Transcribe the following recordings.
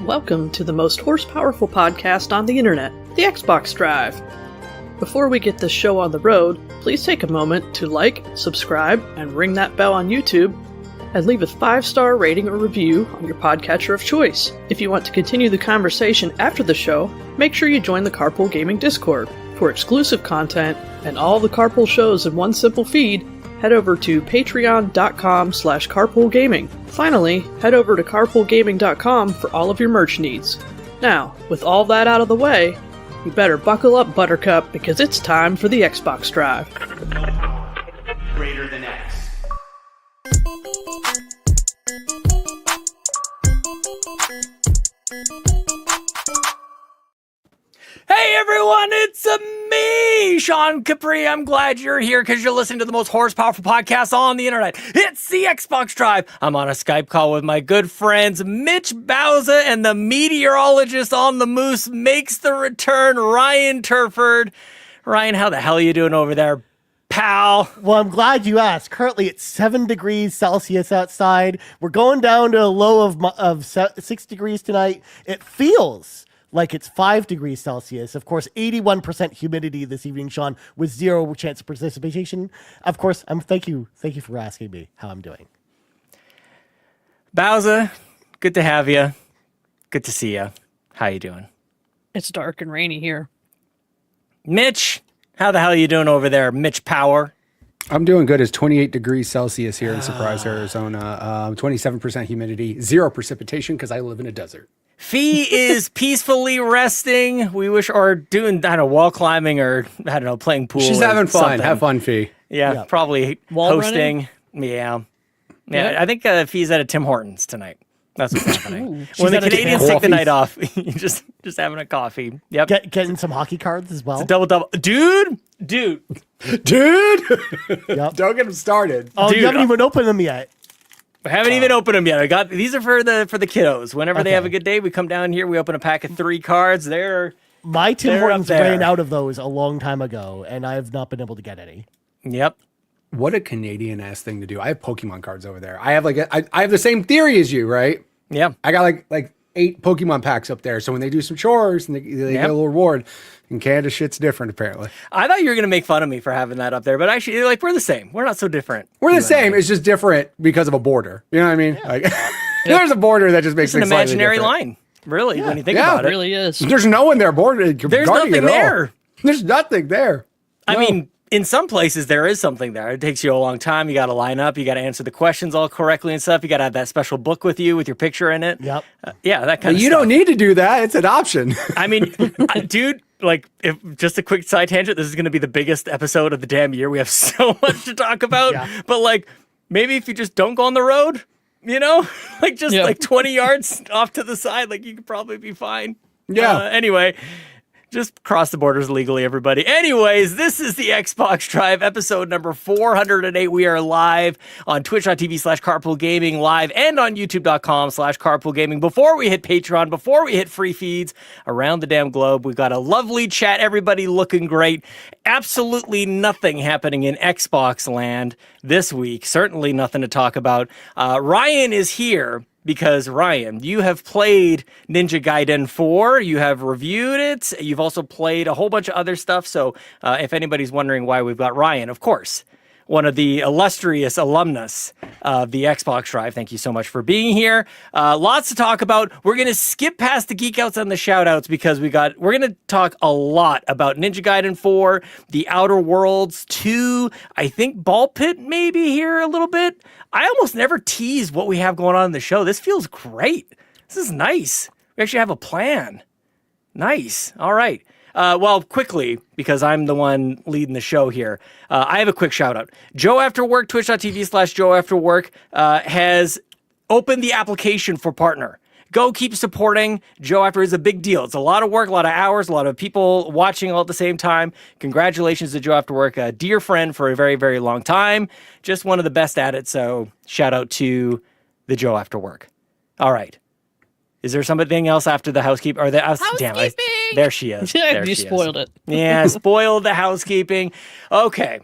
Welcome to the most horsepowerful podcast on the internet, the Xbox Drive. Before we get this show on the road, please take a moment to like, subscribe, and ring that bell on YouTube, and leave a 5-star rating or review on your podcatcher of choice. If you want to continue the conversation after the show, make sure you join the Carpool Gaming Discord. For exclusive content and all the Carpool shows in one simple feed, head over to patreon.com/carpoolgaming. Finally, head over to carpoolgaming.com for all of your merch needs. Now, with all that out of the way, you better buckle up, Buttercup, because it's time for the Xbox Drive. Greater than X. Hey everyone, it's me, Sean Capri. I'm glad you're here because you're listening to the most horsepower podcast on the internet. It's the Xbox Drive. I'm on a Skype call with my good friends Mitch Bauza, and the meteorologist on the moose makes the return, Ryan Turford. Ryan, how the hell are you doing over there, pal? Well, I'm glad you asked. Currently, it's 7 degrees Celsius outside. We're going down to a low of 6 degrees tonight. It feels like it's 5 degrees Celsius. Of course, 81% humidity this evening, Sean, with 0 chance of precipitation. Of course, thank you for asking me how I'm doing. Bauza, good to have you. Good to see you. How you doing? It's dark and rainy here. Mitch, how the hell are you doing over there, Mitch Power? I'm doing good. It's 28 degrees Celsius here in Surprise, Arizona. 27% humidity, 0 precipitation because I live in a desert. Fee is peacefully resting. We wish, or doing, wall climbing, or playing pool. She's having fun. Something. Have fun, Fee. Yeah, probably Wall hosting. Yeah. I think Fee's at a Tim Hortons tonight. That's what's happening. When the Canadians take the night off, you just having a coffee. Yep. Getting some hockey cards as well. It's a double. Dude. Yep. Don't get them started. Oh, Dude, you haven't even opened them yet. I haven't even opened them yet. These are for the kiddos. Whenever they have a good day, we come down here. We open a pack of 3 cards. My Tim Hortons there. ran out of those a long time ago, and I've not been able to get any. Yep. What a Canadian-ass thing to do. I have Pokemon cards over there. I have I have the same theory as you, right? Yeah. I got like 8 Pokemon packs up there. So when they do some chores and they get a little reward, in Canada, shit's different, apparently. I thought you were going to make fun of me for having that up there, but actually, we're the same. We're not so different. We're the same. It's just different because of a border. You know what I mean? Yeah. There's a border that just makes it's an things slightly imaginary different. line, really, when you think about It it. really is. There's no one there border. There's nothing there. There's nothing there. I mean, in some places, there is something there. It takes you a long time. You got to line up. You got to answer the questions all correctly and stuff. You got to have that special book with you with your picture in it. Yep. Yeah, that kind of You stuff. don't need to do that. It's an option. I mean, dude, if just a quick side tangent, this is going to be the biggest episode of the damn year. We have so much to talk about. But maybe if you just don't go on the road, just 20 yards off to the side, you could probably be fine. Yeah. Anyway, just cross the borders legally, everybody. Anyways, this is the Xbox Drive, episode number 408. We are live on twitch.tv/carpoolgaming, live, and on youtube.com/carpoolgaming. Before we hit Patreon, before we hit free feeds around the damn globe, we've got a lovely chat. Everybody looking great. Absolutely nothing happening in Xbox land this week. Certainly nothing to talk about. Ryan is here. Because, Ryan, you have played Ninja Gaiden 4, you have reviewed it, you've also played a whole bunch of other stuff, so if anybody's wondering why we've got Ryan, of course, one of the illustrious alumnus of the Xbox Drive. Thank you so much for being here. Lots to talk about. We're going to skip past the geek outs and the shout outs because we're going to talk a lot about Ninja Gaiden 4, the Outerworlds 2, I think Ball Pit maybe here a little bit. I almost never tease what we have going on in the show. This feels great. This is nice. We actually have a plan. Nice. All right. Well, quickly, because I'm the one leading the show here, I have a quick shout out. Joe After Work, twitch.tv/Joe After Work, has opened the application for partner. Go keep supporting Joe After. It's a big deal. It's a lot of work, a lot of hours, a lot of people watching all at the same time. Congratulations to Joe After Work, a dear friend for a very, very long time. Just one of the best at it. So shout out to the Joe After Work. All right. Is there something else after the housekeeping? Housekeeping! There she is. There You she spoiled is. it. Yeah, spoiled the housekeeping. Okay.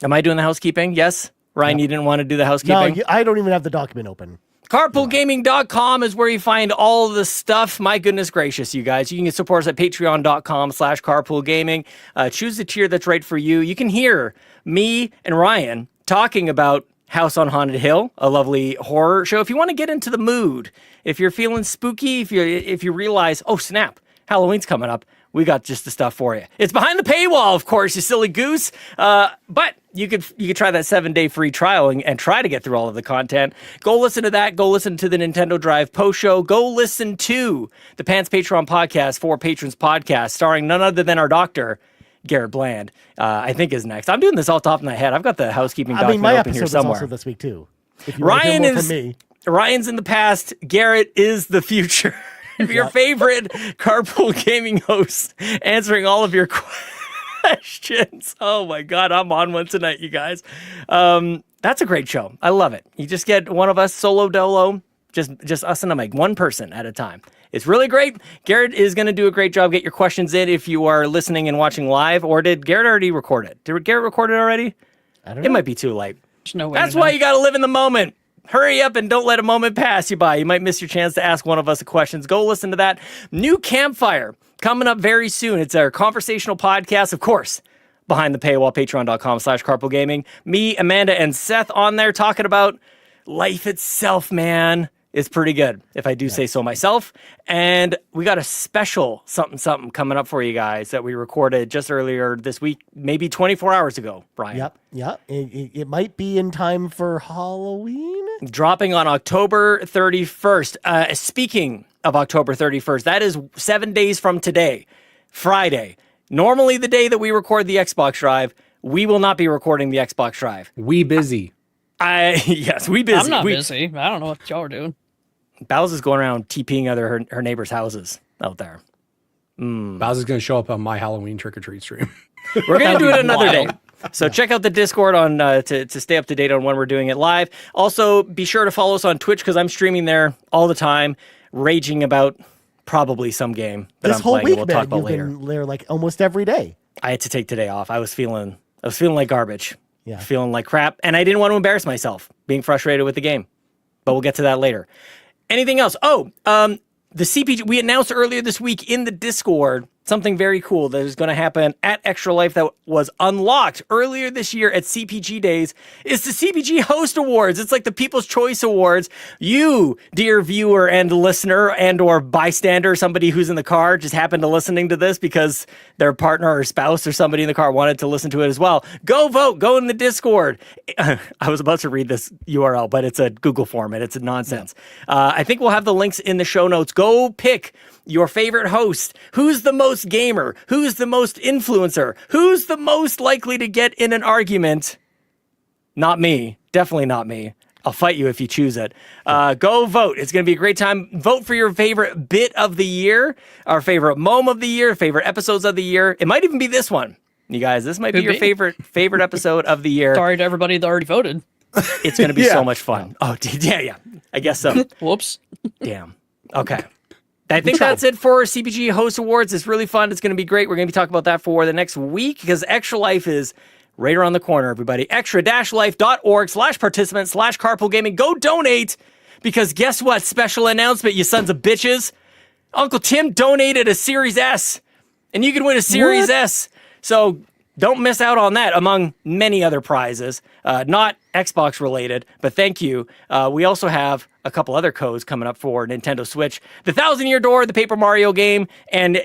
Am I doing the housekeeping? Yes? Ryan, you didn't want to do the housekeeping? No, I don't even have the document open. Carpoolgaming.com is where you find all the stuff. My goodness gracious, you guys. You can support us at patreon.com/carpoolgaming. Choose the tier that's right for you. You can hear me and Ryan talking about House on Haunted Hill, a lovely horror show. If you want to get into the mood, if you're feeling spooky, if you realize, oh snap, Halloween's coming up, we got just the stuff for you. It's behind the paywall, of course, you silly goose. But you could try that 7-day free trial and try to get through all of the content. Go listen to that. Go listen to the Nintendo Drive post show. Go listen to the Pants Patreon podcast for Patrons podcast, starring none other than our doctor, Garrett Bland. I think is next. I'm doing this all top of my head. I've got the housekeeping document my open here episode is somewhere. also this week too. If you want to hear more from me. Ryan's in the past. Garrett is the future. Your favorite carpool gaming host answering all of your questions. Oh my God, I'm on one tonight, you guys. That's a great show. I love it. You just get one of us solo dolo, just us and a mic, one person at a time. It's really great. Garrett is going to do a great job. Get your questions in if you are listening and watching live, or did Garrett already record it? Did Garrett record it already? I don't know. It might be too late. There's no way That's to why know. you got to live in the moment. Hurry up and don't let a moment pass you by. You might miss your chance to ask one of us questions. Go listen to that. New Campfire coming up very soon. It's our conversational podcast, of course, behind the paywall, patreon.com/carpoolgaming. Me, Amanda, and Seth on there talking about life itself, man. It's pretty good, if I do say so myself. And we got a special something coming up for you guys that we recorded just earlier this week, maybe 24 hours ago, Brian. Yep. It might be in time for Halloween. Dropping on October 31st. Speaking of October 31st, that is 7 days from today, Friday. Normally the day that we record the Xbox Drive, we will not be recording the Xbox Drive. We busy. Yes, we busy. I'm not busy. I don't know what y'all are doing. Bowser's going around TPing other her neighbors' houses out there. Bowser's going to show up on my Halloween trick-or-treat stream. We're going to do it another wild. day. So check out the Discord on to stay up to date on when we're doing it live. Also, be sure to follow us on Twitch because I'm streaming there all the time, raging about probably some game that This I'm whole playing. week, We'll man, talk about you've later. been there like almost every day. I had to take today off. I was feeling like garbage. Yeah. Feeling like crap, and I didn't want to embarrass myself being frustrated with the game. But we'll get to that later. Anything else? Oh, the CPG, we announced earlier this week in the Discord something very cool that is going to happen at Extra Life that was unlocked earlier this year at CPG Days. It's the CPG Host Awards. It's like the People's Choice Awards. You, dear viewer and listener and or bystander, somebody who's in the car just happened to listening to this because their partner or spouse or somebody in the car wanted to listen to it as well. Go vote. Go in the Discord. I was about to read this URL, but it's a Google form and it's a nonsense. I think we'll have the links in the show notes. Go pick your favorite host. Who's the most gamer? Who's the most influencer? Who's the most likely to get in an argument? Not me. Definitely not me. I'll fight you if you choose it. Go vote. It's going to be a great time. Vote for your favorite bit of the year, our favorite mom of the year, favorite episodes of the year. It might even be this one. You guys, this might be Could your be. favorite episode of the year. Sorry to everybody that already voted. It's going to be so much fun. Oh, yeah. I guess so. Whoops. Damn. Okay. I think that's it for CPG Host Awards. It's really fun. It's going to be great. We're going to be talking about that for the next week because Extra Life is right around the corner, everybody. extra-life.org/participant/carpoolgaming. Go donate because guess what? Special announcement, you sons of bitches. Uncle Tim donated a Series S and you can win a Series S. So don't miss out on that among many other prizes, not Xbox related, but thank you. We also have a couple other codes coming up for Nintendo Switch. The 1,000-Year Door, the Paper Mario game, and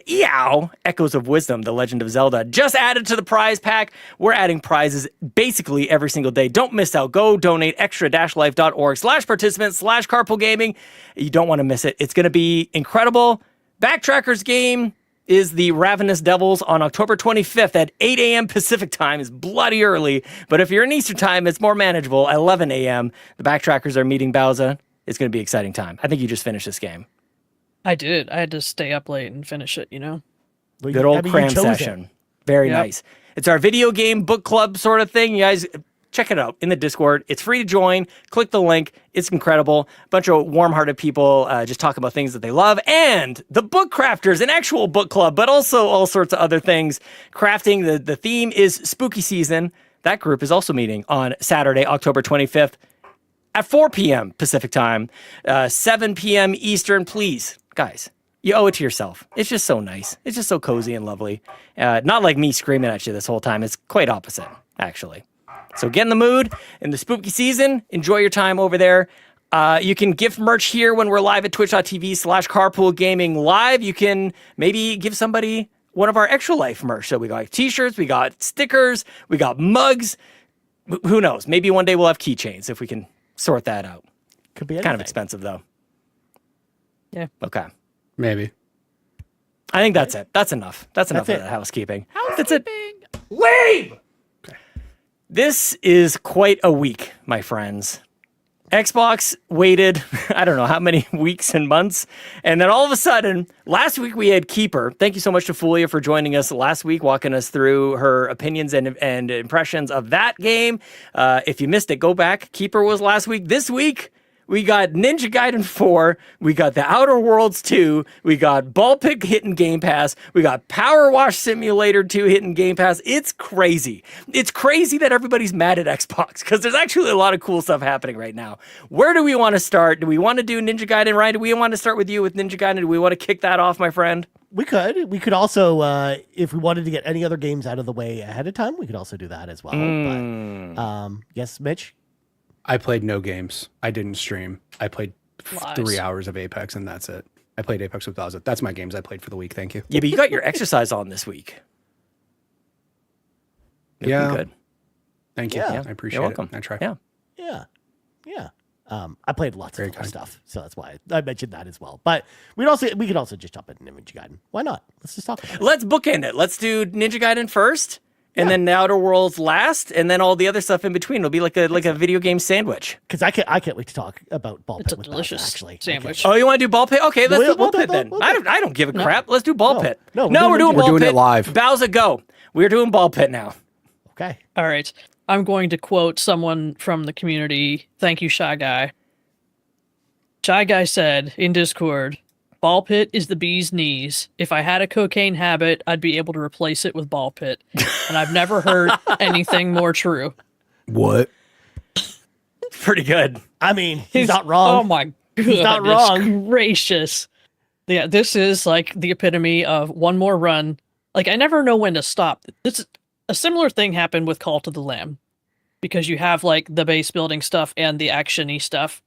Echoes of Wisdom, The Legend of Zelda. Just added to the prize pack. We're adding prizes basically every single day. Don't miss out. Go donate extra-life.org/participant/carpoolgaming. You don't want to miss it. It's going to be incredible. Backtrackers game is the Ravenous Devils on October 25th at 8 a.m. Pacific time. It's bloody early, but if you're in Eastern time, it's more manageable. At 11 a.m., the Backtrackers are meeting Bowser. It's going to be an exciting time. I think you just finished this game. I did. I had to stay up late and finish it, you know? Well, Good old cram session. Very Yep. nice. It's our video game book club sort of thing. You guys, check it out in the Discord. It's free to join. Click the link. It's incredible. A bunch of warm-hearted people just talk about things that they love. And the Book Crafters, an actual book club, but also all sorts of other things. Crafting, the theme is spooky season. That group is also meeting on Saturday, October 25th. at 4 p.m. Pacific time, 7 p.m. Eastern. Please, guys, you owe it to yourself. It's just so nice. It's just so cozy and lovely. Not like me screaming at you this whole time. It's quite opposite, actually. So get in the mood in the spooky season. Enjoy your time over there. You can gift merch here when we're live at twitch.tv/carpoolgaming live. You can maybe give somebody one of our Extra Life merch. So we got t-shirts, we got stickers, we got mugs. Who knows? Maybe one day we'll have keychains if we can sort that out. Could be kind of expensive though. Yeah. Okay. Maybe. I think that's it. That's enough. That's enough of that housekeeping. That's it. Leave! This is quite a week, my friends. Xbox waited, I don't know how many weeks and months. And then all of a sudden, last week we had Keeper. Thank you so much to Fulia for joining us last week, walking us through her opinions and impressions of that game. If you missed it, go back. Keeper was last week. This week, we got Ninja Gaiden 4, we got the Outerworlds 2, we got Ball Pit hitting Game Pass, we got Power Wash Simulator 2 hitting Game Pass. It's crazy. It's crazy that everybody's mad at Xbox because there's actually a lot of cool stuff happening right now. Where do we want to start? Do we want to do Ninja Gaiden? Ryan, do we want to start with you with Ninja Gaiden? Do we want to kick that off, my friend? We could. We could also, if we wanted to get any other games out of the way ahead of time, we could also do that as well. But, yes, Mitch? I played no games. I didn't stream. I played Lies. 3 hours of Apex, and that's it. I played Apex with Bowser. That's my games I played for the week. Thank you. Yeah, but you got your exercise on this week. Yeah. Good. Thank you. Yeah. I appreciate You're welcome. it. I try. Yeah. Yeah. I played lots Very of other kind. stuff, so that's why I mentioned that as well. But we could also just jump into Ninja Gaiden. Why not? Let's just talk about it. Let's bookend it. Let's do Ninja Gaiden first, and then the Outer Worlds last, and then all the other stuff in between. It'll be like a video game sandwich. Because I can't wait to talk about Ball It's Pit a with delicious Bowser, actually. sandwich. Oh, you want to do Ball Pit? Okay, let's do Ball we'll Pit then. we'll I don't give a crap. Let's do Ball No. Pit. No, we're doing We're Ball doing Pit. it live. Bowser, go. We're doing Ball Pit now. Okay. All right. I'm going to quote someone from the community. Thank you, Shy Guy. Shy Guy said in Discord, Ball Pit is the bee's knees. If I had a cocaine habit, I'd be able to replace it with Ball Pit. And I've never heard anything more true. What? Pretty good. I mean, he's not wrong. Oh my goodness not wrong. gracious. Yeah, this is like the epitome of one more run. Like, I never know when to stop. A similar thing happened with Call to the Lamb. Because you have like the base building stuff and the action-y stuff.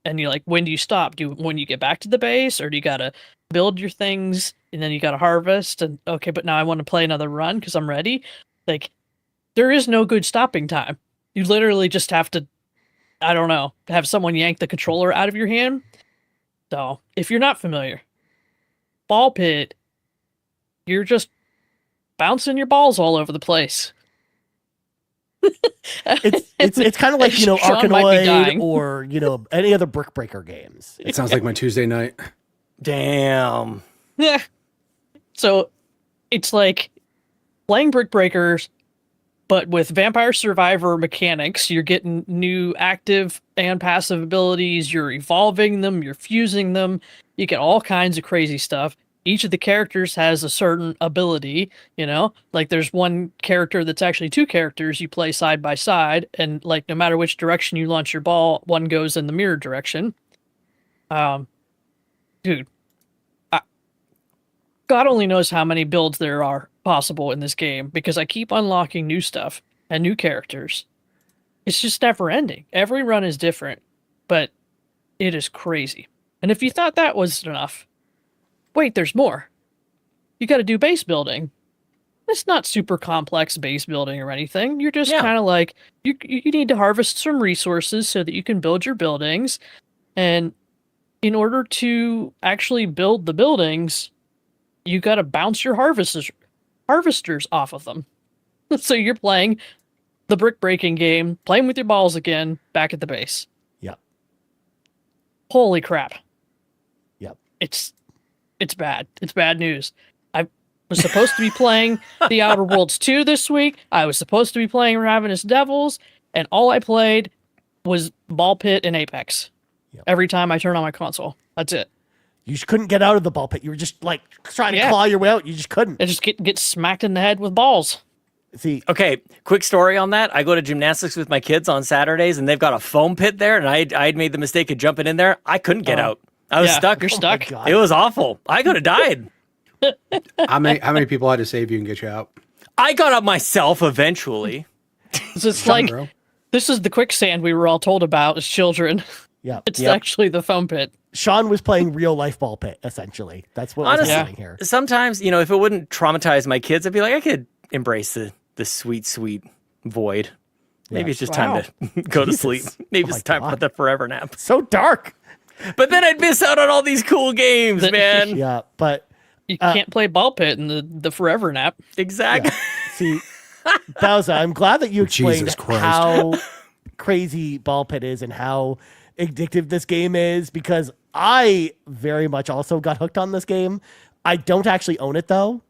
And you're like, when do you stop? When you get back to the base, or do you gotta build your things and then you gotta harvest? And okay, but now I want to play another run because I'm ready. Like, there is no good stopping time. You literally just have to, I don't know, have someone yank the controller out of your hand. So, if you're not familiar, Ball Pit, you're just bouncing your balls all over the place. It's kind of like, Sean might be Arkanoid dying. or, any other Brick Breaker games. It sounds like my Tuesday night. Damn. Yeah. So it's like playing Brick Breakers, but with Vampire Survivor mechanics. You're getting new active and passive abilities. You're evolving them. You're fusing them. You get all kinds of crazy stuff. Each of the characters has a certain ability, like there's one character that's actually two characters you play side by side. And like, no matter which direction you launch your ball, one goes in the mirror direction. Dude, God only knows how many builds there are possible in this game because I keep unlocking new stuff and new characters. It's just never ending. Every run is different, but it is crazy. And if you thought that was enough, wait, there's more. You got to do base building. It's not super complex base building or anything. You're just kind of like, you need to harvest some resources so that you can build your buildings. And in order to actually build the buildings, you got to bounce your harvesters off of them. So you're playing the brick breaking game, playing with your balls again, back at the base. Yep. Holy crap. Yep. It's bad. It's bad news. I was supposed to be playing the Outer Worlds 2 this week. I was supposed to be playing Ravenous Devils, and all I played was Ball Pit and Apex. Yep. Every time I turn on my console. That's it. You just couldn't get out of the Ball Pit. You were just like trying to claw your way out. You just couldn't. I just get smacked in the head with balls. See, Okay, quick story on that. I go to gymnastics with my kids on Saturdays, and they've got a foam pit there, and I'd made the mistake of jumping in there. I couldn't get out. I was stuck. You're stuck. God. It was awful. I could have died. How many people had to save you and get you out? I got up myself eventually. So it's like bro. this is the quicksand we were all told about as children. yeah. It's actually the foam pit. Sean was playing real life ball pit, essentially. That's what was Honestly, happening here. sometimes, if it wouldn't traumatize my kids, I'd be like, I could embrace the sweet, sweet void. Maybe it's just time to go to sleep. Maybe Oh it's time for the forever nap. So dark. But then I'd miss out on all these cool games, man. Yeah, but You can't play ball pit in the forever nap. Exactly. see, Bowser, I'm glad that you explained Jesus Christ. how crazy ball pit is and how addictive this game is, because I very much also got hooked on this game. I don't actually own it though,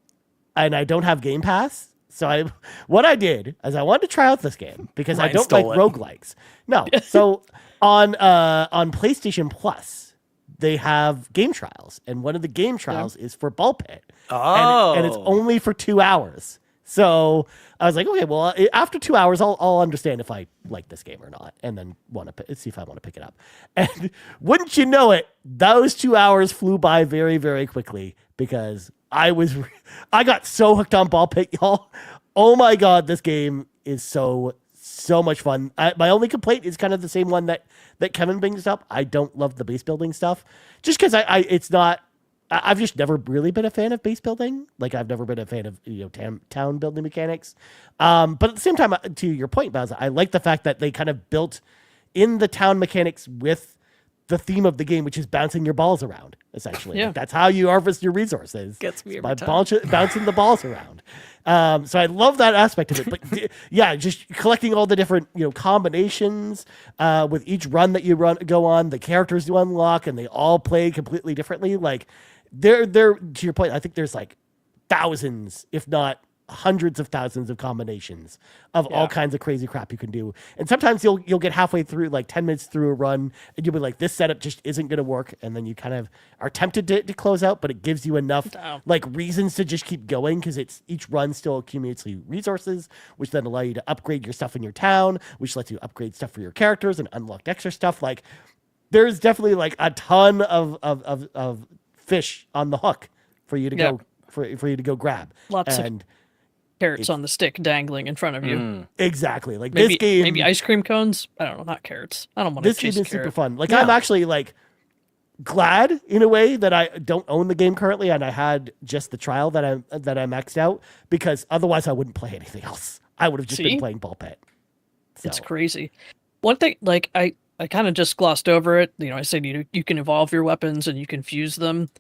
and I don't have Game Pass. So what I did is I wanted to try out this game because I Ryan don't like stole it. roguelikes. No. So on PlayStation Plus, they have game trials, and one of the game trials is for ball pit. Oh. And it's only for 2 hours. So I was like, okay, well, after 2 hours, I'll understand if I like this game or not, and then see if I want to pick it up. And wouldn't you know it, those 2 hours flew by very, very quickly because I got so hooked on ball pit, y'all. Oh my God, this game is so much fun. My only complaint is kind of the same one that Kevin brings up. I don't love the base building stuff, just because I've just never really been a fan of base building. Like I've never been a fan of town building mechanics. But at the same time, to your point, Baz, I like the fact that they kind of built in the town mechanics with the theme of the game, which is bouncing your balls around. Essentially, Yeah. Like, that's how you harvest your resources. Gets me every by time. bouncing the balls around. So I love that aspect of it. But yeah, just collecting all the different combinations with each run that you go on, the characters you unlock, and they all play completely differently. Like they're to your point, I think there's like thousands, if not hundreds of thousands of combinations of all kinds of crazy crap you can do. And sometimes you'll get halfway through, like 10 minutes through a run, and you'll be like, this setup just isn't going to work. And then you kind of are tempted to close out, but it gives you enough like reasons to just keep going, because each run still accumulates you resources, which then allow you to upgrade your stuff in your town, which lets you upgrade stuff for your characters and unlock extra stuff. Like there's definitely like a ton of fish on the hook for you to go for you to go grab. Lots of carrots on the stick dangling in front of you. Exactly. Like Maybe, this game, maybe ice cream cones. I don't know, not carrots. I don't want to this chase game a is super carrot. fun. Like I'm actually like glad in a way that I don't own the game currently, and I had just the trial that I maxed out, because otherwise I wouldn't play anything else. I would have just been playing ball pit. So, It's crazy. One thing, like I kind of just glossed over it. I said you can evolve your weapons and you can fuse them.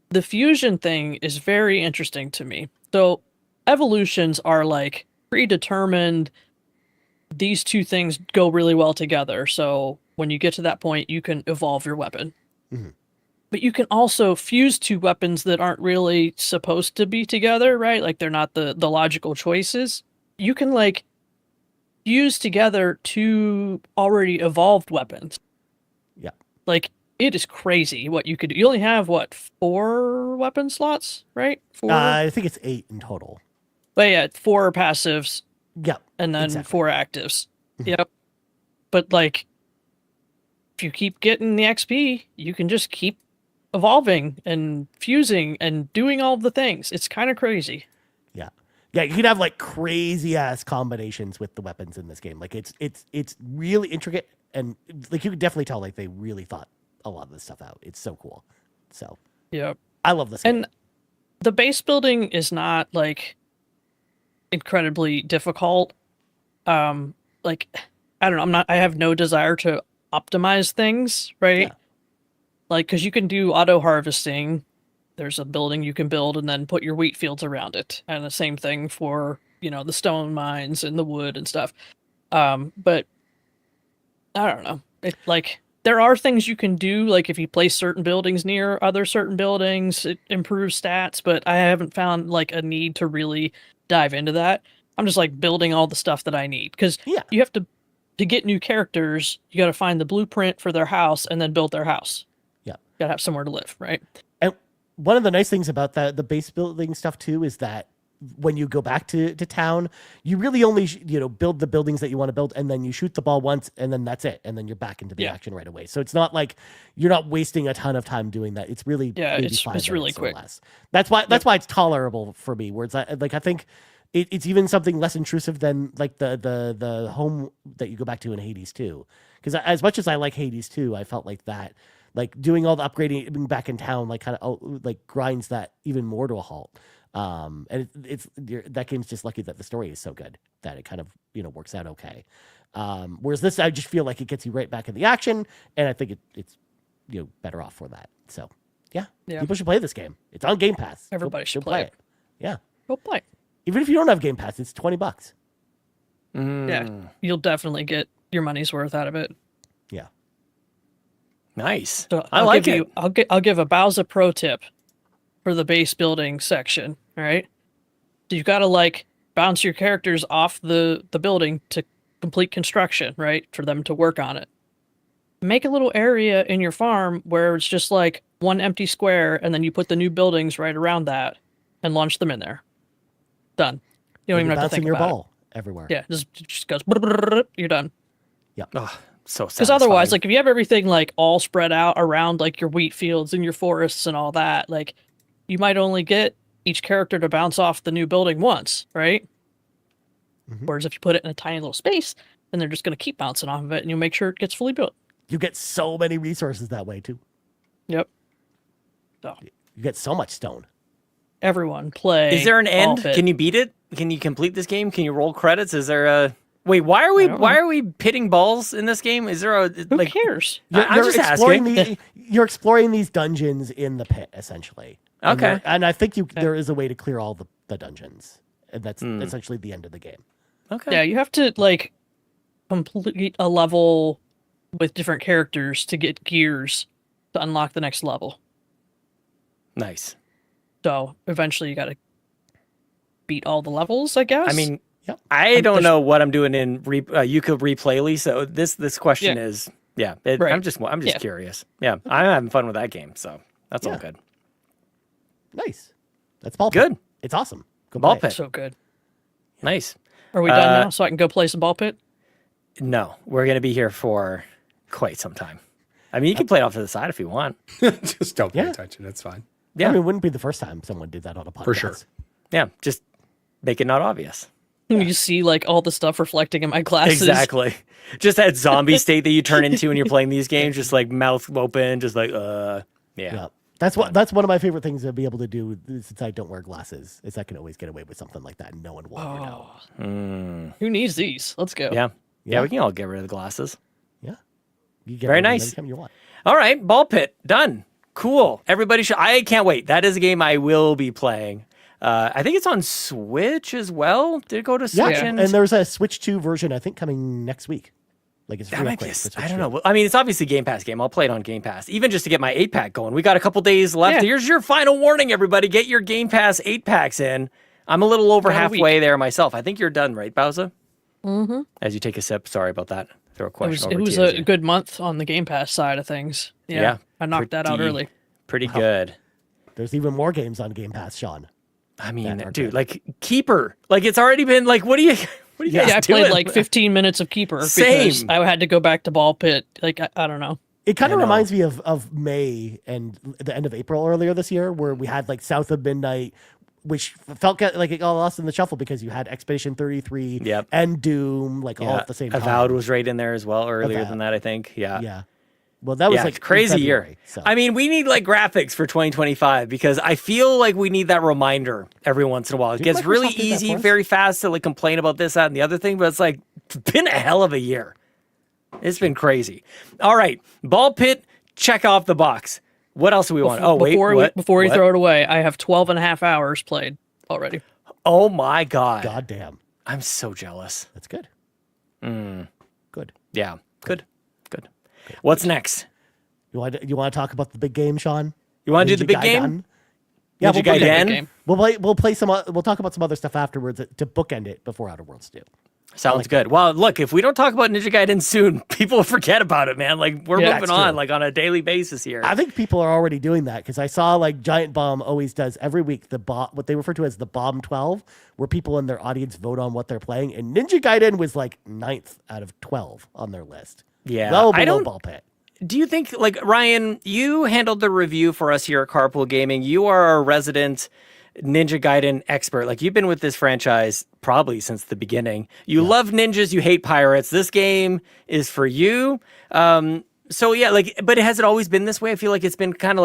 The fusion thing is very interesting to me. So evolutions are like predetermined. These two things go really well together. So when you get to that point, you can evolve your weapon. Mm-hmm. But you can also fuse two weapons that aren't really supposed to be together, right? Like they're not the logical choices. You can like fuse together two already evolved weapons. Yeah. Like it is crazy what you could do. You only have 4 weapon slots, right? 4. I think it's 8 in total. But yeah, 4 passives Yep. and then exactly. 4 actives. Yep. But like, if you keep getting the XP, you can just keep evolving and fusing and doing all the things. It's kind of crazy. Yeah. Yeah, you can have like crazy ass combinations with the weapons in this game. Like it's really intricate, and like you can definitely tell like they really thought a lot of this stuff out. It's so cool. So Yep. I love this game. And the base building is not like incredibly difficult. Like I don't know, I have no desire to optimize things, right? Yeah. Like cuz you can do auto harvesting. There's a building you can build and then put your wheat fields around it. And the same thing for, the stone mines and the wood and stuff. But I don't know. It like there are things you can do, like if you place certain buildings near other certain buildings, it improves stats, but I haven't found like a need to really dive into that. I'm just like building all the stuff that I need, because you have to get new characters, you got to find the blueprint for their house and then build their house. Yeah. You got to have somewhere to live, right? And one of the nice things about the base building stuff too is that when you go back to town, you really only build the buildings that you want to build, and then you shoot the ball once, and then that's it, and then you're back into the action right away. So it's not like you're not wasting a ton of time doing that. It's really maybe it's really quick. Less. That's why it's tolerable for me. Where it's like I think it's even something less intrusive than like the home that you go back to in Hades 2. Because as much as I like Hades 2, I felt like that. Like doing all the upgrading back in town, like kind of like grinds that even more to a halt. And that game's just lucky that the story is so good that it kind of works out okay. Whereas this, I just feel like it gets you right back in the action, and I think it's better off for that. So yeah, people should play this game. It's on Game Pass. Everybody should play it. Yeah, go play. Even if you don't have Game Pass, it's $20. Yeah, you'll definitely get your money's worth out of it. Yeah. Nice. So I like it. I'll give a Bowser pro tip for the base building section. All right. So you've got to like bounce your characters off the building to complete construction, right? For them to work on it. Make a little area in your farm where it's just like one empty square, and then you put the new buildings right around that and launch them in there. Done. You don't even have to think your about ball everywhere. Yeah, just goes. You're done. Yeah. Oh, so because otherwise, like if you have everything like all spread out around like your wheat fields and your forests and all that, like you might only get each character to bounce off the new building once, right? Whereas if you put it in a tiny little space, then they're just going to keep bouncing off of it, and you'll make sure it gets fully built. You get so many resources that way too. Yep. So you get so much stone. Everyone play. Is there an end? Can you beat it? Can you complete this game? Can you roll credits? Is there a wait? Why are we pitting balls in this game? Is there a who cares? I'm just asking. You're exploring these dungeons in the pit, essentially. Okay. And I think there is a way to clear all the dungeons, and that's essentially the end of the game. Okay. Yeah, you have to like complete a level with different characters to get gears to unlock the next level. Nice. So eventually you got to beat all the levels, I guess. I mean, I don't know what I'm doing in you could replay, so this question is right. I'm just curious. Yeah, I'm having fun with that game, so that's all good. Nice. That's ball good. Pit. It's awesome. Go ball play pit. So good. Nice. Are we done now? So I can go play some ball pit? No, we're gonna be here for quite some time. I mean, you can play it off to the side if you want. Just don't pay attention. It's fine. Yeah, I mean, it wouldn't be the first time someone did that on a podcast. For sure. Yeah, just make it not obvious. You see, like, all the stuff reflecting in my glasses. Exactly. Just that zombie state that you turn into when you're playing these games, just like mouth open, just like, yeah. That's one of my favorite things to be able to do since I don't wear glasses, is I can always get away with something like that and no one will ever know. Who needs these? Let's go. Yeah, we can all get rid of the glasses. Yeah. You get very rid of them nice. anytime you want. All right, ball pit, done. Cool. Everybody should. I can't wait. That is a game I will be playing. I think it's on Switch as well. Did it go to Switch? Yeah, and there's a Switch 2 version, I think, coming next week. Like it's free upgrade for Switch I don't 2. know. I mean, it's obviously a Game Pass game. I'll play it on Game Pass, even just to get my 8-pack going. We got a couple days left. Here's your final warning, everybody. Get your Game Pass 8-packs in. I'm a little over halfway there myself. I think you're done, right, Bowser? Mm-hmm. As you take a sip. Sorry about that. Throw a question It was a good month on the Game Pass side of things. Yeah. I knocked that out early. Pretty good. There's even more games on Game Pass, Sean. I mean, dude, like Keeper. Like it's already been like, what are you guys doing? I played like 15 minutes of Keeper because I had to go back to Ball Pit. Like, I don't know. It kind of reminds me of May and the end of April earlier this year, where we had like South of Midnight, which felt like it got lost in the shuffle because you had Expedition 33 and Doom all at the same time. Avowed was right in there as well earlier than that, I think. Yeah. Well, that was like crazy year. So. I mean, we need like graphics for 2025 because I feel like we need that reminder every once in a while. It gets really easy, very fast to like complain about this, that, and the other thing, but it's like it's been a hell of a year. It's been crazy. All right, Ball Pit, check off the box. What else do we want? Before we throw it away, I have 12 and a half hours played already. Oh my God. God damn. I'm so jealous. That's good. Good. Yeah, good. What's next? You want to talk about the big game, Sean? You want to do the big game? Yeah, Ninja Gaiden? We'll play some. We'll talk about some other stuff afterwards to bookend it before Outerworlds 2. Sounds good. Well, look, if we don't talk about Ninja Gaiden soon, people forget about it, man. Like we're moving that's on, true. like on a daily basis here. I think people are already doing that because I saw like Giant Bomb always does every week what they refer to as the Bomb 12, where people in their audience vote on what they're playing. And Ninja Gaiden was like 9th out of 12 on their list. Yeah, well I below don't. Ball Pit. Do you think, like Ryan, you handled the review for us here at Carpool Gaming. You are a resident Ninja Gaiden expert. Like you've been with this franchise probably since the beginning. You love ninjas, you hate pirates. This game is for you. So yeah, like, but has it always been this way? I feel like it's been kind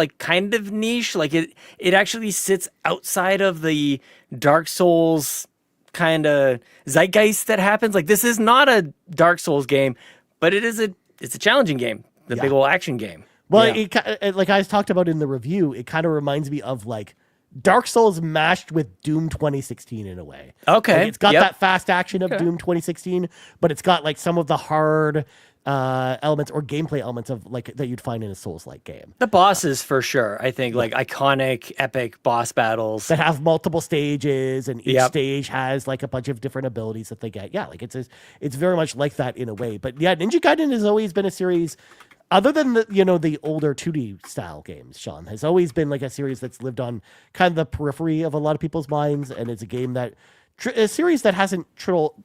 of niche. Like it actually sits outside of the Dark Souls kind of zeitgeist that happens. Like this is not a Dark Souls game, but it's a challenging game, the big old action game. Well, like I talked about in the review, it kind of reminds me of like Dark Souls mashed with Doom 2016 in a way. Okay. Like it's got that fast action of Doom 2016, but it's got like some of the hard elements or gameplay elements of like that you'd find in a Souls-like game. The bosses for sure. I think like iconic, epic boss battles that have multiple stages, and each stage has like a bunch of different abilities that they get. Yeah, like it's very much like that in a way. But yeah, Ninja Gaiden has always been a series. Other than the older 2D style games, Sean, has always been like a series that's lived on kind of the periphery of a lot of people's minds, and it's a game that a series that hasn't sold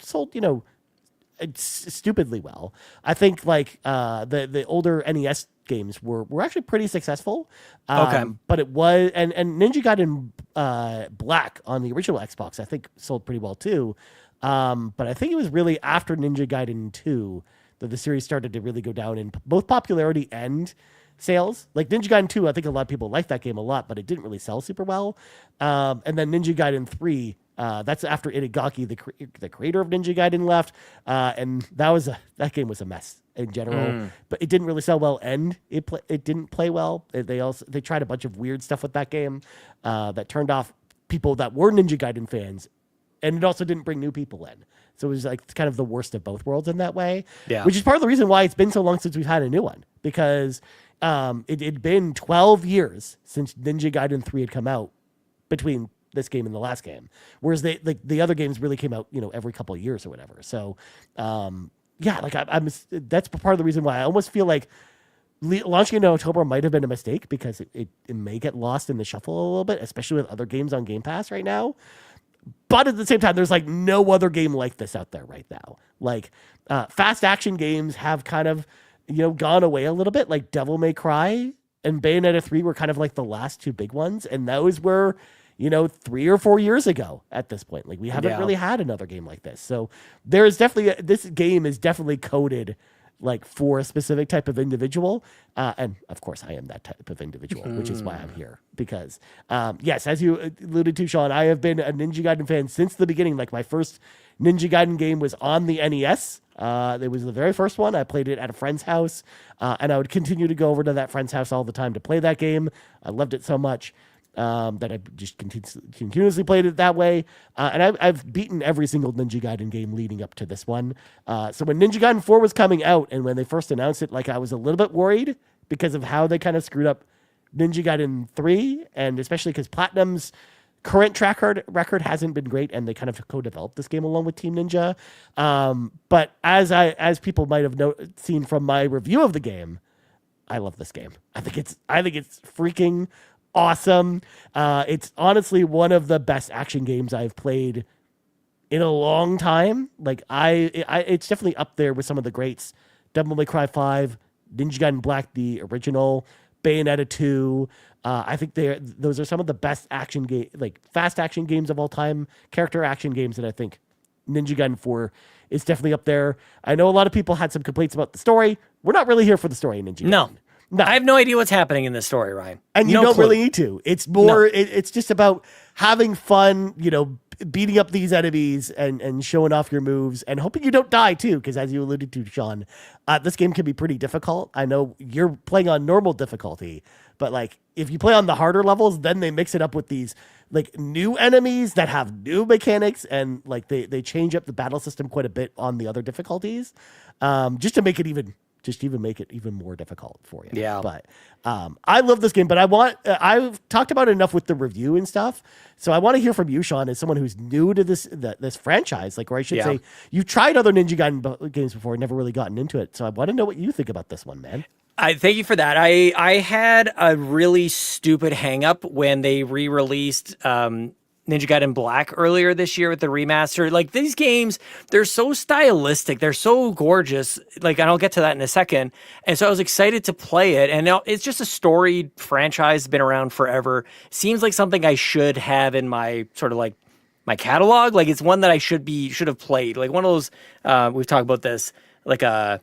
stupidly well. I think like the older NES games were actually pretty successful. But it was and Ninja Gaiden Black on the original Xbox I think sold pretty well too. But I think it was really after Ninja Gaiden 2 that the series started to really go down in both popularity and sales. Like Ninja Gaiden 2, I think a lot of people liked that game a lot, but it didn't really sell super well. And then Ninja Gaiden 3, that's after Itagaki, the creator of Ninja Gaiden, left. And that game was a mess in general, but it didn't really sell well, and it didn't play well. They tried a bunch of weird stuff with that game that turned off people that were Ninja Gaiden fans, and it also didn't bring new people in. So it was like kind of the worst of both worlds in that way, which is part of the reason why it's been so long since we've had a new one, because it'd been 12 years since Ninja Gaiden 3 had come out between this game and the last game, whereas the other games really came out every couple of years or whatever. So that's part of the reason why I almost feel like launching in October might have been a mistake, because it may get lost in the shuffle a little bit, especially with other games on Game Pass right now. But at the same time, there's like no other game like this out there right now. Like fast action games have kind of, gone away a little bit. Like Devil May Cry and Bayonetta 3 were kind of like the last two big ones. And those were, 3 or 4 years ago at this point. Like we haven't really had another game like this. So there's definitely, this game is definitely coded like for a specific type of individual. And of course I am that type of individual, which is why I'm here. Because yes, as you alluded to, Sean, I have been a Ninja Gaiden fan since the beginning. Like my first Ninja Gaiden game was on the NES. It was the very first one. I played it at a friend's house, and I would continue to go over to that friend's house all the time to play that game. I loved it so much that I just continuously played it that way. And I've beaten every single Ninja Gaiden game leading up to this one. So when Ninja Gaiden 4 was coming out, and when they first announced it, like I was a little bit worried because of how they kind of screwed up Ninja Gaiden 3, and especially because Platinum's current track record hasn't been great, and they kind of co-developed this game along with Team Ninja. But as people might have seen from my review of the game, I love this game. I think it's freaking awesome. It's honestly one of the best action games I've played in a long time. Like it's definitely up there with some of the greats. Devil May Cry 5, Ninja Gaiden Black, the original, Bayonetta 2. I think those are some of the best fast action games of all time, character action games, that I think Ninja Gaiden 4 is definitely up there. I know a lot of people had some complaints about the story. We're not really here for the story in Ninja Gaiden. No. I have no idea what's happening in this story, Ryan. And you don't really need to. It's more, it's just about having fun, beating up these enemies and showing off your moves and hoping you don't die too. Because as you alluded to, Sean, this game can be pretty difficult. I know you're playing on normal difficulty, but like if you play on the harder levels, then they mix it up with these like new enemies that have new mechanics, and like they change up the battle system quite a bit on the other difficulties, just to make it even just even make it even more difficult for you. Yeah. But I love this game, but I've talked about it enough with the review and stuff. So I want to hear from you, Sean, as someone who's new to this franchise, like, or I should say, you've tried other Ninja Gaiden games before, never really gotten into it. So I want to know what you think about this one, man. I thank you for that. I had a really stupid hang up when they re-released Ninja Gaiden Black earlier this year with the remaster. Like, these games, they're so stylistic, they're so gorgeous. Like, and I'll get to that in a second. And so I was excited to play it. And now it's just a storied franchise, been around forever. Seems like something I should have in my sort of like my catalog. Like, it's one that I should have played. Like one of those, we've talked about this, like a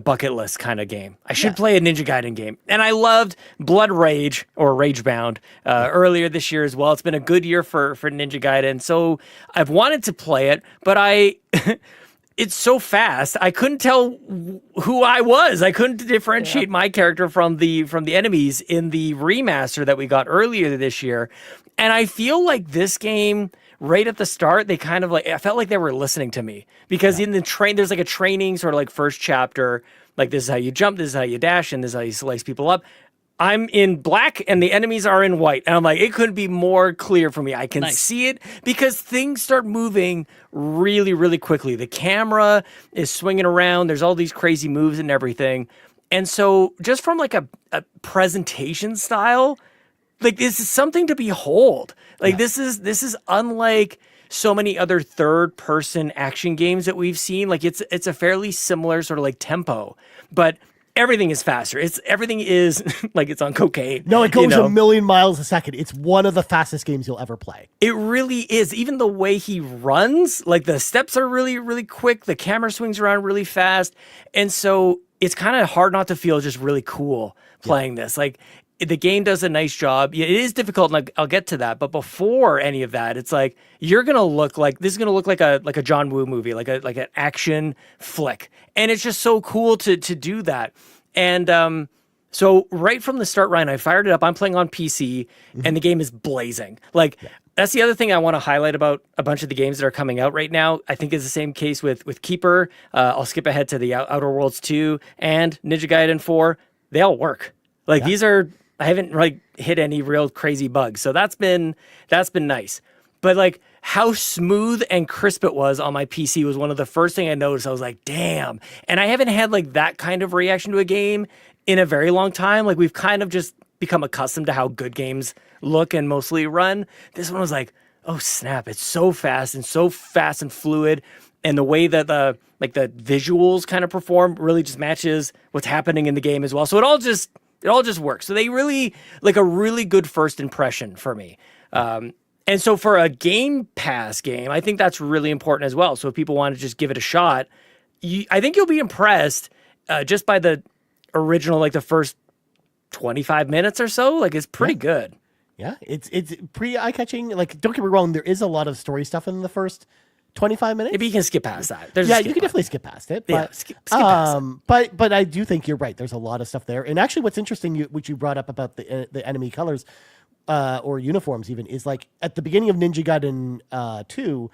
bucket list kind of game. I should play a Ninja Gaiden game. And I loved Blood Rage or Ragebound earlier this year as well. It's been a good year for Ninja Gaiden. So I've wanted to play it, but it's so fast. I couldn't tell who I was. I couldn't differentiate my character from the enemies in the remaster that we got earlier this year. And I feel like this game, right at the start, they kind of I felt like they were listening to me, because in the there's like a training sort of like first chapter, like this is how you jump, this is how you dash, and this is how you slice people up. I'm in black and the enemies are in white. And I'm like, it couldn't be more clear for me. I can see it because things start moving really, really quickly. The camera is swinging around. There's all these crazy moves and everything. And so just from like a presentation style, like, this is something to behold. Like, this is unlike so many other third-person action games that we've seen. Like, it's a fairly similar sort of like tempo, but everything is faster. Everything is like it's on cocaine. No, it goes a million miles a second. It's one of the fastest games you'll ever play. It really is. Even the way he runs, like the steps are really, really quick. The camera swings around really fast. And so it's kind of hard not to feel just really cool playing this. Like, the game does a nice job. It is difficult, and I'll get to that. But before any of that, it's like this is gonna look like a John Woo movie, like an action flick, and it's just so cool to do that. And so right from the start, Ryan, I fired it up. I'm playing on PC, and the game is blazing. Like, that's the other thing I want to highlight about a bunch of the games that are coming out right now. I think is the same case with Keeper. I'll skip ahead to the Outer Worlds 2 and Ninja Gaiden 4. They all work. Like, these are. I haven't like hit any real crazy bugs. So that's been nice. But like, how smooth and crisp it was on my PC was one of the first thing I noticed. I was like, damn. And I haven't had like that kind of reaction to a game in a very long time. Like, we've kind of just become accustomed to how good games look and mostly run. This one was like, oh snap, it's so fast and fluid. And the way that the visuals kind of perform really just matches what's happening in the game as well. So it all just works. So they really, like, a really good first impression for me. And so for a Game Pass game, I think that's really important as well. So if people want to just give it a shot, I think you'll be impressed just by the original, like the first 25 minutes or so. Like, it's pretty good. Yeah, it's pretty eye-catching. Like, don't get me wrong, there is a lot of story stuff in the first 25 minutes. Maybe you can skip past that. You can definitely skip past it. But, skip past it. But I do think you're right. There's a lot of stuff there. And actually, what's interesting, which you brought up about the enemy colors or uniforms, even, is like at the beginning of Ninja Gaiden 2,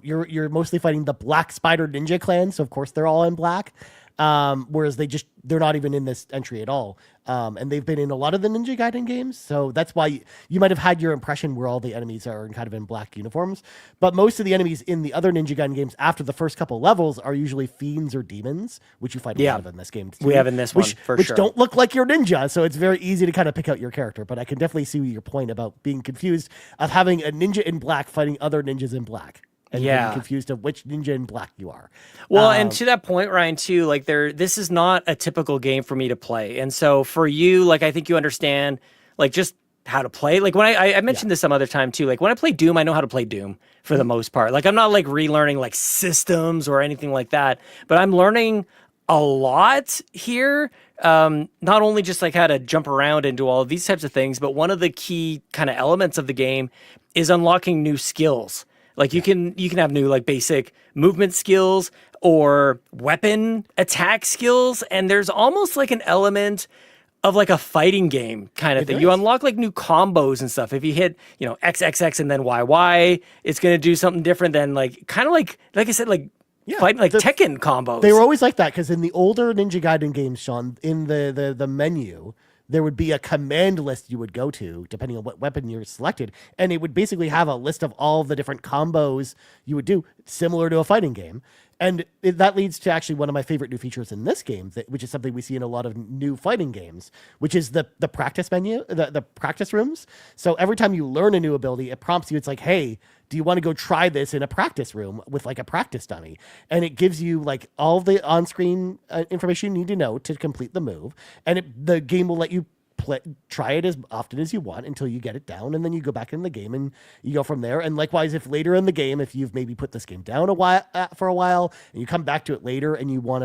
you're mostly fighting the Black Spider Ninja clan. So of course they're all in black. Whereas they're not even in this entry at all. And they've been in a lot of the Ninja Gaiden games. So that's why you might have had your impression where all the enemies are kind of in black uniforms. But most of the enemies in the other Ninja Gaiden games after the first couple levels are usually fiends or demons, which you fight a lot of in this game too. We have in this one, which don't look like your ninja. So it's very easy to kind of pick out your character. But I can definitely see your point about being confused of having a ninja in black fighting other ninjas in black. And getting confused of which ninja in black you are. Well, and to that point, Ryan, too, like this is not a typical game for me to play. And so for you, like, I think you understand, like, just how to play. Like, when I mentioned this some other time too, like when I play Doom, I know how to play Doom for the most part. Like, I'm not like relearning like systems or anything like that, but I'm learning a lot here. Not only just like how to jump around and do all of these types of things, but one of the key kind of elements of the game is unlocking new skills. Like, you can have new, like, basic movement skills or weapon attack skills, and there's almost like an element of like a fighting game kind of thing. You unlock like new combos and stuff. If you hit, XXX and then YY, it's going to do something different than like, kind of like I said, like fighting like Tekken combos. They were always like that because in the older Ninja Gaiden games, Sean, in the menu, there would be a command list you would go to depending on what weapon you're selected, and it would basically have a list of all of the different combos you would do, similar to a fighting game. And that leads to actually one of my favorite new features in this game, which is something we see in a lot of new fighting games, which is the practice menu, the practice rooms. So every time you learn a new ability, it prompts you. It's like, hey, do you want to go try this in a practice room with like a practice dummy? And it gives you like all the on-screen information you need to know to complete the move. And the game will let you try it as often as you want until you get it down, and then you go back in the game and you go from there. And likewise, if later in the game, if you've maybe put this game down for a while and you come back to it later and you want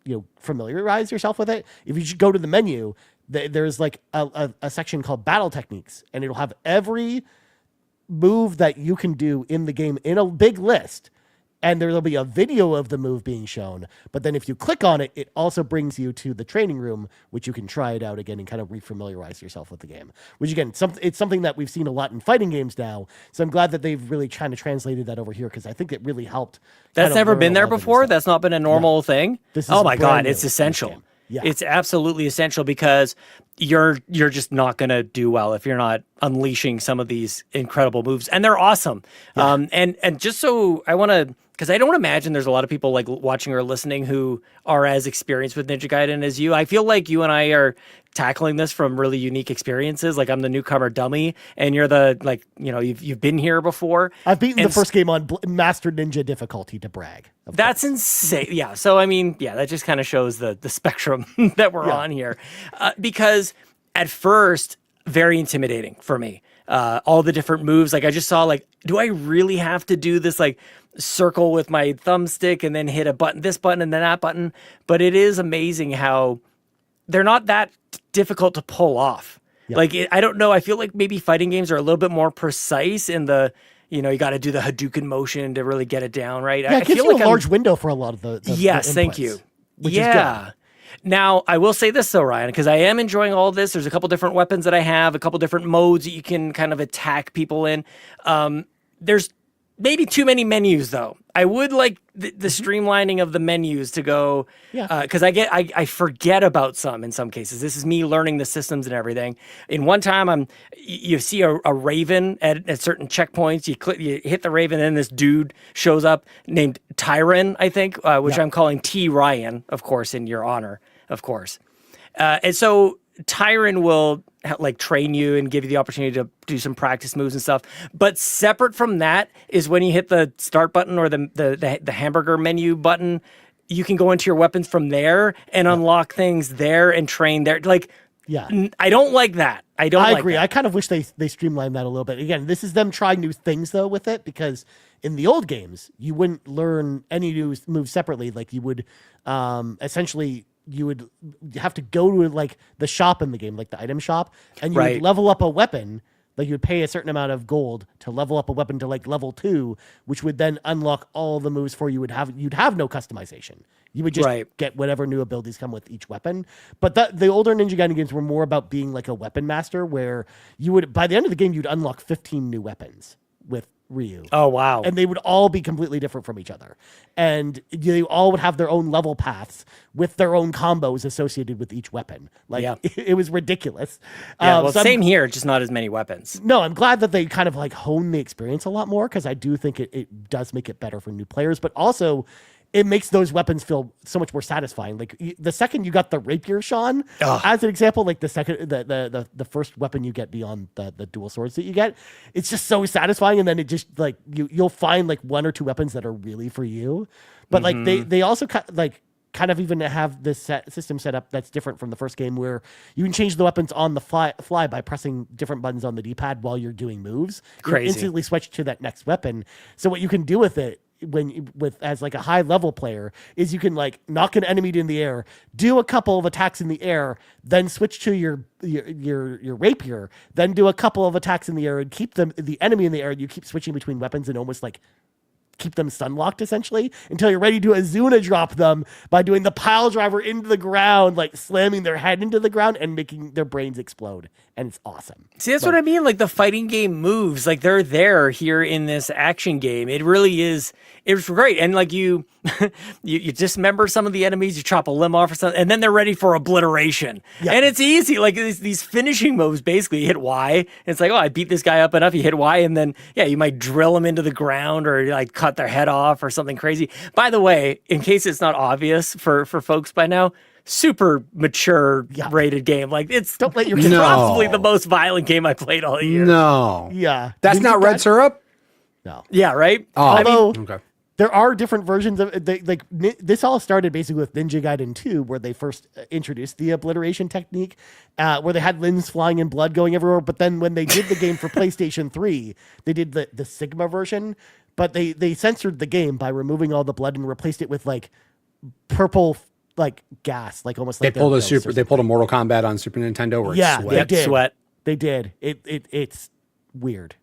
to familiarize yourself with it, if you just go to the menu, there's like a section called battle techniques, and it'll have every move that you can do in the game in a big list. And there'll be a video of the move being shown. But then if you click on it, it also brings you to the training room, which you can try it out again and kind of refamiliarize yourself with the game. Which again, it's something that we've seen a lot in fighting games now. So I'm glad that they've really kind of translated that over here because I think it really helped. That's never been there before? That's not been a normal thing? Oh my God, it's essential. Yeah. It's absolutely essential because you're just not going to do well if you're not unleashing some of these incredible moves, and they're awesome. Yeah. And just so I want to, because I don't imagine there's a lot of people like watching or listening who are as experienced with Ninja Gaiden as you. I feel like you and I are tackling this from really unique experiences. Like I'm the newcomer dummy, and you're the you've been here before. I've beaten the first game on Master Ninja difficulty to brag. That's insane. Yeah. So I mean, yeah, that just kind of shows the spectrum that we're on here, because at first very intimidating for me. All the different moves. Like I just saw do I really have to do this circle with my thumbstick and then hit this button and then that button? But it is amazing how they're not that difficult to pull off. Yeah. I don't know. I feel like maybe fighting games are a little bit more precise in the, you got to do the Hadouken motion to really get it down, right? Yeah, it gives you a large window for a lot of the yes, the thank you. Which is good. Now, I will say this, though, Ryan, because I am enjoying all this. There's a couple different weapons that I have, a couple different modes that you can kind of attack people in. There's maybe too many menus, though. I would like the streamlining of the menus to go, because I forget about some in some cases. This is me learning the systems and everything. In one time, you see a raven at certain checkpoints. You hit the raven, and then this dude shows up named Tyron, I think, which I'm calling T. Ryan, of course, in your honor, of course. And so Tyron will train you and give you the opportunity to do some practice moves and stuff. But separate from that is when you hit the start button or the hamburger menu button, you can go into your weapons from there and unlock things there and train there. I don't like that. I agree. That. I kind of wish they streamlined that a little bit. Again, this is them trying new things though with it, because in the old games, you wouldn't learn any new moves separately. Like you would essentially you would have to go to the shop in the game, like the item shop, and you would level up a weapon. Like you would pay a certain amount of gold to level up a weapon to level 2, which would then unlock all the moves for you. You'd have no customization. You would just get whatever new abilities come with each weapon. But the older Ninja Gaiden games were more about being like a weapon master, where you would, by the end of the game, you'd unlock 15 new weapons with Ryu. Oh, wow. And they would all be completely different from each other. And they all would have their own level paths with their own combos associated with each weapon. It was ridiculous. Yeah, same here, just not as many weapons. No, I'm glad that they kind of hone the experience a lot more, because I do think it does make it better for new players, but also it makes those weapons feel so much more satisfying. The second you got the rapier, Sean, as an example, the first weapon you get beyond the dual swords that you get, it's just so satisfying. And then it just you'll find one or two weapons that are really for you. But they also kind of even have this system set up that's different from the first game, where you can change the weapons on the fly by pressing different buttons on the D-pad while you're doing moves. Crazy. You instantly switch to that next weapon. So what you can do with it, as a high level player, is you can knock an enemy in the air, do a couple of attacks in the air, then switch to your rapier, then do a couple of attacks in the air and keep the enemy in the air, and you keep switching between weapons and almost keep them stun-locked, essentially, until you're ready to Azuna drop them by doing the pile driver into the ground, like slamming their head into the ground and making their brains explode. And it's awesome. See, that's what I mean. Like the fighting game moves, like they're there here in this action game. It really is. It's great. And like you dismember some of the enemies, you chop a limb off or something, and then they're ready for obliteration. Yeah. And it's easy. Like these finishing moves, basically you hit Y. It's like, oh, I beat this guy up enough. You hit Y, and then, yeah, you might drill them into the ground or like cut their head off or something crazy. By the way, in case it's not obvious for folks by now, super mature rated game. Like it's don't let your probably the most violent game I played all year. No. Yeah. That's not red syrup? No. Yeah, right? Oh, although okay. There are different versions of this all started basically with Ninja Gaiden 2, where they first introduced the obliteration technique, where they had limbs flying and blood going everywhere. But then when they did the game for PlayStation 3, they did the Sigma version, but they censored the game by removing all the blood and replaced it with like purple like gas, like almost like they pulled a Mortal Kombat on Super Nintendo where yeah, it's sweat. they did. Sweat. They did. It's weird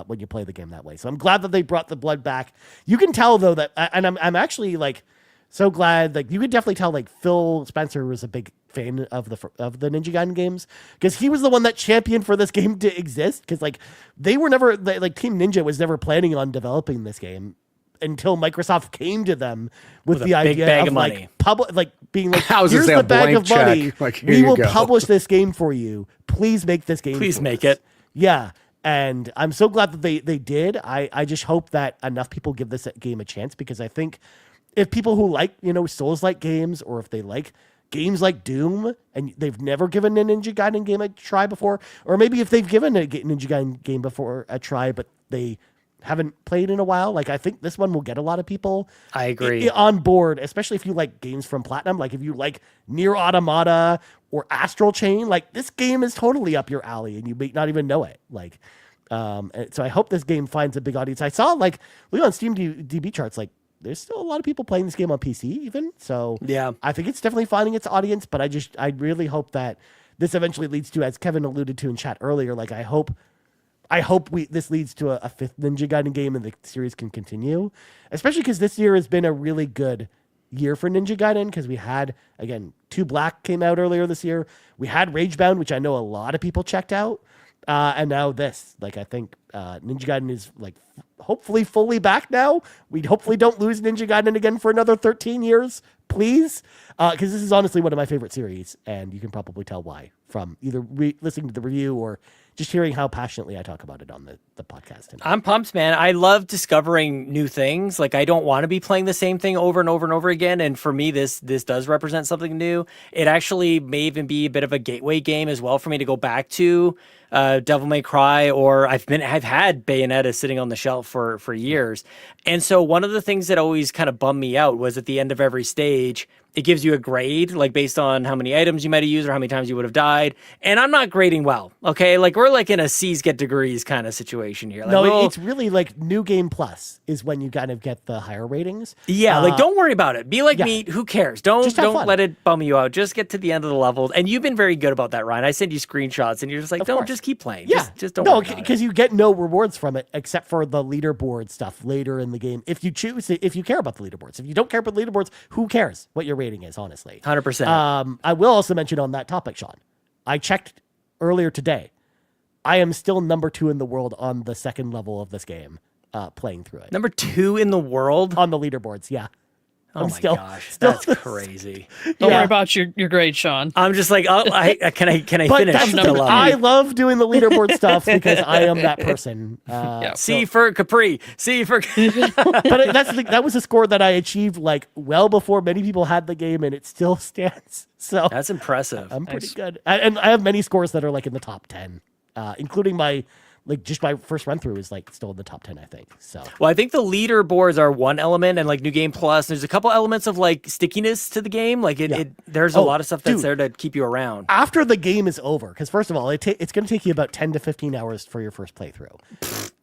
when you play the game that way. So I'm glad that they brought the blood back. You can tell though that, and I'm actually like so glad. Like you could definitely tell like Phil Spencer was a big fan of the Ninja Gaiden games because he was the one that championed for this game to exist. Because like they were never like Team Ninja was never planning on developing this game until Microsoft came to them with the idea of like being like, here's the bag of money. Like, we will publish this game for you. Please make this game. Please make it. Yeah. And I'm so glad that they did. I just hope that enough people give this game a chance, because I think if people who like, Souls-like games, or if they like games like Doom and they've never given a Ninja Gaiden game a try before, or maybe if they've given a Ninja Gaiden game before a try, but they haven't played in a while, like I think this one will get a lot of people I agree on board, especially if you like games from Platinum. Like if you like Nier Automata or Astral Chain, like this game is totally up your alley and you may not even know it. Like so I hope this game finds a big audience. I saw like look on Steam DB charts, like there's still a lot of people playing this game on PC even. So yeah, I think it's definitely finding its audience, but I really hope that this eventually leads to, as Kevin alluded to in chat earlier, like I hope this leads to a fifth Ninja Gaiden game and the series can continue, especially because this year has been a really good year for Ninja Gaiden, because we had, again, 2 Black came out earlier this year. We had Ragebound, which I know a lot of people checked out. And now this, like, I think Ninja Gaiden is like hopefully fully back now. We hopefully don't lose Ninja Gaiden again for another 13 years, please. Because this is honestly one of my favorite series, and you can probably tell why from either listening to the review or just hearing how passionately I talk about it on the podcast. I'm pumped, man. I love discovering new things. Like I don't want to be playing the same thing over and over and over again. And for me, this does represent something new. It actually may even be a bit of a gateway game as well for me to go back to Devil May Cry, or I've had Bayonetta sitting on the shelf for years. And so one of the things that always kind of bummed me out was at the end of every stage, it gives you a grade, like based on how many items you might have used or how many times you would have died. And I'm not grading well, okay? Like we're like in a C's get degrees kind of situation here. Like, no, it's really like New Game Plus is when you kind of get the higher ratings. Yeah, like don't worry about it. Be like me. Who cares? Don't fun. let it bum you out. Just get to the end of the levels. And you've been very good about that, Ryan. I send you screenshots and you're just like, just keep playing. Yeah. Just don't worry about it. Because you get no rewards from it except for the leaderboard stuff later in the game. If you care about the leaderboards. If you don't care about the leaderboards, who cares what your rating is, honestly? 100%. I will also mention on that topic, Sean, I checked earlier today. I am still number 2 in the world on the second level of this game, playing through it. Number 2 in the world? On the leaderboards, yeah. Oh my gosh, that's crazy. Don't worry about your grade, Sean. I'm just like, can I finish? I love doing the leaderboard stuff because I am that person. C for Capri. C for. But that was a score that I achieved like well before many people had the game, and it still stands. So that's impressive. I'm pretty good, and I have many scores that are like in the top 10, including my. Like just my first run through is like still in the top 10, I think. So, well, I think the leaderboards are one element, and like New Game Plus, there's a couple elements of like stickiness to the game. Like there's a lot of stuff that's there to keep you around after the game is over. Because first of all, it's going to take you about 10 to 15 hours for your first playthrough.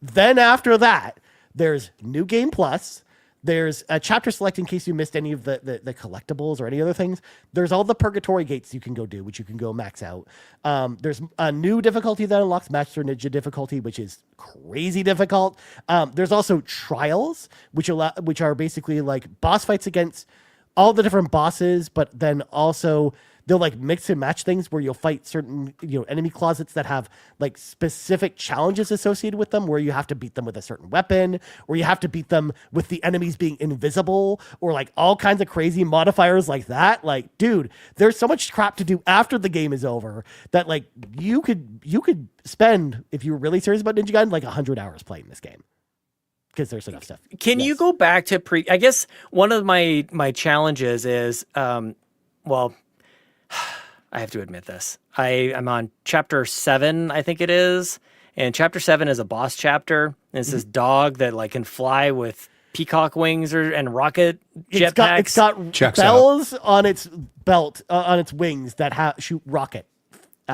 Then after that, there's New Game Plus. There's a chapter select in case you missed any of the collectibles or any other things. There's all the purgatory gates you can go do, which you can go max out. There's a new difficulty that unlocks Master Ninja difficulty, which is crazy difficult. There's also trials, which are basically like boss fights against all the different bosses, but then also they'll like mix and match things where you'll fight certain, enemy closets that have like specific challenges associated with them, where you have to beat them with a certain weapon, or you have to beat them with the enemies being invisible, or like all kinds of crazy modifiers like that. Like, dude, there's so much crap to do after the game is over that like you could spend, if you were really serious about Ninja Gaiden, like 100 hours playing this game. Because there's enough stuff. Can you go back to I guess one of my challenges is, I have to admit this. I'm on chapter 7, I think it is. And chapter 7 is a boss chapter. And it's this dog that like can fly with peacock wings and rocket jetpacks. It's got bells on its belt, on its wings that shoot rocket.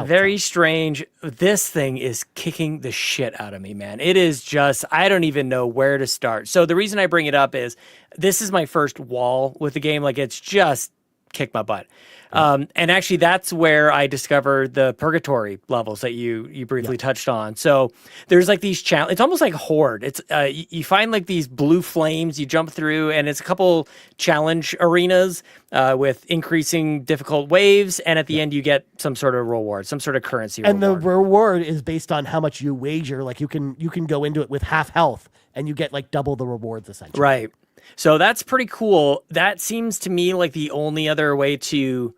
Very strange. This thing is kicking the shit out of me, man. It is just, I don't even know where to start. So the reason I bring it up is this is my first wall with the game. Like, it's just kicked my butt. And actually that's where I discovered the purgatory levels that you briefly touched on. So there's like these it's almost like Horde. It's you find like these blue flames you jump through, and it's a couple challenge arenas with increasing difficult waves, and at the end you get some sort of reward, some sort of currency and reward. The reward is based on how much you wager. Like you can go into it with half health and you get like double the rewards essentially. Right. So that's pretty cool. That seems to me like the only other way to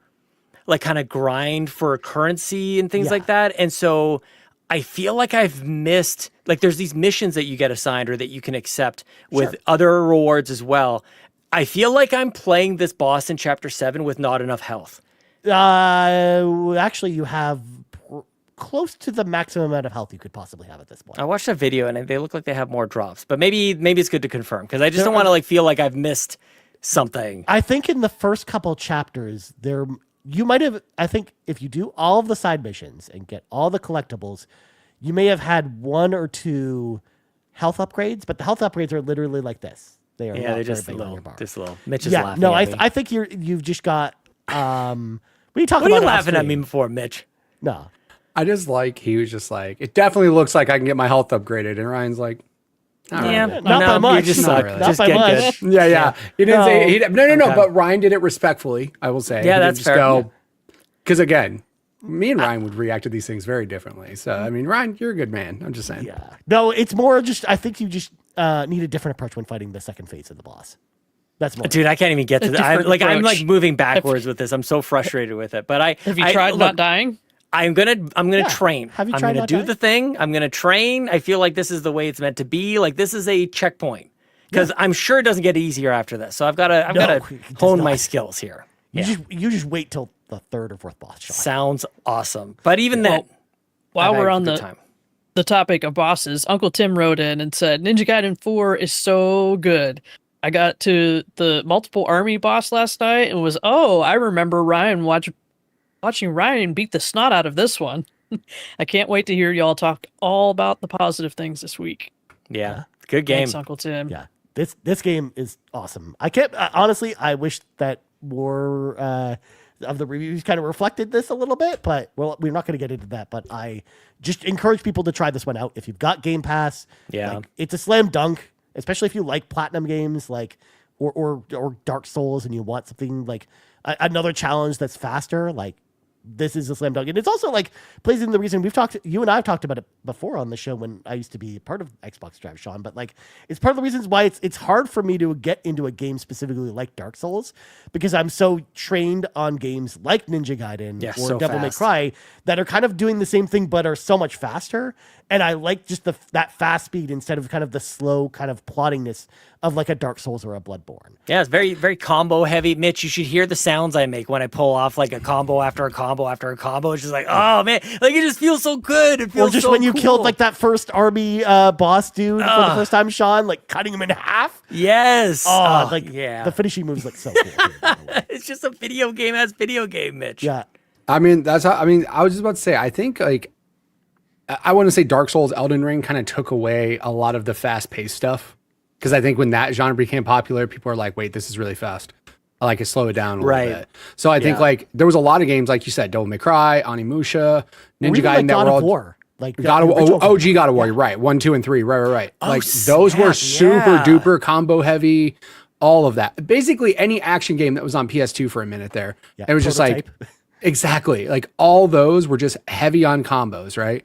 like kind of grind for currency and things like that. And so I feel like I've missed, like there's these missions that you get assigned or that you can accept with other rewards as well. I feel like I'm playing this boss in chapter 7 with not enough health. Actually you have close to the maximum amount of health you could possibly have at this point. I watched a video and they look like they have more drops, but maybe it's good to confirm because I just don't want to like feel like I've missed something. I think in the first couple chapters you might have, I think if you do all of the side missions and get all the collectibles, you may have had 1 or 2 health upgrades, but the health upgrades are literally like this. They are they're just big little, on your bar. just little. Mitch is laughing. No, at me. I think you've just got. What are you talking What are about? you laughing at me for, Mitch? No, I just like, he was just like, it definitely looks like I can get my health upgraded. And Ryan's like, all right. not by much. You just Not suck. really. Just Not by get much. good. Yeah. He didn't say, no. Okay. But Ryan did it respectfully, I will say. Yeah, He didn't that's just fair. go, because again, me and Ryan would react to these things very differently. So, I mean, Ryan, you're a good man. I'm just saying. Yeah. No, it's more just. I think you just need a different approach when fighting the second phase of the boss. That's more. Dude, I can't even get to that. I'm different like approach. moving backwards with this. I'm so frustrated with it. But Have you tried not dying? I'm gonna train. Have you I'm tried gonna not do dying? the thing. I'm gonna train. I feel like this is the way it's meant to be. Like this is a checkpoint because I'm sure it doesn't get easier after this. So I've got it to does hone my not. skills here. You just wait till the 3rd or 4th boss shot. Sounds awesome. But even then, While I've we're had a on good time. the topic of bosses, Uncle Tim wrote in and said, Ninja Gaiden 4 is so good. I got to the multiple army boss last night and I remember watching Ryan beat the snot out of this one. I can't wait to hear y'all talk all about the positive things this week. Yeah, good game. Thanks, Uncle Tim. Yeah, this game is awesome. I can't honestly. I wish that more of the reviews kind of reflected this a little bit, but we're not going to get into that. But I just encourage people to try this one out if you've got Game Pass. Yeah. like, it's a slam dunk, especially if you like platinum games, like or Dark Souls, and you want something like another challenge that's faster. Like this is a slam dunk, and it's also like plays in the reason you and I have talked about it before on the show when I used to be part of Xbox Drive, Sean. But like, it's part of the reasons why it's hard for me to get into a game specifically like Dark Souls because I'm so trained on games like Ninja Gaiden or so Devil May fast. Cry that are kind of doing the same thing but are so much faster. And I like just that fast speed instead of kind of the slow kind of ploddingness of like a Dark Souls or a Bloodborne. Yeah, it's very, very combo heavy. Mitch, you should hear the sounds I make when I pull off like a combo after a combo after a combo. It's just like, oh man, like it just feels so good. It feels Or just so when you cool. killed like that first army boss dude for the first time, Sean, like cutting him in half. Yes. The finishing moves look so cool. Too, by the way. It's just a video game as video game, Mitch. Yeah. I mean, I was just about to say, I think like, I want to say Dark Souls, Elden Ring kind of took away a lot of the fast paced stuff Because I think when that genre became popular, people are like, wait, this is really fast. I like it, slow it down a Right. little bit. So I think like there was a lot of games, like you said, Devil May Cry, Onimusha, Ninja Or even Gaiden, like that God were of all War. Like God the of original OG God of War, right? 1, 2, and 3, right. Oh, Like those were snap, super yeah. duper combo heavy. All of that, basically any action game that was on PS2 for a minute there, Yeah, it was just like Prototype. exactly like all those were just heavy on combos, right?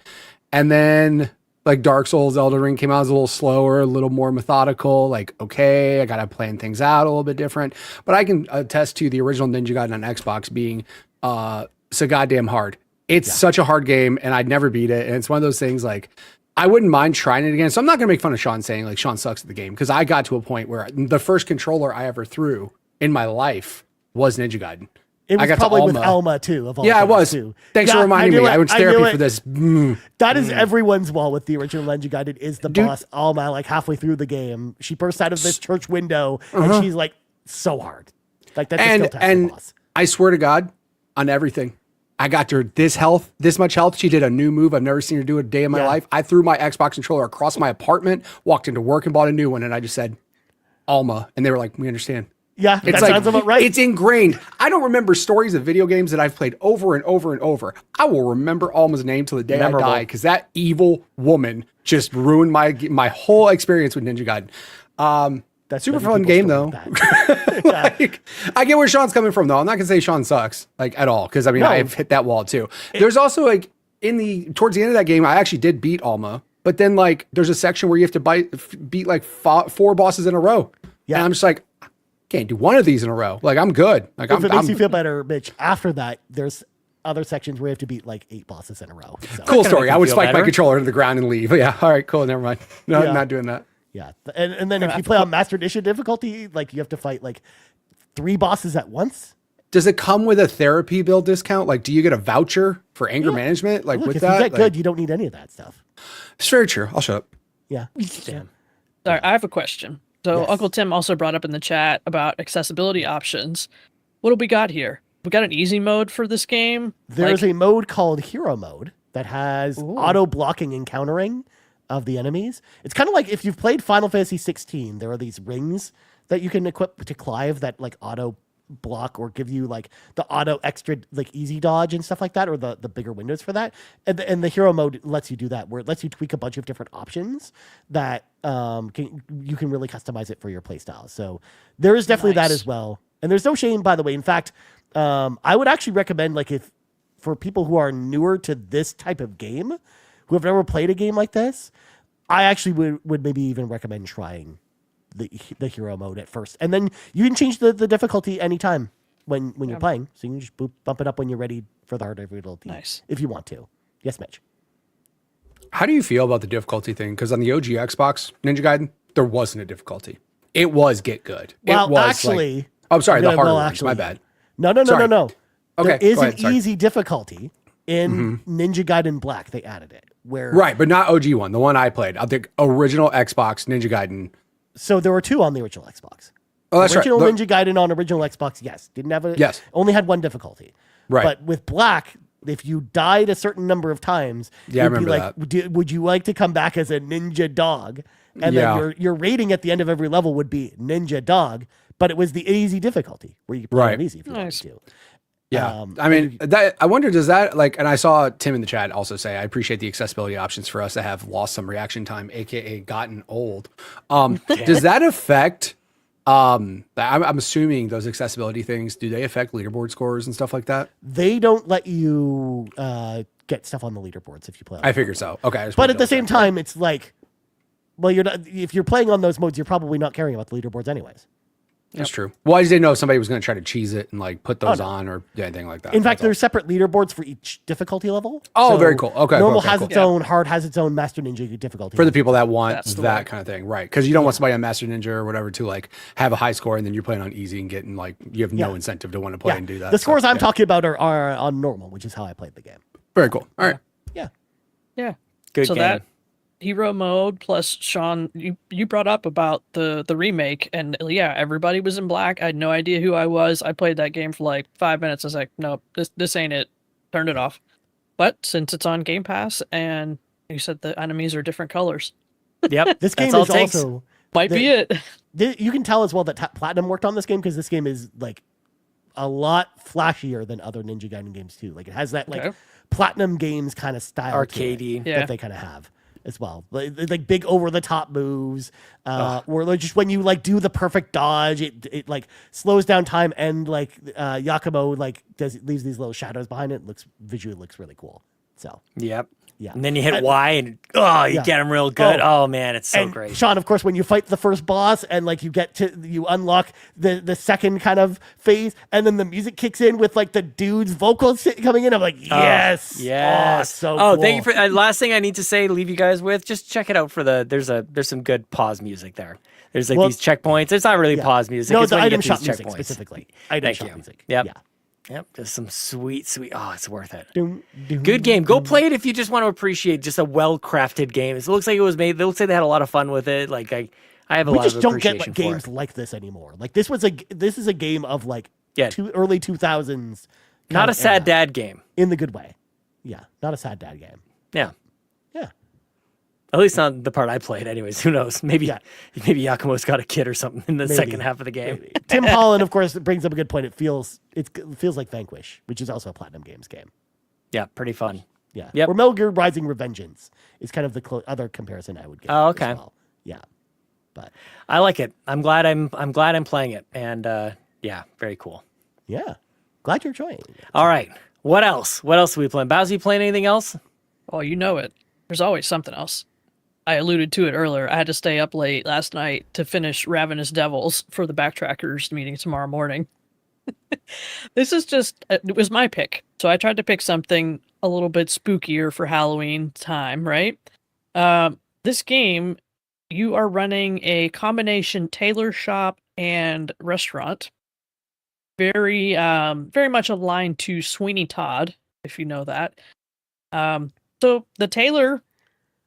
And then like Dark Souls, Elden Ring came out as a little slower, a little more methodical. Like, okay, I gotta plan things out a little bit different. But I can attest to the original Ninja Gaiden on Xbox being so goddamn hard. It's such a hard game, and I'd never beat it. And it's one of those things like I wouldn't mind trying it again. So I'm not gonna make fun of Sean saying like Sean sucks at the game, because I got to a point where the first controller I ever threw in my life was Ninja Gaiden. It was I got to probably with Alma. Alma too. Of all Yeah, it things, was. Too. Thanks Yeah, for reminding me. I went to therapy knew for it. this. That is everyone's wall with the original Ninja Gaiden is the Dude. boss Alma. Like halfway through the game, she bursts out of this church window and she's like so hard. Like that's and still the boss. I swear to God, on everything, I got her this much health. She did a new move I've never seen her do a day in my Yeah. life. I threw my Xbox controller across my apartment, walked into work and bought a new one, and I just said, Alma. And they were like, we understand. Yeah, It's that like, sounds about right. It's ingrained. I don't remember stories of video games that I've played over and over and over. I will remember Alma's name till the day Memorable. I die, because that evil woman just ruined my whole experience with Ninja Gaiden. That's super many fun people's game, story though. with that. Like, I get where Sean's coming from, though. I'm not gonna say Sean sucks like at all, because I mean No. I've hit that wall too. There's also like towards the end of that game, I actually did beat Alma, but then like there's a section where you have to beat like 4 bosses in a row. Yeah. And I'm just like, I can't do one of these in a row. Like I'm good. Like If it makes I'm you feel better, Mitch, after that, there's other sections where you have to beat like 8 bosses in a row. So, cool story. make I you would feel spike my better. controller to the ground and leave. Yeah. All right. Cool. Never mind. No, Yeah. not doing that. yeah. And then if you play on Master Edition difficulty, like you have to fight like 3 bosses at once. Does it come with a therapy bill discount? Like, do you get a voucher for anger management? Like Look, with if that? you get Like, good, you don't need any of that stuff. it's very true. I'll shut up. Yeah. Damn. Sorry, I have a question. So Yes. Uncle Tim also brought up in the chat about accessibility options. What do we got here? We got an easy mode for this game. There's a mode called Hero Mode that has Ooh. auto blocking and countering of the enemies. It's kind of like if you've played Final Fantasy 16, there are these rings that you can equip to Clive that like auto block or give you like the auto extra like easy dodge and stuff like that, or the bigger windows for that. And the Hero Mode lets you do that, where it lets you tweak a bunch of different options that you can really customize it for your playstyle. So there is definitely that Nice. as well. And there's no shame, by the way. In fact, I would actually recommend, like, if for people who are newer to this type of game, who have never played a game like this, I actually would maybe even recommend trying the hero mode at first, and then you can change the difficulty anytime when you're playing. So you can just bump it up when you're ready for the harder difficulty, Nice. if you want to. Yes, Mitch. How do you feel about the difficulty thing? Because on the OG Xbox Ninja Gaiden, there wasn't a difficulty. It was get good. Well, it was actually, like, I'm sorry, the well, harder ones. actually- My bad. No. Sorry. There Okay, is go ahead, an sorry. easy difficulty in Ninja Gaiden Black. They added it where Right, but not OG one. The one I played. The original Xbox Ninja Gaiden. So there were 2 on the original Xbox. Oh, that's Original right. Ninja Gaiden on original Xbox, yes, didn't have a Yes. only had 1 difficulty. Right. But with Black, if you died a certain number of times, Yeah, I it'd be remember like, would you like to come back as a ninja dog? And Yeah. then your rating at the end of every level would be ninja dog, but it was the easy difficulty where you could play Right. on easy if you Nice. wanted to. Yeah, I mean, that I wonder, does that like? And I saw Tim in the chat also say, I appreciate the accessibility options for us that have lost some reaction time, aka gotten old. Does that affect? I'm assuming those accessibility things, do they affect leaderboard scores and stuff like that? They don't let you get stuff on the leaderboards if you play on I the figured so. Okay, I just But wanted at the to same double check. time, it's like, well, you're not, if you're playing on those modes, you're probably not caring about the leaderboards anyways. That's true. Well, I just didn't know if somebody was going to try to cheese it and like put those no. on or anything like that. In fact, That's all. there's separate leaderboards for each difficulty level. Oh, very cool. Okay, normal okay, has cool. its own, hard has its own, Master Ninja difficulty. for the people that want That's the that way. kind of thing, right? Because you don't want somebody on Master Ninja or whatever to like have a high score and then you're playing on easy and getting like you have no Yeah. incentive to want to play and do that. The scores So, I'm yeah. talking about are on normal, which is how I played the game. Very cool. All right. Yeah. Yeah. Good So game. that hero mode plus Sean, you brought up about the remake, and yeah, everybody was in black. I had no idea who I was. I played that game for like 5 minutes. I was like, nope, this ain't it. Turned it off. But since it's on Game Pass and you said the enemies are different colors, Yep. This that's game all is it takes. also Might be it. You can tell as well that Platinum worked on this game because this game is like a lot flashier than other Ninja Gaiden games too. Like it has that like Platinum games kind of style, arcadey that they kind of have as well. Like big over the top moves, or like just when you like do the perfect dodge, it like slows down time and like Yakumo like leaves these little shadows behind it. Visually looks really cool. So yep. Yeah. And then you hit Y and you get him real good. Oh man, it's so great. Sean, of course, when you fight the first boss and like you unlock the second kind of phase, and then the music kicks in with like the dude's vocals coming in. I'm like, yes. So cool. Thank you for last thing I need to say, leave you guys with, just check it out for there's some good pause music there. There's like these checkpoints. It's not really pause music. No, it's the when you item get shop these music checkpoints. specifically. Item shop music. Yep. Yeah. Yep, just some sweet. Oh, it's worth it. Doom, Good game. Go play it if you just want to appreciate just a well-crafted game. It looks like it was made. It looks like they had a lot of fun with it. Like I have a lot of appreciation for it. We just don't get like games like this anymore. Like this is a game of like early 2000s. Not a sad dad game. In the good way. Yeah, not a sad dad game. Yeah. Yeah. At least on the part I played, anyways. Who knows? Maybe Yakumo's got a kid or something in the second half of the game. Tim Paullin, of course, brings up a good point. It feels like Vanquish, which is also a Platinum Games game. Yeah, pretty fun. Yeah. Yep. Or Metal Gear Rising Revengeance is kind of the other comparison I would give. Oh, okay. As well. Yeah. But I like it. I'm glad I'm playing it, and very cool. Yeah. Glad you're enjoying it. All right. What else? What else are we playing? Bowsy, you playing anything else? Oh, you know it. There's always something else. I alluded to it earlier. I had to stay up late last night to finish Ravenous Devils for the Backtrackers meeting tomorrow morning. This is just, it was my pick. So I tried to pick something a little bit spookier for Halloween time, right? This game, you are running a combination tailor shop and restaurant. Very much aligned to Sweeney Todd, if you know that. So the tailor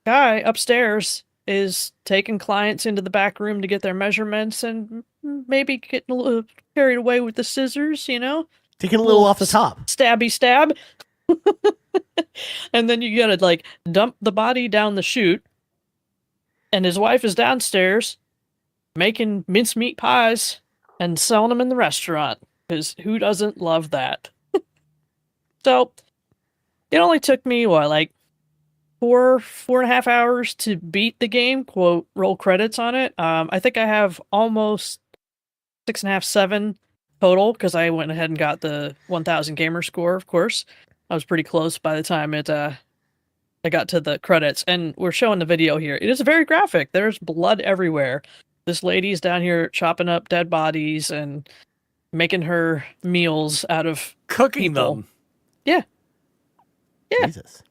guy upstairs is taking clients into the back room to get their measurements and maybe getting a little carried away with the scissors, you know? Taking a little off the top. Stabby stab. And then you gotta like dump the body down the chute. And his wife is downstairs making mincemeat pies and selling them in the restaurant. Because who doesn't love that? So it only took me, like 4.5 hours to beat the game, quote, roll credits on it. I think I have almost 6.5, 7 total, because I went ahead and got the 1000 gamer score, of course. I was pretty close by the time I got to the credits, and we're showing the video here. It is very graphic. There's blood everywhere. This lady's down here chopping up dead bodies and making her meals out of cooking people. them. Yeah. Jesus.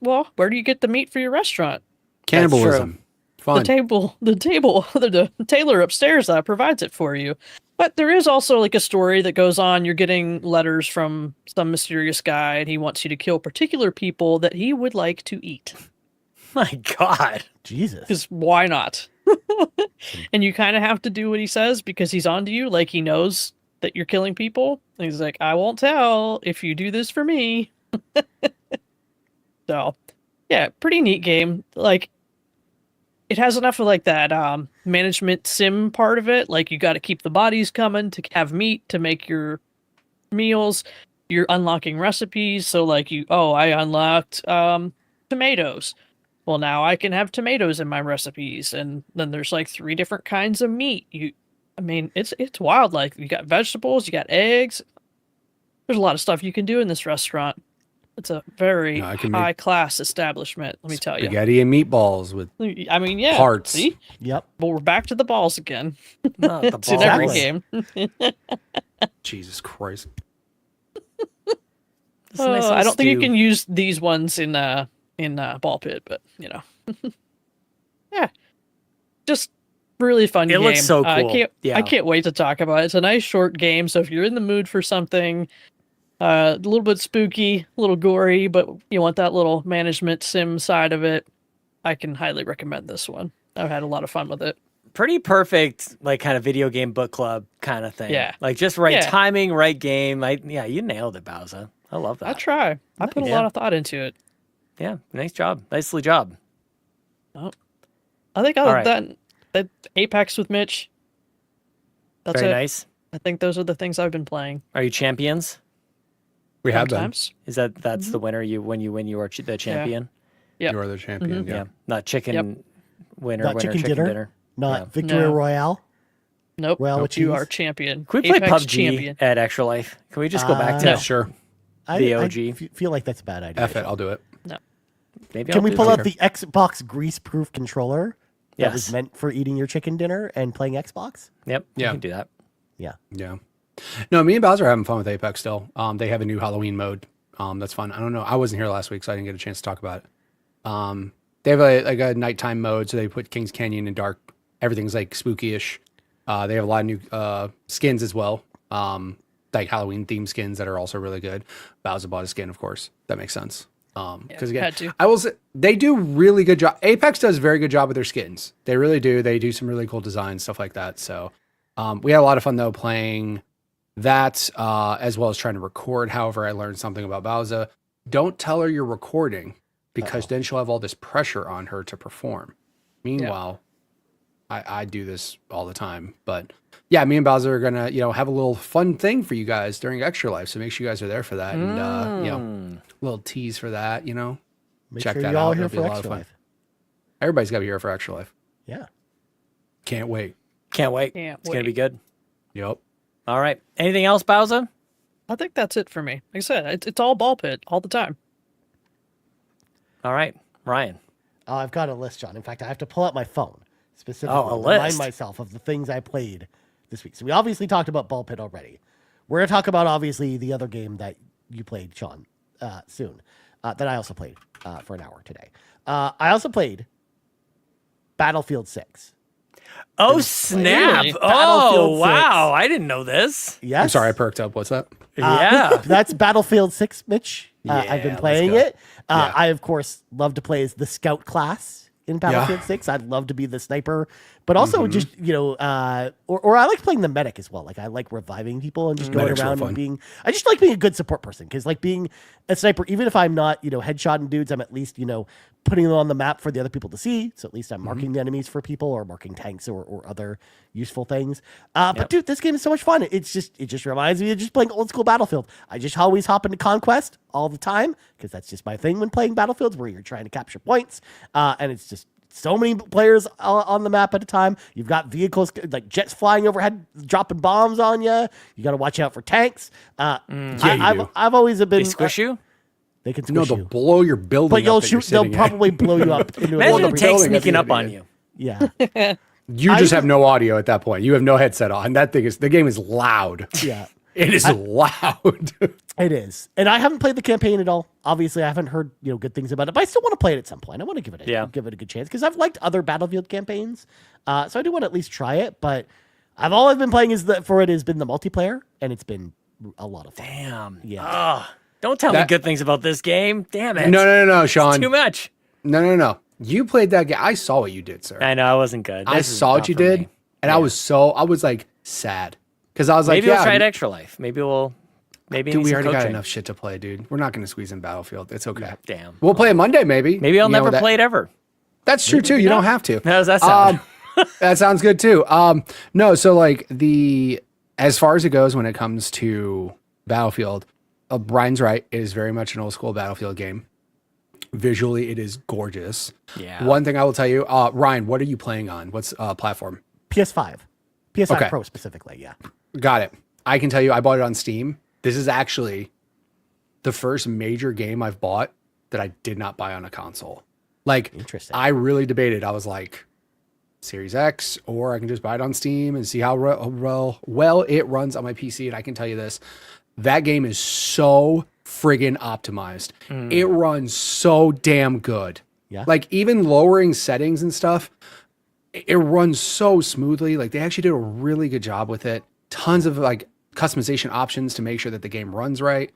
Where do you get the meat for your restaurant? Cannibalism. Fun. The tailor upstairs provides it for you. But there is also like a story that goes on. You're getting letters from some mysterious guy, and he wants you to kill particular people that he would like to eat. My God. Jesus. Because why not? And you kind of have to do what he says because he's onto you. Like he knows that you're killing people. And he's like, I won't tell if you do this for me. So, yeah, pretty neat game. Like, it has enough of like that management sim part of it. Like, you got to keep the bodies coming to have meat to make your meals. You're unlocking recipes. So, like, I unlocked tomatoes. Well, now I can have tomatoes in my recipes. And then there's like 3 different kinds of meat. It's wild. Like, you got vegetables, you got eggs. There's a lot of stuff you can do in this restaurant. It's a very high-class establishment, let me tell you. Spaghetti and meatballs with parts. See? Yep. But we're back to the balls again. Not the It's in every balls. game. Jesus Christ. I don't think you can use these ones in ball pit, but you know. Yeah. Just really fun game. It looks so cool. I can't wait to talk about it. It's a nice short game, so if you're in the mood for something a little bit spooky, a little gory, but you want that little management sim side of it, I can highly recommend this one. I've had a lot of fun with it. Pretty perfect, like kind of video game book club kind of thing. Yeah. Like just right timing, right game. You nailed it, Bowser. I love that. I try. I put a lot of thought into it. Yeah, nice job. Nicely job. Oh. I think other than that Apex with Mitch. That's Very it. nice. I think those are the things I've been playing. Are you champions? We have them. Sometimes. Is that's the winner? When you win, you are the champion. Yep. You are the champion. Yeah. Yeah. Not chicken Yep. winner. Not winner chicken dinner? Not Yeah. Victory No. Royale. Nope. Well, with You cheese? are champion. Can we play Apex PUBG champion. at Extra Life? Can we just go back to Yeah, sure. The I OG. feel like that's a bad idea. F it. I'll do it. maybe? Can I'll we do pull that. out the Xbox grease-proof controller that was Yes. meant for eating your chicken dinner and playing Xbox? Yep. Yeah. We can do that. Yeah. Yeah. No, me and Bowser are having fun with Apex still. They have a new Halloween mode. That's fun. I don't know. I wasn't here last week, so I didn't get a chance to talk about it. They have a nighttime mode, so they put Kings Canyon in dark. Everything's like spooky-ish. They have a lot of new skins as well. Like Halloween themed skins that are also really good. Bowser bought a skin, of course. That makes sense. Because again, had to. I will say they do really good job. Apex does very good job with their skins. They really do. They do some really cool designs, stuff like that. So we had a lot of fun though playing that, as well as trying to record. However, I learned something about Bowser. Don't tell her you're recording because then she'll have all this pressure on her to perform. Meanwhile, I do this all the time, but yeah, me and Bowser are gonna, have a little fun thing for you guys during Extra Life. So make sure you guys are there for that, and little tease for that. Make Check sure that you're all out. here It'll be for a lot of Extra fun. Life. Everybody's got to be here for Extra Life. Yeah. Can't wait. Can't wait. Can't It's gonna wait. be good. Yep. All right. Anything else, Bowser? I think that's it for me. Like I said, it's all ball pit all the time. All right, Ryan. I've got a list, John. In fact, I have to pull out my phone specifically Oh, a to remind list. myself of the things I played this week. So we obviously talked about Ball Pit already. We're going to talk about, obviously, the other game that you played, Sean, soon, that I also played for an hour today. I also played Battlefield 6. Oh snap! Really? Oh Battlefield 6. wow! I didn't know this. Yes. I'm sorry, I perked up. What's that? Yeah. That's Battlefield 6, Mitch. I've Yeah, been let's playing go. it. Yeah. I, of course, love to play as the scout class in Battlefield 6. I'd love to be the sniper, but also just, or I like playing the medic as well. Like, I like reviving people and just going Medic's real around fun. and being, I just like being a good support person because, like, being a sniper, even if I'm not, headshotting dudes, I'm at least, putting them on the map for the other people to see. So at least I'm marking the enemies for people or marking tanks or other useful things. But dude, this game is so much fun. It just reminds me of just playing old school Battlefield. I just always hop into Conquest all the time because that's just my thing when playing Battlefields, where you're trying to capture points. And it's just so many players on the map at a time. You've got vehicles like jets flying overhead, dropping bombs on you. You got to watch out for tanks. do. I've always been. They squish you. They can No, squish they'll you. blow your building But up you'll that you're shoot. They'll sitting in. probably blow you up into Imagine another a tank building, sneaking that's up the on idiot. you. Yeah. You just have no audio at that point. You have no headset on. That thing is, the game is loud. Yeah. It is loud. It is. And I haven't played the campaign at all. Obviously, I haven't heard, good things about it, but I still want to play it at some point. I want to give it a good chance because I've liked other Battlefield campaigns. So I do want to at least try it, but all I've been playing has been the multiplayer, and it's been a lot of fun. Damn. Yeah. Ugh. Don't tell me That- good things about this game. Damn it. No, Sean. Too much. No. You played that game. I saw what you did, sir. I know I wasn't good. I This is saw what not you for did, me. and I was like sad because I was Maybe like, we'll try yeah, it Extra Life. Maybe dude, need we some already got coaching. enough shit to play, dude. We're not going to squeeze in Battlefield. It's okay. Damn. We'll play it Monday, maybe. Maybe I'll You know, never that- play it ever. That's true too. You don't have to. How does that sound? That sounds good too. No, so like as far as it goes when it comes to Battlefield, Brian's right. It is very much an old school Battlefield game. Visually, it is gorgeous. Yeah. One thing I will tell you, Ryan, what are you playing on? What's platform? PS5. PS5 Okay. Pro specifically, yeah. Got it. I can tell you, I bought it on Steam. This is actually the first major game I've bought that I did not buy on a console. Like, Interesting. I really debated. I was like, Series X, or I can just buy it on Steam and see how well it runs on my PC. And I can tell you this, that game is so friggin' optimized. It runs so damn good. Yeah. Like, even lowering settings and stuff, it runs so smoothly. Like, they actually did a really good job with it. Tons of like customization options to make sure that the game runs right.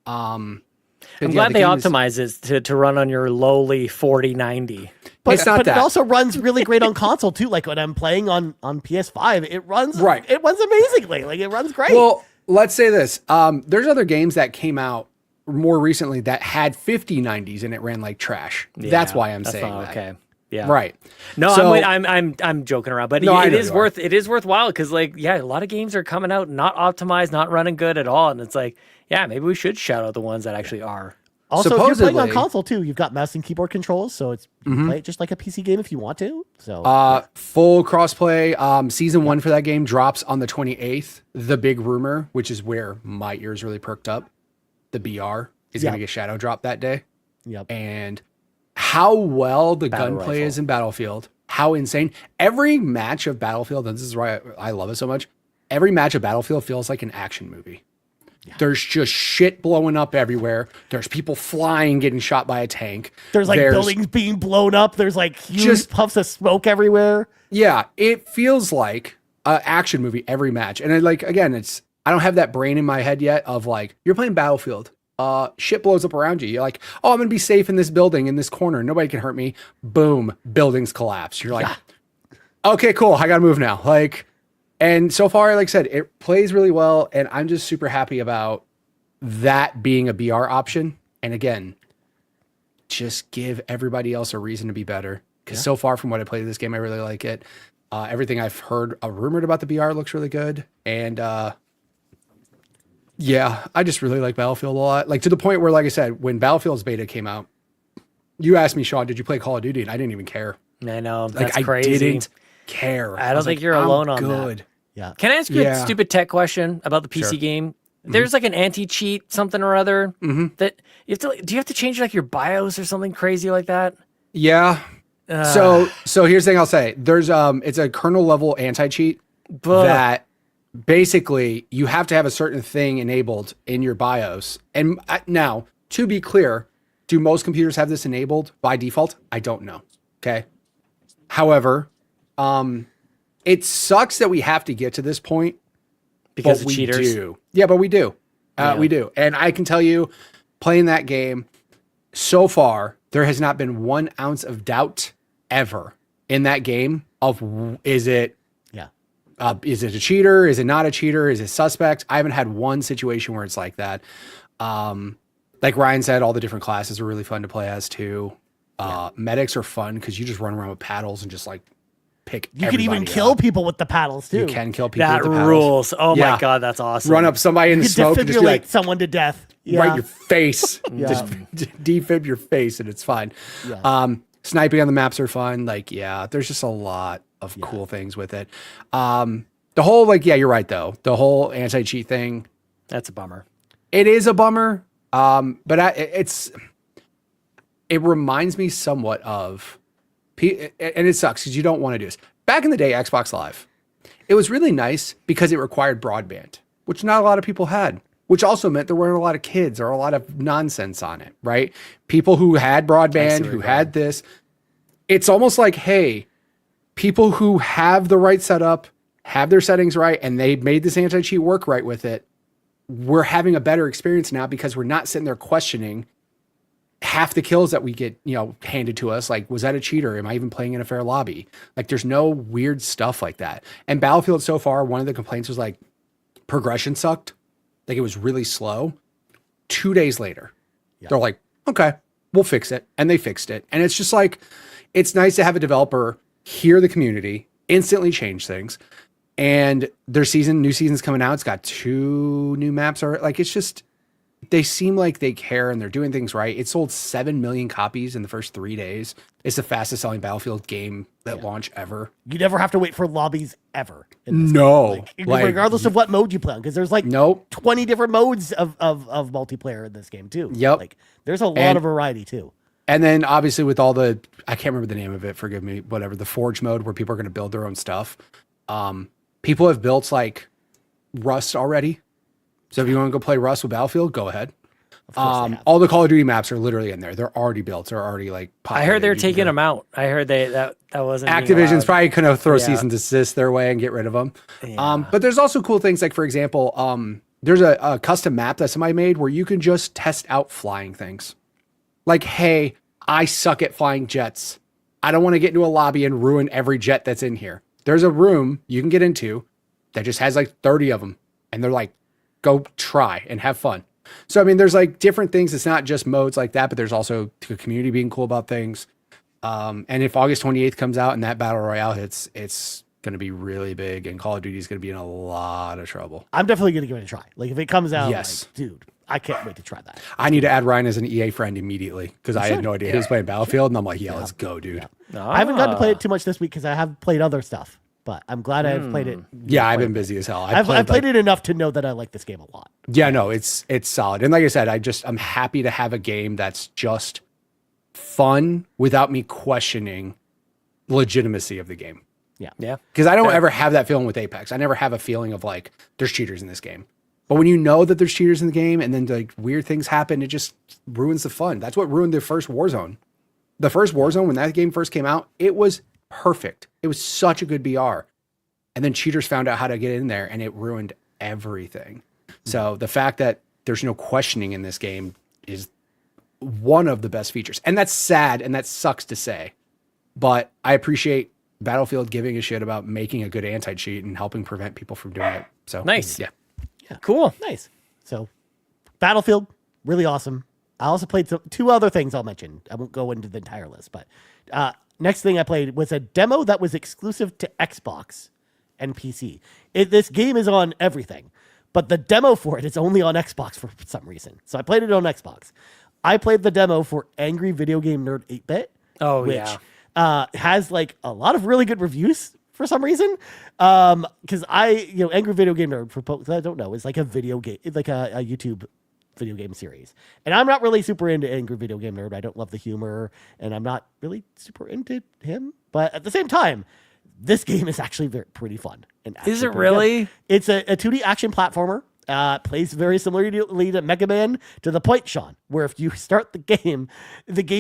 I'm glad they optimize it to run on your lowly 4090. But, It's not but that. it also runs really great on console too. Like when I'm playing on PS5, it runs Right. It runs amazingly. Like it runs great. Well, let's say this. There's other games that came out more recently that had 5090s and it ran like trash. That's why I'm That's saying not that. okay. Yeah. Right. No, So- I'm joking around, but No, I it know is you are. it is worthwhile because like a lot of games are coming out not optimized, not running good at all, and it's like maybe we should shout out the ones that actually are. Also, if you're playing on Supposedly- console too, you've got mouse and keyboard controls, so it's you can play it just like a PC game if you want to. So Full crossplay. Season 1 for that game drops on the 28th. The big rumor, which is where my ears really perked up, the BR is going to get shadow dropped that day. yep. And how well the Battle gunplay rifle. is in Battlefield, how insane. Every match of Battlefield, and this is why I love it so much, every match of Battlefield feels like an action movie. There's just shit blowing up everywhere. There's people flying, getting shot by a tank. There's like buildings being blown up. There's like huge Just- puffs of smoke everywhere. Yeah, it feels like an action movie every match. And again, I don't have that brain in my head yet of like, you're playing Battlefield. Shit blows up around you. You're like, oh, I'm gonna be safe in this building, in this corner. Nobody can hurt me. Boom, buildings collapse. You're like, okay, cool. I gotta move now. And so far, like I said, it plays really well, and I'm just super happy about that being a BR option. And again, just give everybody else a reason to be better. Because so far from what I played of this game, I really like it. Everything I've heard rumored about the BR looks really good. And yeah, I just really like Battlefield a lot. Like to the point where, like I said, when Battlefield's beta came out, you asked me, Sean, did you play Call of Duty? And I didn't even care. I know Like that's crazy. I didn't care. I don't was think like, you're I'm alone on good. that. Yeah. Can I ask you a Yeah. stupid tech question about the PC Sure. game? There's like an anti-cheat something or other that you have to. Do you have to change like your BIOS or something crazy like that? Yeah. So here's the thing I'll say. There's it's a kernel level anti-cheat that basically you have to have a certain thing enabled in your BIOS. And now, to be clear, do most computers have this enabled by default? I don't know. Okay. However, it sucks that we have to get to this point because but of we cheaters. do. Yeah, but we do. We do. And I can tell you, playing that game so far, there has not been 1 ounce of doubt ever in that game of is it a cheater? Is it not a cheater? Is it suspect? I haven't had one situation where it's like that. Like Ryan said, all the different classes are really fun to play as too. Medics are fun because you just run around with paddles and just like pick. You can even everybody kill up. people with the paddles too. You can kill people That with the paddles. rules. Oh Yeah. my god, that's awesome. Run up somebody in the You smoke and just be defibrillate like, someone to death. Yeah. right in your face. Yeah. Just defib your face and it's fine. Yeah. Sniping on the maps are fun. Like, yeah, there's just a lot of cool things with it. The whole, like, yeah, you're right though. The whole anti-cheat thing, That's a bummer. it is a bummer. But it reminds me somewhat of, and it sucks because you don't want to do this. Back in the day, Xbox Live, it was really nice because it required broadband, which not a lot of people had, which also meant there weren't a lot of kids or a lot of nonsense on it, right? People who had broadband, who had this, it's almost like, hey, people who have the right setup, have their settings right, and they made this anti-cheat work right with it, we're having a better experience now because we're not sitting there questioning half the kills that we get, handed to us. Like, was that a cheater? Am I even playing in a fair lobby? Like, there's no weird stuff like that. And Battlefield so far, one of the complaints was like progression sucked. Like, it was really slow. 2 days later, they're like, okay, we'll fix it. And they fixed it. And it's just like, it's nice to have a developer hear the community, instantly change things. And their new season's coming out. It's got 2 new maps. It's just, they seem like they care and they're doing things right. It sold 7 million copies in the first 3 days. It's the fastest selling Battlefield game at launch ever. You never have to wait for lobbies ever. in this No. game. Regardless of what mode you play on, because there's like Nope. 20 different modes of multiplayer in this game too. Yep. Like there's a lot And- of variety too. And then obviously with all the, I can't remember the name of it, forgive me, whatever, the Forge mode where people are going to build their own stuff. People have built like Rust already. So if you want to go play Rust with Battlefield, go ahead. course they have. All the Call of Duty maps are literally in there. They're already built. They're already like I heard they were populated. You can taking go- them out. I heard that wasn't being Activision's allowed. probably going to throw Yeah. cease and desist their way and get rid of them. Yeah. But there's also cool things like, for example, there's a custom map that somebody made where you can just test out flying things. Like, hey, I suck at flying jets. I don't want to get into a lobby and ruin every jet that's in here. There's a room you can get into that just has like 30 of them. And they're like, go try and have fun. So, I mean, there's like different things. It's not just modes like that, but there's also the community being cool about things. And if August 28th comes out and that battle royale hits, it's going to be really big, and Call of Duty is going to be in a lot of trouble. I'm definitely going to give it a try. Like if it comes out, Yes. like, dude, I can't wait to try that. I need to add Ryan as an EA friend immediately because I had no idea he was playing Battlefield, and I'm like, let's go, dude. I haven't gotten to play it too much this week because I have played other stuff, but I'm glad I've played it. Yeah, I've been busy as hell. I've played it enough to know that I like this game a lot. Yeah, no, it's solid. And like I said, I'm happy to have a game that's just fun without me questioning the legitimacy of the game. Yeah. Because I don't ever have that feeling with Apex. I never have a feeling of like, there's cheaters in this game. But when you know that there's cheaters in the game and then like weird things happen, it just ruins the fun. That's what ruined the first Warzone. The first Warzone, when that game first came out, it was perfect. It was such a good BR. And then cheaters found out how to get in there and it ruined everything. So the fact that there's no questioning in this game is one of the best features. And that's sad and that sucks to say. But I appreciate Battlefield giving a shit about making a good anti-cheat and helping prevent people from doing it. So Nice. Yeah. Cool. Nice. So, Battlefield, really awesome. I also played two other things I'll mention. I won't go into the entire list, but next thing I played was a demo that was exclusive to Xbox and PC. This game is on everything, but the demo for it is only on Xbox for some reason. So I played it on Xbox. I played the demo for Angry Video Game Nerd 8-Bit. Oh, which, yeah. has like a lot of really good reviews for some reason. Because Angry Video Game Nerd, for folks that don't know, is like a video game, like a YouTube video game series. And I'm not really super into Angry Video Game Nerd. I don't love the humor, and I'm not really super into him. But at the same time, this game is actually pretty fun. And Is it pretty really? good. It's a 2D action platformer. Plays very similarly to Mega Man, to the point, Sean, where if you start the game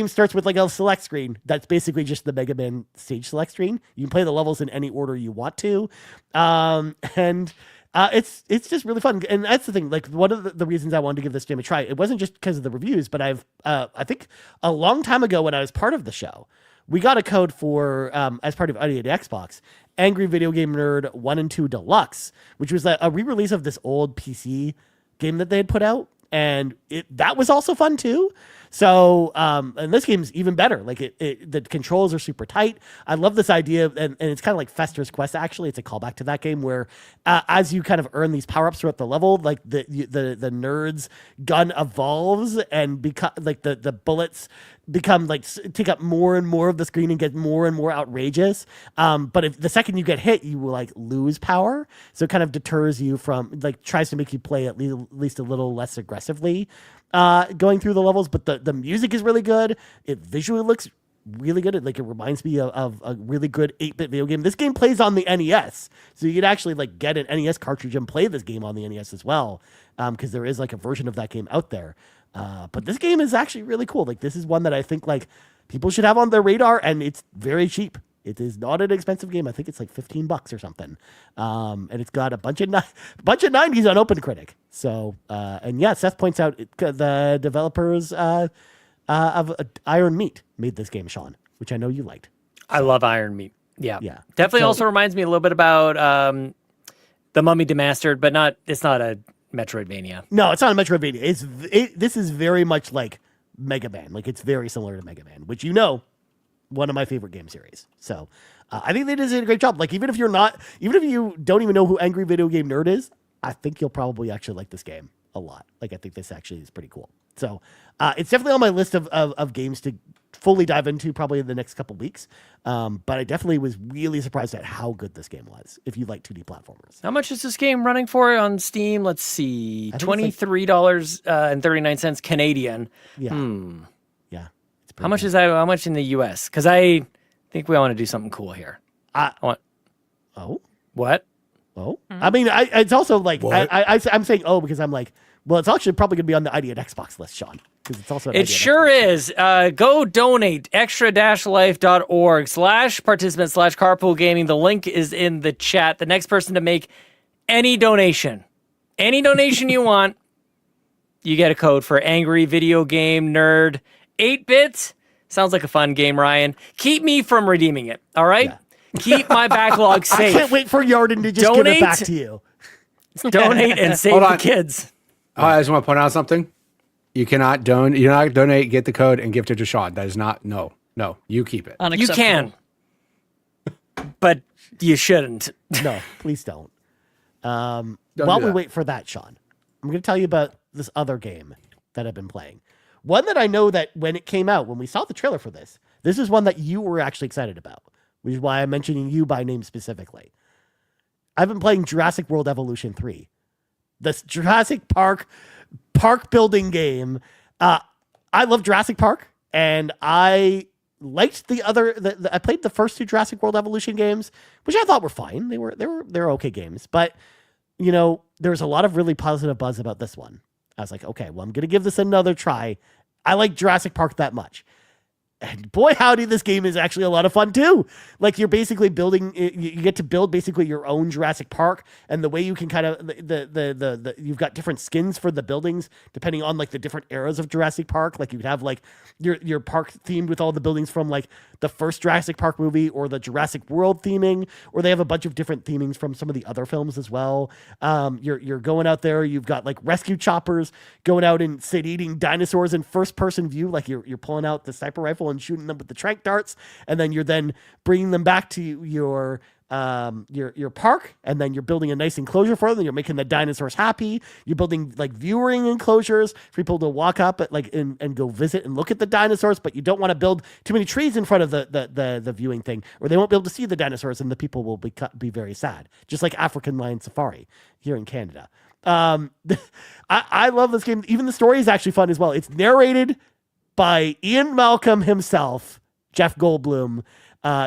starts with like a select screen. That's basically just the Mega Man stage select screen. You can play the levels in any order you want to. It's just really fun. And that's the thing, like one of the reasons I wanted to give this game a try, it wasn't just because of the reviews, but I think a long time ago when I was part of the show, we got a code for, as part of Audio to Xbox, Angry Video Game Nerd 1 and 2 Deluxe, which was a re-release of this old PC game that they had put out. And that was also fun too. So, and this game's even better. Like the controls are super tight. I love this idea, and it's kind of like Fester's Quest. Actually, it's a callback to that game where, as you kind of earn these power ups throughout the level, like the nerd's gun evolves and become like the bullets become like take up more and more of the screen and get more and more outrageous. But if the second you get hit, you will like lose power. So it kind of deters you from like tries to make you play at least a little less aggressively. Going through the levels, but the music is really good. It visually looks really good. It reminds me of a really good 8-bit video game. This game plays on the NES, so you could actually like get an NES cartridge and play this game on the NES as well, because there is like a version of that game out there. But this game is actually really cool. Like this is one that I think like people should have on their radar, and it's very cheap. It is not an expensive game. I think it's like $15 or something. And it's got a bunch of 90s on OpenCritic. So, and yeah, Seth points out the developers of Iron Meat made this game, Sean, which I know you liked. I love Iron Meat. Yeah. Definitely So- also reminds me a little bit about The Mummy Demastered, but it's not a Metroidvania. No, it's not a Metroidvania. This is very much like Mega Man. Like it's very similar to Mega Man, which one of my favorite game series. So I think they did a great job. Like even if you don't even know who Angry Video Game Nerd is, I think you'll probably actually like this game a lot. Like I think this actually is pretty cool. So it's definitely on my list of games to fully dive into probably in the next couple weeks. But I definitely was really surprised at how good this game was if you like 2D platformers. How much is this game running for on Steam? Let's see. I think it's $23.39 Canadian. Yeah. Yeah. It's pretty How much good. is that? How much in the US? Because I think we want to do something cool here. I want Oh. what? Oh, I mean, it's also like What? I'm saying because I'm like, well, it's actually probably going to be on the ID at Xbox list, Sean, because it's also. It sure is. Go donate extra-life.org/participant/carpool gaming. The link is in the chat. The next person to make any donation you want, you get a code for Angry Video Game Nerd 8-bit. Sounds like a fun game, Ryan. Keep me from redeeming it. All right. Yeah. Keep my backlog I safe. can't wait for Yarden to just give Donate. it back to you. Donate and save Hold the on. kids. I just want to point out something. You cannot donate, get the code and gift it to Sean. That is not, no. No, you keep it. You Unacceptable. can, but you shouldn't. No, please don't. Don't While do we that. wait for that, Sean, I'm going to tell you about this other game that I've been playing. One that I know that when it came out, when we saw the trailer for this is one that you were actually excited about, which is why I'm mentioning you by name specifically. I've been playing Jurassic World Evolution 3. This Jurassic Park building game. I love Jurassic Park, and I liked I played the first two Jurassic World Evolution games, which I thought were fine. They're okay games, but you know, there's a lot of really positive buzz about this one. I was like, okay, well, I'm going to give this another try. I like Jurassic Park that much. And boy, howdy, this game is actually a lot of fun too. Like you're basically building, you get to build basically your own Jurassic Park, and the way you can kind of you've got different skins for the buildings depending on like the different eras of Jurassic Park. Like you could have like your park themed with all the buildings from like the first Jurassic Park movie or the Jurassic World theming, or they have a bunch of different themings from some of the other films as well. You're going out there. You've got like rescue choppers going out and eating dinosaurs in first person view, like you're pulling out the sniper rifle and shooting them with the tranq darts, and then you're then bringing them back to your park, and then you're building a nice enclosure for them. You're making the dinosaurs happy. You're building like viewing enclosures for people to walk up at and go visit and look at the dinosaurs, but you don't want to build too many trees in front of the viewing thing, or they won't be able to see the dinosaurs, and the people will be very sad, just like African Lion Safari here in Canada. I love this game. Even the story is actually fun as well. It's narrated by Ian Malcolm himself, Jeff Goldblum.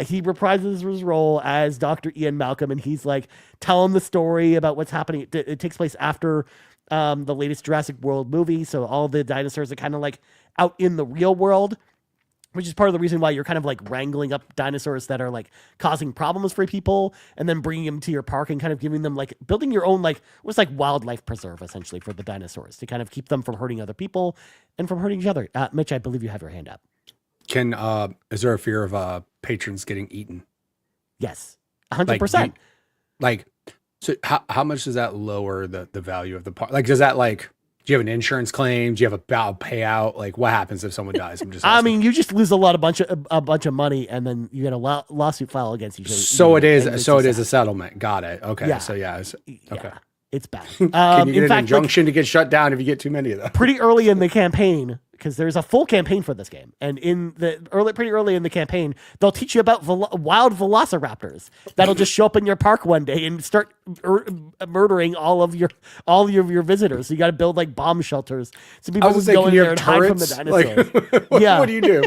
He reprises his role as Dr. Ian Malcolm, and he's like telling the story about what's happening. It takes place after the latest Jurassic World movie, so all the dinosaurs are kind of like out in the real world, which is part of the reason why you're kind of like wrangling up dinosaurs that are like causing problems for people, and then bringing them to your park and kind of giving them like building your own like what's like wildlife preserve essentially for the dinosaurs to kind of keep them from hurting other people and from hurting each other. Mitch, I believe you have your hand up. Is there a fear of patrons getting eaten? Yes, 100%. So how much does that lower the value of the park? Like, does that like, do you have an insurance claim? Do you have a payout? Like, what happens if someone dies? I'm just asking. I mean, you just lose a bunch of money, and then you get a lawsuit filed against you. So it is a settlement. Got it. Okay. Yeah. So yeah. Okay. It's bad. Can you get in an fact, injunction to get shut down if you get too many of them? pretty early in the campaign, because there's a full campaign for this game, and pretty early in the campaign, they'll teach you about wild velociraptors that'll just show up in your park one day and start murdering all of your visitors. So you got to build like bomb shelters so people can go in there and hide from the dinosaurs. Like, what do you do?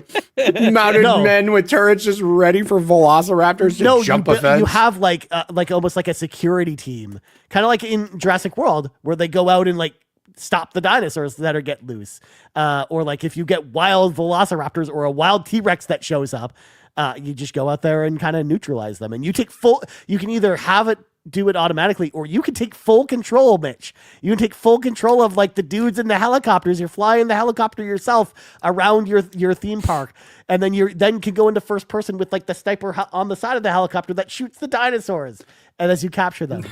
Mounted men with turrets just ready for velociraptors to jump a fence? You have like almost like a security team, kind of like in Jurassic World, where they go out and like stop the dinosaurs that are get loose, or like if you get wild velociraptors or a wild T-Rex that shows up, you just go out there and kind of neutralize them, and you can either have it do it automatically, or you can take full control, Mitch. You can take full control of like the dudes in the helicopters. You're flying the helicopter yourself around your theme park, and then can go into first person with like the sniper on the side of the helicopter that shoots the dinosaurs, and as you capture them.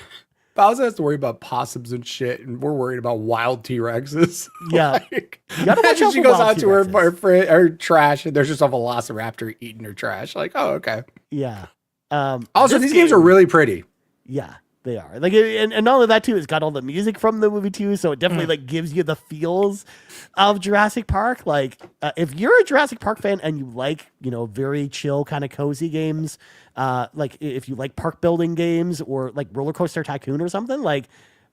Bowser has to worry about possums and shit, and we're worried about wild T-Rexes. Yeah. Like, You gotta watch out she for goes wild out to T-Rexes. her trash, and there's just a velociraptor eating her trash. Like, oh, okay. Yeah. Also, these games are really pretty. Yeah, they are. Like, and not only that too, it's got all the music from the movie too, so it definitely like gives you the feels of Jurassic Park. Like, if you're a Jurassic Park fan and you like, very chill kind of cozy games, like if you like park building games or like Roller Coaster Tycoon or something, like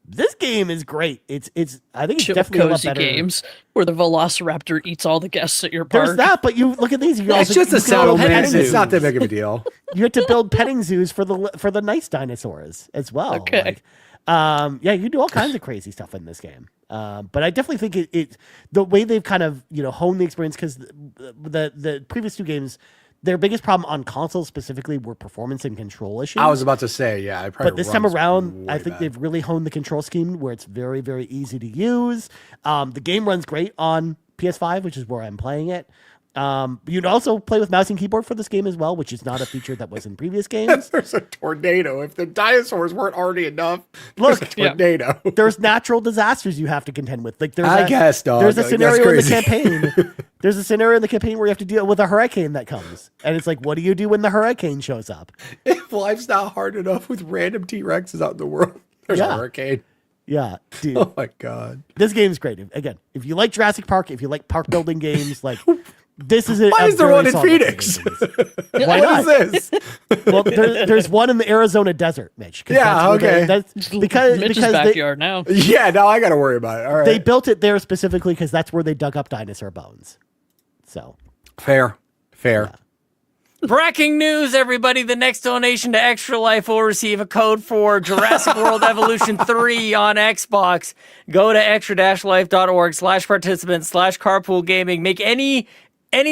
this game is great. It's I think it's Chill, definitely a lot cozy better. games where the Velociraptor eats all the guests at your park. There's that, but you look at these. It's just a settlement. It's not that big of a deal. You have to build petting zoos for the nice dinosaurs as well. Okay. Like, you can do all kinds of crazy stuff in this game. But I definitely think it the way they've kind of honed the experience, because the previous two games, their biggest problem on console specifically were performance and control issues. I was about to say, yeah. But this time around, I think they've really honed the control scheme where it's very, very easy to use. The game runs great on PS5, which is where I'm playing it. You'd also play with mouse and keyboard for this game as well, which is not a feature that was in previous games. There's a tornado. If the dinosaurs weren't already enough, Look, there's a tornado. There's natural disasters you have to contend with. Like there's I guess, dog. There's a Like, scenario in the that's crazy. campaign. There's a scenario in the campaign where you have to deal with a hurricane that comes, and it's like, what do you do when the hurricane shows up? If life's not hard enough with random T-Rexes out in the world, there's a hurricane. Yeah, dude. Oh my god, this game's great. Again, if you like Jurassic Park, if you like park building games, like this is. Why is there one in Phoenix? Why not? What is this? Well, there's one in the Arizona desert, Mitch. Yeah, okay. That's because Mitch's because backyard now. Yeah, now I got to worry about it. All right, they built it there specifically because that's where they dug up dinosaur bones. So fair. Breaking news, everybody. The next donation to Extra Life will receive a code for Jurassic World Evolution 3 on Xbox. Go to extra-life.org/participant/carpool-gaming. Make any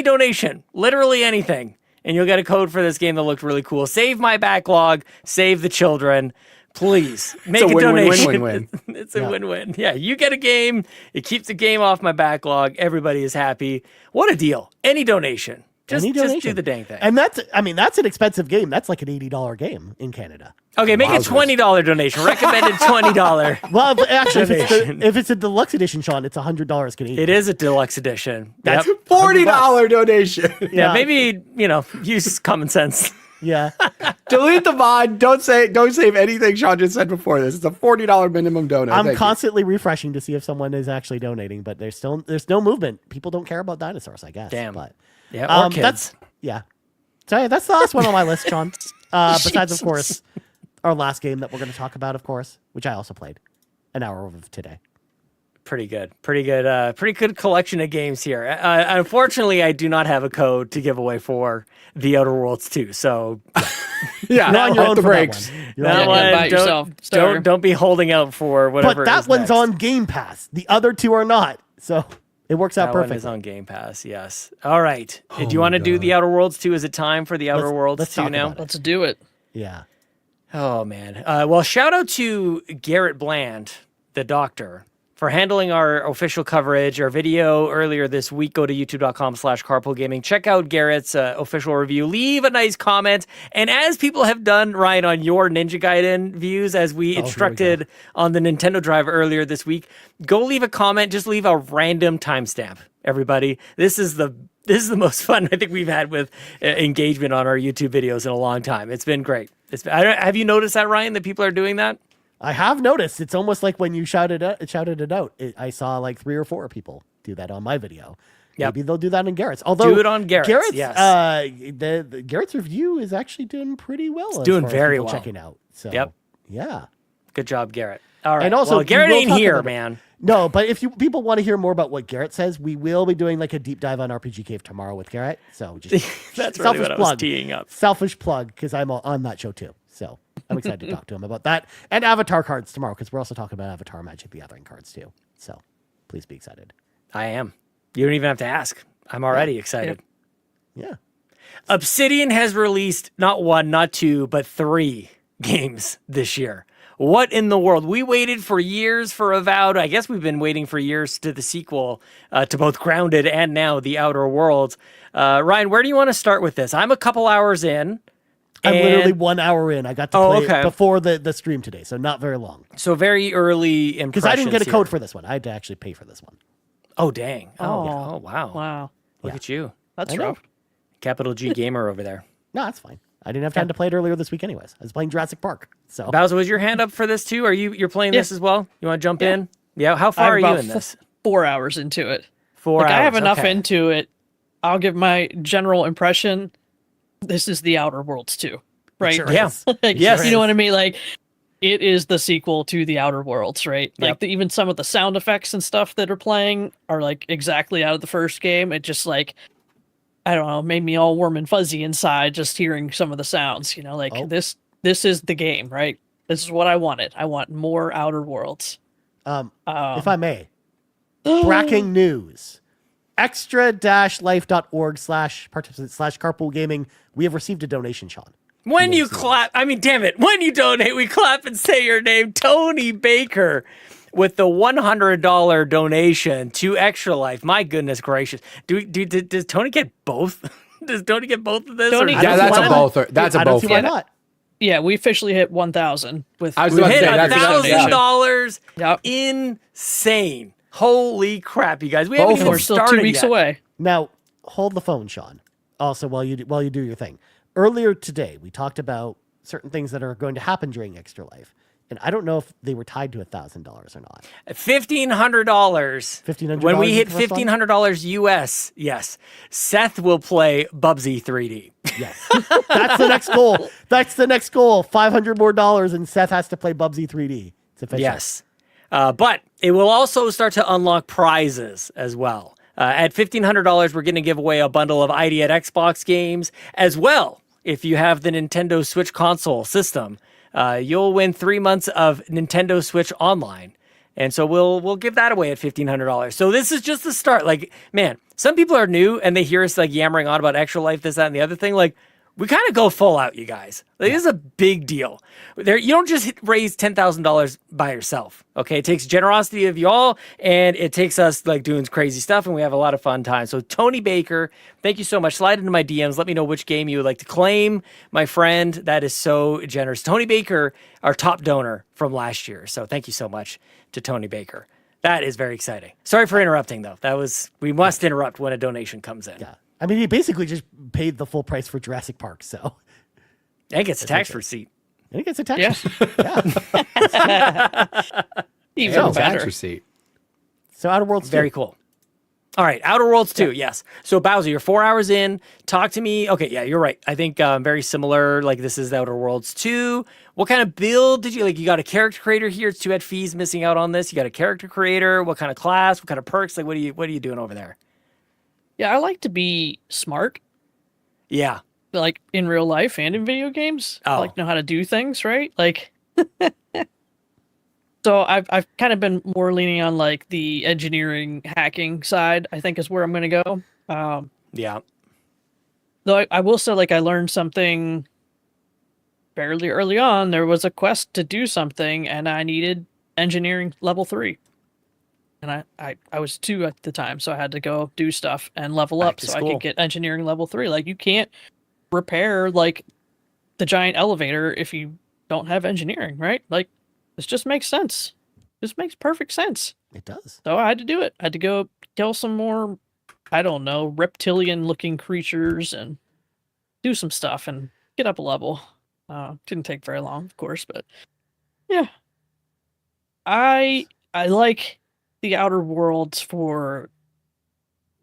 donation, literally anything, and you'll get a code for this game that looked really cool. Save my backlog. Save the children. Please make a donation. Win-win. It's a win-win. Yeah, you get a game. It keeps the game off my backlog. Everybody is happy. What a deal. Any donation. Just do the dang thing. And that's an expensive game. That's like an $80 game in Canada. Okay, make a $20 donation. Recommended $20. Well, actually, if it's a deluxe edition, Sean, it's $100 Canadian. It is a deluxe edition. That's Yep. a $40 donation. Yeah, maybe, use common sense. Yeah. Delete the mod. Don't save anything Sean just said before this. It's a $40 minimum donate. I'm constantly refreshing to see if someone is actually donating, but there's no movement. People don't care about dinosaurs, I guess. Damn. But Yeah, or kids. So yeah, that's the last one on my list, Sean. Besides, of course, our last game that we're going to talk about, of course, which I also played an hour of today. Pretty good collection of games here. Unfortunately, I do not have a code to give away for the Outerworlds 2. So yeah, you're on your own the for brakes. that one. Buy it yourself. Sorry. Don't be holding out for whatever. But that is one's next. on Game Pass. The other two are not. So it works out That perfectly. one is on Game Pass. Yes. All right. Do you want to do the Outerworlds 2? Is it time for the Outerworlds let's 2 talk now? about it. Let's do it. Yeah. Oh man. Well, shout out to Garrett Bland, the doctor, for handling our official coverage, our video earlier this week. Go to youtube.com/carpoolgaming. Check out Garrett's official review. Leave a nice comment. And as people have done, Ryan, on your Ninja Gaiden views, as we instructed on the Nintendo Drive earlier this week, go leave a comment. Just leave a random timestamp, everybody. This is the most fun I think we've had with engagement on our YouTube videos in a long time. It's been great. Have you noticed that, Ryan, that people are doing that? I have noticed. It's almost like when you shouted it out. I saw like 3 or 4 people do that on my video. Yep. Maybe they'll do that in Garrett's. Although do it on Garrett's. Yes. The Garrett's review is actually doing pretty well. It's doing very well. Checking out. So Yep. Yeah. Good job, Garrett. All right. And also, well, Garrett we will ain't talk here, about- man. No, but if people want to hear more about what Garrett says, we will be doing like a deep dive on RPG Cave tomorrow with Garrett. So just That's really what I was teeing up. Selfish plug because I'm on that show too. So I'm excited to talk to him about that and Avatar cards tomorrow because we're also talking about Avatar Magic the Gathering cards too. So please be excited. I am. You don't even have to ask. I'm already excited. Yeah. Obsidian has released not 1, not 2, but 3 games this year. What in the world? We waited for years for Avowed. I guess we've been waiting for years to the sequel to both Grounded and now The Outer Worlds. Ryan, where do you want to start with this? I'm a couple hours in. I'm literally 1 hour in. I got to play it before the stream today, so not very long. So very early impressions. Because I didn't get a here. code for this one. I had to actually pay for this one. Oh, dang. Oh, Yeah. Oh, wow. Wow. Look at you. That's I know. rough. Capital G gamer over there. No, that's fine. I didn't have time to play it earlier this week anyways. I was playing Jurassic Park. So Bowser, was your hand up for this too? You're playing this as well? You want to jump in? Yeah. How I'm far are you about in this? 4 hours into it. 4 hours. I have enough okay. into it. I'll give my general impression. This is the Outer Worlds 2, right? Sure Yeah. is. Like, Yes. you know what I mean? Like, it is the sequel to the Outer Worlds, right? Yep. Like, even some of the sound effects and stuff that are playing are like exactly out of the first game. It just like, I don't know, made me all warm and fuzzy inside just hearing some of the sounds. You know, like this is the game, right? This is what I wanted. I want more Outer Worlds. if I may, breaking news. extra-life.org/participant/carpool-gaming. We have received a donation, Sean. When you clap, I mean, damn it. When you donate, we clap and say your name. Tony Baker. with the $100 donation to Extra Life. My goodness gracious. Does Tony get both? Does Tony get both of this? Tony- Yeah, that's a both. That's a I don't both. see why not. Yeah, we officially hit 1,000 with. I was We about to hit say, that's a $1,000. Yep. Insane. Holy crap, you guys. We Both haven't of even them. We're still started 2 weeks yet. away. Now, hold the phone, Sean. Also, while you do your thing. Earlier today, we talked about certain things that are going to happen during Extra Life, and I don't know if they were tied to $1,000 or not. $1,500. $1,500 When we hit is the first one? $1,500 US, yes, Seth will play Bubsy 3D. Yes, that's the next goal. That's the next goal. $500 more, and Seth has to play Bubsy 3D. It's official. Yes. But it will also start to unlock prizes as well. At $1,500, we're going to give away a bundle of ID at Xbox games as well. If you have the Nintendo Switch console system, you'll win 3 months of Nintendo Switch Online. And so we'll give that away at $1,500. So this is just the start. Like, man, some people are new and they hear us like yammering on about Extra Life, this, that, and the other thing. Like, we kind of go full out, you guys. Like, this is a big deal. You don't just raise $10,000 by yourself, okay? It takes generosity of you all, and it takes us like doing crazy stuff, and we have a lot of fun time. So Tony Baker, thank you so much. Slide into my DMs. Let me know which game you would like to claim, my friend. That is so generous. Tony Baker, our top donor from last year. So thank you so much to Tony Baker. That is very exciting. Sorry for interrupting, though. We must interrupt when a donation comes in. Yeah. I mean, he basically just paid the full price for Jurassic Park, so. And gets a tax receipt. And he gets a tax. Yeah. Even Yeah, better. tax receipt. So Outerworlds 2. Very cool. All right, Outerworlds 2, yes. So Bowser, you're 4 hours in. Talk to me. Okay, yeah, you're right. I think very similar. Like, this is Outerworlds 2. What kind of build did you like? You got a character creator here. It's too bad Fee's missing out on this. You got a character creator. What kind of class? What kind of perks? Like, what are you doing over there? Yeah, I like to be smart, Yeah. like in real life and in video games. I Oh. like to know how to do things, right? Like, so I've kind of been more leaning on like the engineering hacking side. I think is where I'm going to go. Yeah. Though I will say, like, I learned something fairly early on. There was a quest to do something, and I needed engineering level 3. And I was 2 at the time, so I had to go do stuff and level Back up to so I school. could get engineering level 3. Like, you can't repair like the giant elevator if you don't have engineering, right? Like, this just makes sense. This makes perfect sense. It does. So I had to do it. I had to go kill some more, I don't know, reptilian-looking creatures and do some stuff and get up a level. Didn't take very long, of course, but yeah. I like the Outer Worlds for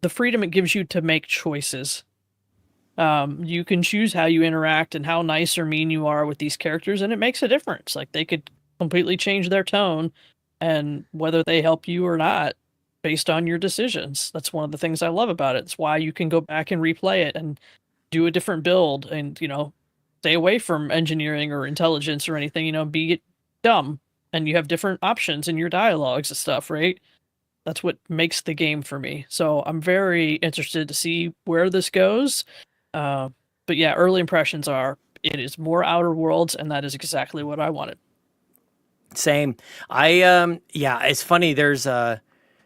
the freedom it gives you to make choices. You can choose how you interact and how nice or mean you are with these characters, and it makes a difference. Like, they could completely change their tone and whether they help you or not based on your decisions. That's one of the things I love about it. It's why you can go back and replay it and do a different build and, stay away from engineering or intelligence or anything, be dumb. And you have different options in your dialogues and stuff, right? That's what makes the game for me. So I'm very interested to see where this goes. But yeah, early impressions are it is more Outer Worlds, and that is exactly what I wanted. Same. It's funny. There's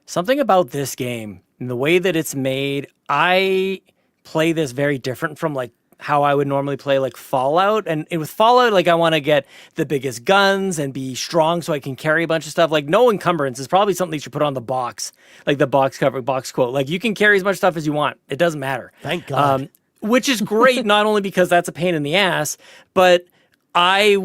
something about this game and the way that it's made. I play this very different from like how I would normally play like Fallout. And with Fallout, like, I want to get the biggest guns and be strong so I can carry a bunch of stuff. Like, no encumbrance is probably something you should put on the box, like the box cover, box quote. Like, you can carry as much stuff as you want. It doesn't matter. Thank God. Which is great, not only because that's a pain in the ass, but I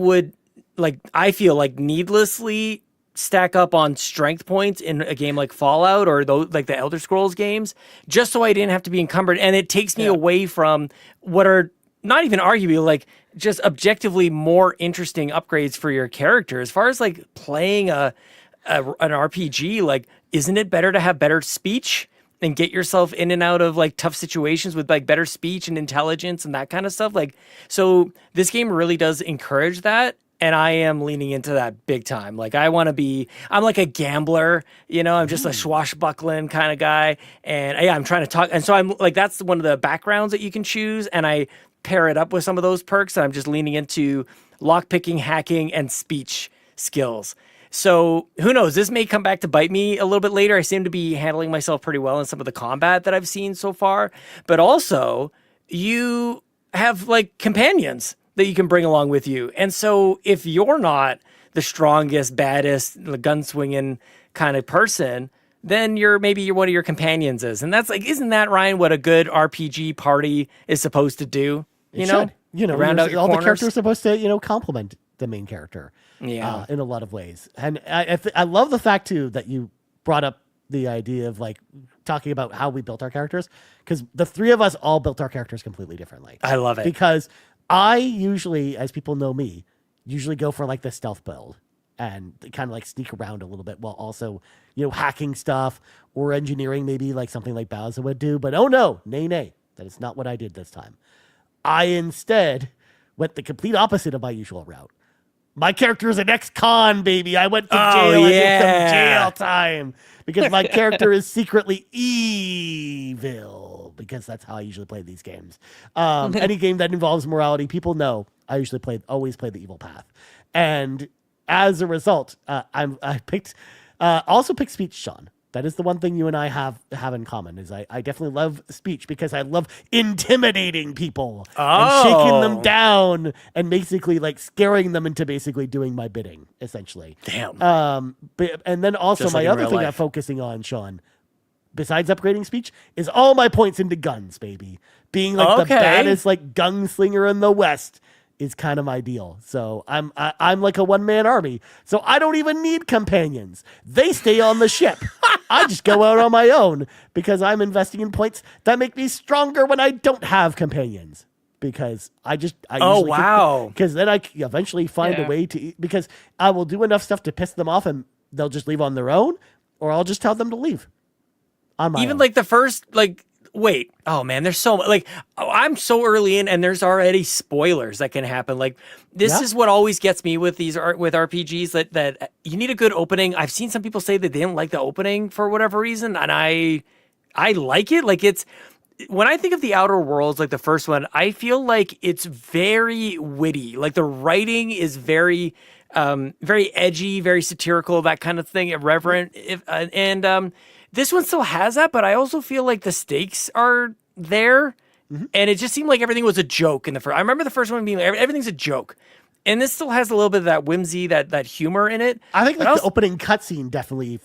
feel like needlessly stack up on strength points in a game like Fallout or like the Elder Scrolls games, just so I didn't have to be encumbered. And it takes me away from what are not even arguably like just objectively more interesting upgrades for your character. As far as like playing an RPG, like, isn't it better to have better speech and get yourself in and out of like tough situations with like better speech and intelligence and that kind of stuff? Like, so this game really does encourage that. And I am leaning into that big time. Like, I'm like a gambler, I'm just a swashbuckling kind of guy. And I'm trying to talk. And so I'm like, that's one of the backgrounds that you can choose. And I pair it up with some of those perks. And I'm just leaning into lockpicking, hacking, and speech skills. So who knows? This may come back to bite me a little bit later. I seem to be handling myself pretty well in some of the combat that I've seen so far. But also, you have like companions that you can bring along with you. And so if you're not the strongest, baddest, gunswinging kind of person, then maybe one of your companions is. And that's like, isn't that, Ryan, what a good RPG party is supposed to do? It should. Round out your all corners. the characters are supposed to, complement the main character. Yeah. In a lot of ways. And I love the fact too that you brought up the idea of like talking about how we built our characters, because the three of us all built our characters completely differently. I love it. Because I usually, as people know me, usually go for like the stealth build and kind of like sneak around a little bit while also, hacking stuff or engineering, maybe like something like Bowser would do. But nay, that is not what I did this time. I instead went the complete opposite of my usual route. My character is an ex-con, baby. I went to jail and did some jail time because my character is secretly evil, because that's how I usually play these games. Any game that involves morality, people know I usually always play the evil path. And as a result, I picked speech, Sean. That is the one thing you and I have in common, is I definitely love speech because I love intimidating people and shaking them down and basically like scaring them into basically doing my bidding, essentially. Damn. And then also Just like my in other real thing I'm life. focusing on, Sean, besides upgrading speech, is all my points into guns, baby. Being like the baddest like gunslinger in the West is kind of my deal. So I'm like a one-man army. So I don't even need companions. They stay on the ship. I just go out on my own because I'm investing in points that make me stronger when I don't have companions. Because because then I eventually find a way to, because I will do enough stuff to piss them off and they'll just leave on their own, or I'll just tell them to leave on my own. Like the first, wait, oh man, there's so much, I'm so early in and there's already spoilers that can happen. Like this is what always gets me with with RPGs, that you need a good opening. I've seen some people say that they didn't like the opening for whatever reason, and I like it. Like when I think of the Outer Worlds, like the first one, I feel like it's very witty. Like the writing is very very edgy, very satirical, that kind of thing, irreverent. This one still has that, but I also feel like the stakes are there. Mm-hmm. And it just seemed like everything was a joke in the first. I remember the first one being like, everything's a joke. And this still has a little bit of that whimsy, that humor in it. I think the opening cutscene definitely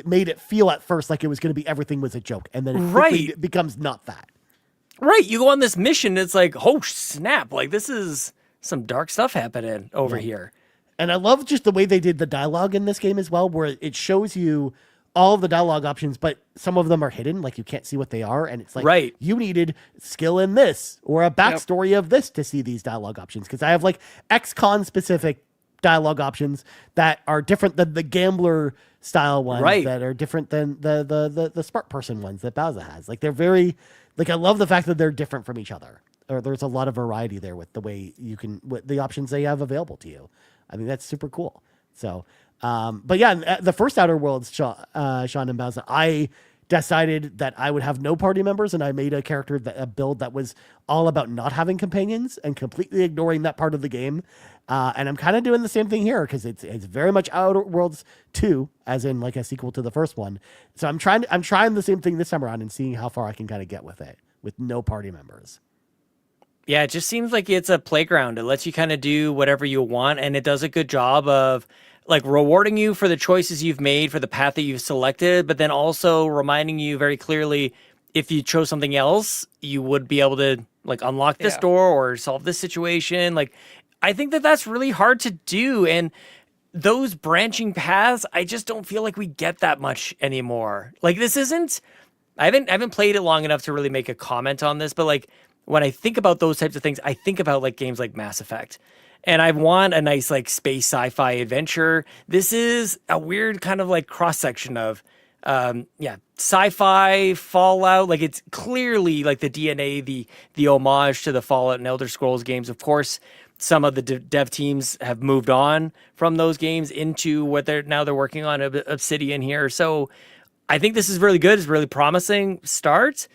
made it feel at first like it was going to be everything was a joke. And then it quickly becomes not that. Right. You go on this mission, it's like, oh, snap. Like, this is some dark stuff happening over here. And I love just the way they did the dialogue in this game as well, where it shows you all of the dialogue options, but some of them are hidden, like you can't see what they are, and it's like you needed skill in this or a backstory of this to see these dialogue options, because I have like XCon specific dialogue options that are different than the gambler style ones, that are different than the smart person ones that Bowser has. Like they're very, like I love the fact that they're different from each other, or there's a lot of variety there with the way you can, with the options they have available to you. I mean, that's super cool. So but yeah, the first Outer Worlds, Sean and Bowser, I decided that I would have no party members, and I made a build that was all about not having companions and completely ignoring that part of the game. And I'm kind of doing the same thing here, because it's very much Outer Worlds 2, as in like a sequel to the first one. So I'm trying the same thing this time around and seeing how far I can kind of get with it with no party members. Yeah, it just seems like it's a playground. It lets you kind of do whatever you want, and it does a good job of like rewarding you for the choices you've made, for the path that you've selected, but then also reminding you very clearly, if you chose something else, you would be able to like unlock this door or solve this situation. Like, I think that's really hard to do. And those branching paths, I just don't feel like we get that much anymore. Like this isn't, I haven't played it long enough to really make a comment on this, but like when I think about those types of things, I think about like games like Mass Effect. And I want a nice like space sci-fi adventure. This is a weird kind of like cross-section of sci-fi, Fallout. Like it's clearly like the DNA, the homage to the Fallout and Elder Scrolls games. Of course, some of the dev teams have moved on from those games into what they're working on Obsidian here. So I think this is really good. It's really promising start.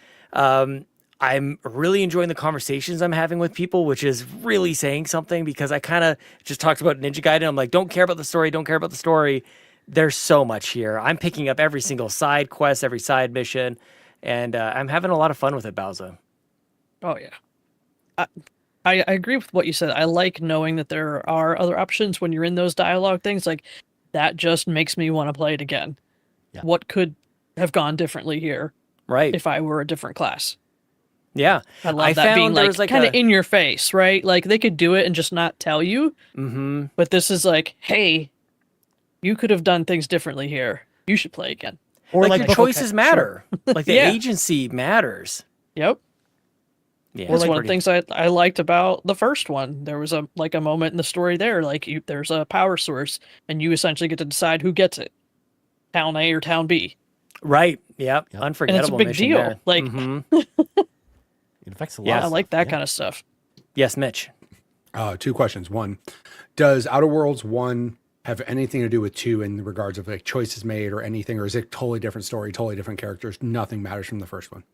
I'm really enjoying the conversations I'm having with people, which is really saying something because I kind of just talked about Ninja Gaiden. I'm like, don't care about the story. Don't care about the story. There's so much here. I'm picking up every single side quest, every side mission, and I'm having a lot of fun with it, Bowser. Oh yeah. I agree with what you said. I like knowing that there are other options when you're in those dialogue things. Like, that just makes me want to play it again. Yeah. What could have gone differently here Right. if I were a different class? Yeah. I love that being there like, was like kind of in your face, right? Like, they could do it and just not tell you. Mm-hmm. But this is like, hey, you could have done things differently here. You should play again. Or Like, your choices matter. Like, the Yeah. agency matters. Yep. Yeah. That's it's one of the pretty- things I liked about the first one. There was a moment in the story there, like there's a power source, and you essentially get to decide who gets it, town A or town B, Right. Yep. Yep. Unforgettable big mission deal. there. Like- Mhm. It affects a lot. Yeah, I of like stuff, that yeah. kind of stuff. Yes, Mitch. 2 questions. One, does Outerworlds 1 have anything to do with 2 in regards of like choices made or anything, or is it totally different story, totally different characters? Nothing matters from the first one.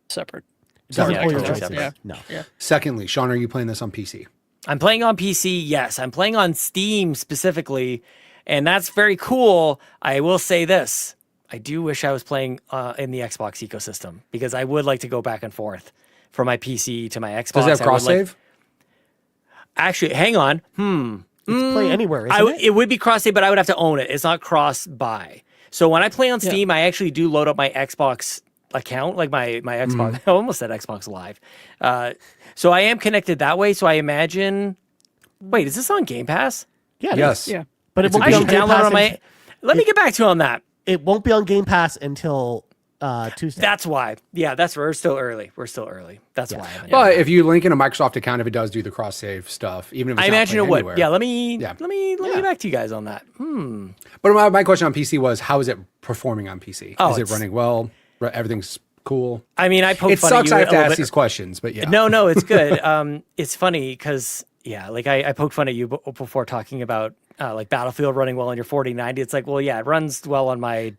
Separate. Doesn't Yeah, pull your totally choices. separate. No. Secondly, Sean, are you playing this on PC? I'm playing on PC. Yes, I'm playing on Steam specifically, and that's very cool. I will say this. I do wish I was playing in the Xbox ecosystem because I would like to go back and forth from my PC to my Xbox. Does it have I would cross like- save? Actually, hang on. It's play anywhere, isn't it? It would be cross save, but I would have to own it. It's not cross buy. So when I play on Steam, I actually do load up my Xbox account, like my Xbox. I almost said Xbox Live. So I am connected that way. So I imagine. Wait, is this on Game Pass? Yeah. it Yes. is. Yeah. But it It's a won't I be should on Game download it Pass. on my. Let me get back to you on that. It won't be on Game Pass until Tuesday. That's why. Yeah, we're still early. We're still early. That's why. I haven't But done that. if you link in a Microsoft account, if it does do the cross save stuff, even if it's I not imagine it playing would. anywhere. Yeah. Let me Yeah. get back to you guys on that. But my question on PC was, how is it performing on PC? Oh, is it it's- running well? Everything's cool. I mean, I poke It fun sucks at I you have to a little ask bit- these questions, but yeah. No, it's good. It's funny because like I poked fun at you before talking about like Battlefield running well on your 4090. It's like, well, yeah, it runs well on my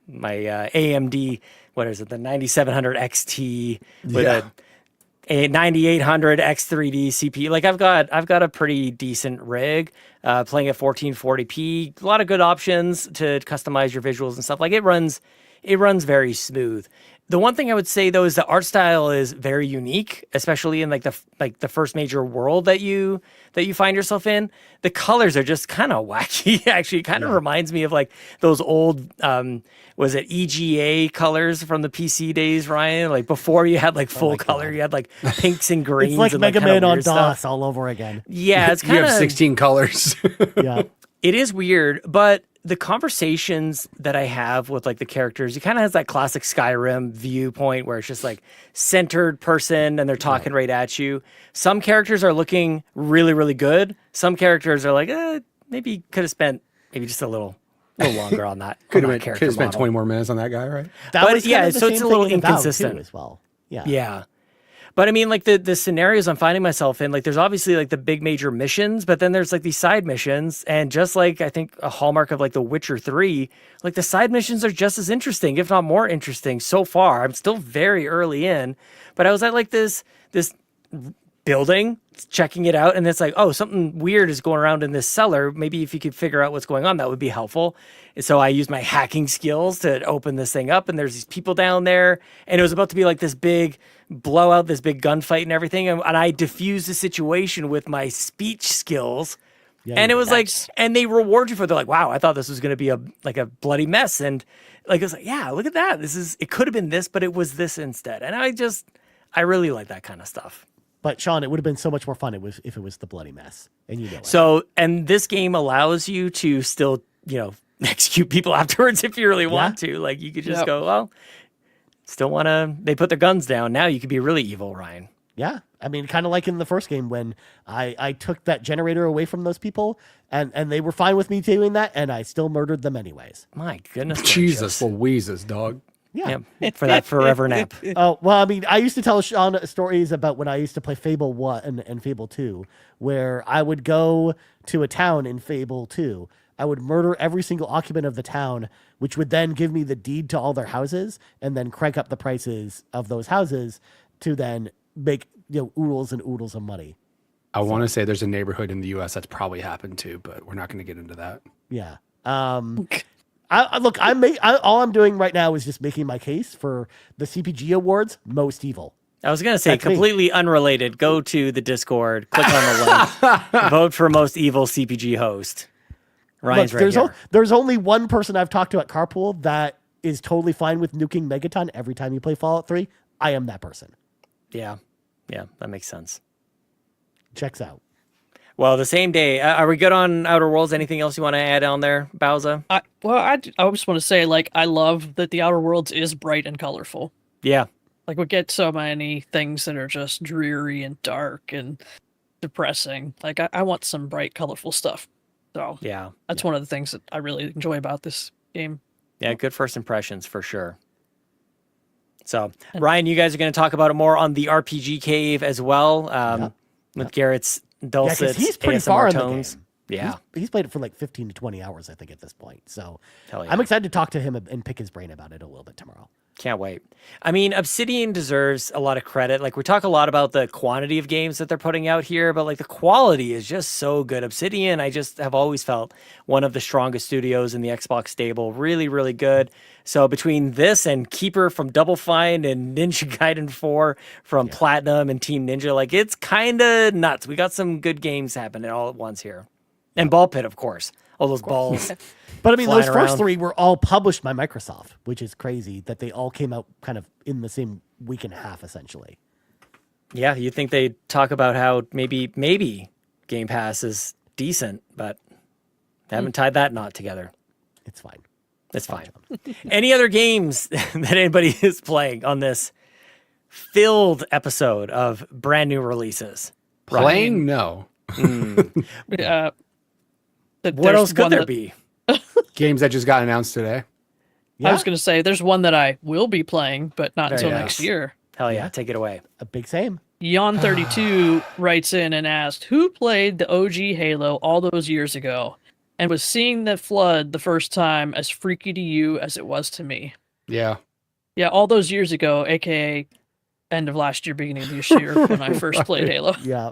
AMD. What is it? The 9700 XT with a 9800 X3D CPU. Like I've got a pretty decent rig. Playing at 1440p. A lot of good options to customize your visuals and stuff. Like it runs very smooth. The one thing I would say though is the art style is very unique, especially in like the first major world that you find yourself in. The colors are just kind of wacky. Actually, it kind of reminds me of like those old was it EGA colors from the PC days, Ryan? Like before you had like full color, you had like pinks and greens. It's like and, Mega kinda Man on weird DOS stuff. all over again. Yeah, it's You kind have of 16 colors. Yeah. it is weird, but the conversations that I have with like the characters, it kind of has that classic Skyrim viewpoint where it's just like centered person and they're talking right at you. Some characters are looking really, really good. Some characters are like, maybe could have spent maybe just a little longer on that. Could on that have character spent model. 20 more minutes on that guy, right? That But was yeah, kind of the so same it's a thing little in Avowed, inconsistent. too, as well. Yeah. Yeah. But I mean, like the scenarios I'm finding myself in, like there's obviously like the big major missions, but then there's like these side missions. And just like I think a hallmark of like The Witcher 3, like the side missions are just as interesting, if not more interesting so far. I'm still very early in, but I was at like this building, checking it out, and it's like, oh, something weird is going around in this cellar. Maybe if you could figure out what's going on, that would be helpful. And so I used my hacking skills to open this thing up, and there's these people down there, and it was about to be like this big blowout, this big gunfight and everything, and I diffused the situation with my speech skills. And it was like, and they reward you for, they're like, wow, I thought this was going to be a bloody mess. And like, it was like, yeah, look at that. It could have been this, but it was this instead. And I really like that kind of stuff. But Sean, it would have been so much more fun if it was the bloody mess. And you know it. So, and this game allows you to still, execute people afterwards if you really want to. Like, you could just go, well, still want to, they put their guns down. Now you could be really evil, Ryan. Yeah. I mean, kind of like in the first game when I took that generator away from those people and they were fine with me doing that and I still murdered them anyways. My goodness. Jesus gracious. Louises, dog. Yeah. For that forever nap. Oh, well, I mean, I used to tell Sean stories about when I used to play Fable 1 and Fable 2, where I would go to a town in Fable 2 I would murder every single occupant of the town, which would then give me the deed to all their houses, and then crank up the prices of those houses to then make oodles and oodles of money. I want to say there's a neighborhood in the U.S. that's probably happened to, but we're not going to get into that. Yeah. All I'm doing right now is just making my case for the CPG awards most evil. I was going to say, That's me. completely unrelated. Go to the Discord, click on the link, vote for most evil CPG host. Ryan's Look, right here. there's only one person I've talked to at Carpool that is totally fine with nuking Megaton every time you play Fallout 3. I am that person. Yeah, that makes sense. Checks out. Well, the same day, are we good on Outer Worlds? Anything else you want to add on there, Bowser? I just want to say, I love that the Outer Worlds is bright and colorful. Yeah. We get so many things that are just dreary and dark and depressing. I want some bright, colorful stuff. So Yeah. that's one of the things that I really enjoy about this game. Yeah, good first impressions for sure. So, Ryan, you guys are going to talk about it more on the RPG Cave as well, with Garrett's dulcet he's pretty ASMR far in the tones. game. Yeah. He's played it for 15 to 20 hours, I think, at this point. So Hell yeah. I'm excited to talk to him and pick his brain about it a little bit tomorrow. Can't wait. I mean, Obsidian deserves a lot of credit. We talk a lot about the quantity of games that they're putting out here, but the quality is just so good. Obsidian, I just have always felt one of the strongest studios in the Xbox stable. Really, really good. So between this and Keeper from Double Fine and Ninja Gaiden 4 from Platinum and Team Ninja, it's kind of nuts. We got some good games happening all at once here. And Ball Pit, of course. All those balls. But I mean, flying those first around. 3 were all published by Microsoft, which is crazy that they all came out kind of in the same week and a half, essentially. Yeah, you think they'd talk about how maybe Game Pass is decent, but they haven't tied that knot together. It's fine. It's fine. Any other games that anybody is playing on this filled episode of brand new releases? Playing? No. What else could there be? Games that just got announced today. I was going to say, there's one that I will be playing, but not Very until nice. next year. Hell yeah, take it away. A big same. Yon32 writes in and asked, who played the OG Halo all those years ago and was seeing the flood the first time as freaky to you as it was to me? Yeah. Yeah, all those years ago, aka end of last year, beginning of this year, when I first played Halo. Yeah.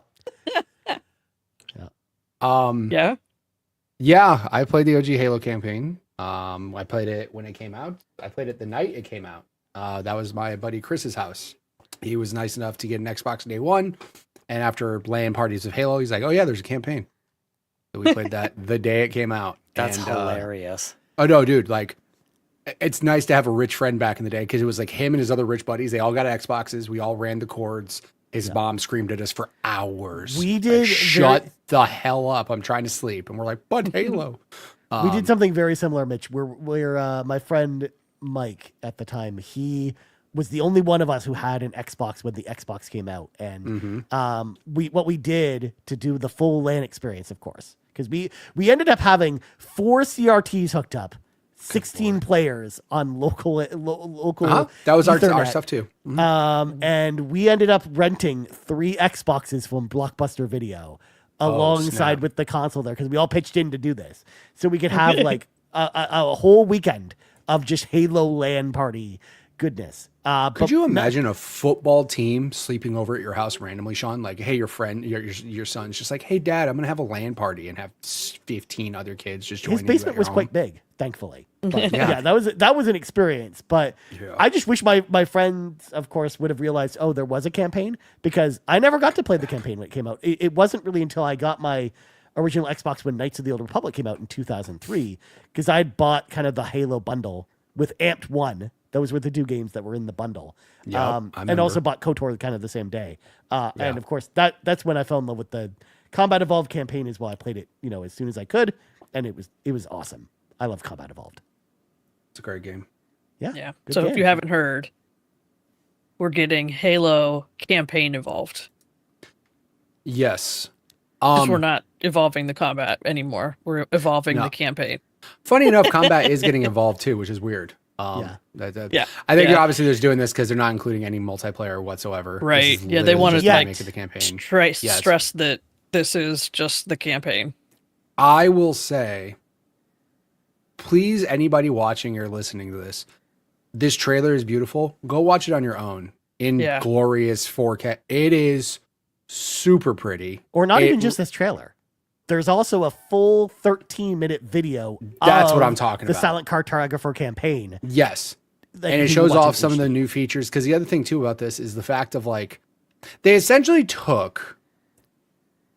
Yeah? Yeah, I played the OG Halo campaign. I played it when it came out. I played it the night it came out. That was my buddy Chris's house. He was nice enough to get an Xbox day one. And after LAN parties of Halo, he's like, oh yeah, there's a campaign. So we played that the day it came out. That's And, hilarious. Oh no, dude, it's nice to have a rich friend back in the day because it was him and his other rich buddies. They all got Xboxes. We all ran the cords. His mom screamed at us for hours. We did Shut the hell up. I'm trying to sleep. And we're like, but Halo. We did something very similar, Mitch. Where my friend Mike at the time, he was the only one of us who had an Xbox when the Xbox came out, and what we did to do the full LAN experience, of course, because we ended up having 4 CRTs hooked up, 16 players on local. That was our Ethernet. stuff too. And we ended up renting 3 Xboxes from Blockbuster Video alongside snap. with the console there, because we all pitched in to do this, so we could have a whole weekend of just Halo LAN party goodness. Could you imagine a football team sleeping over at your house randomly, Sean? Hey, your friend, your son's just like, hey, Dad, I'm gonna have a LAN party and have 15 other kids just joining. His basement you at was your quite home. big, thankfully. But yeah, that was an experience. But Yeah. I just wish my friends, of course, would have realized, oh, there was a campaign, because I never got to play the campaign when it came out. It wasn't really until I got my original Xbox when Knights of the Old Republic came out in 2003, because I had bought kind of the Halo bundle with Amped 1. Those were the 2 games that were in the bundle. Yep, I and remember. also bought KOTOR kind of the same day. And of course, that's when I fell in love with the Combat Evolved campaign as well. I played it, as soon as I could, and it was awesome. I love Combat Evolved. It's a great game. Yeah. good So if game. you haven't heard, we're getting Halo campaign evolved. Yes. Because we're not evolving the combat anymore. We're evolving the campaign. Funny enough, combat is getting involved too, which is weird. Yeah. I think Yeah. obviously they're doing this because they're not including any multiplayer whatsoever. This Right. is Yeah, they literally wanted just to make it the campaign. Stress that this is just the campaign. I will say please, anybody watching or listening to this trailer is beautiful. Go watch it on your own in glorious 4K. It is super pretty. Or not even just this trailer. There's also a full 13-minute video. That's what I'm talking about. The Silent Cartographer campaign. Yes. And it shows off some of the new features. Because the other thing, too, about this is the fact of, like, they essentially took,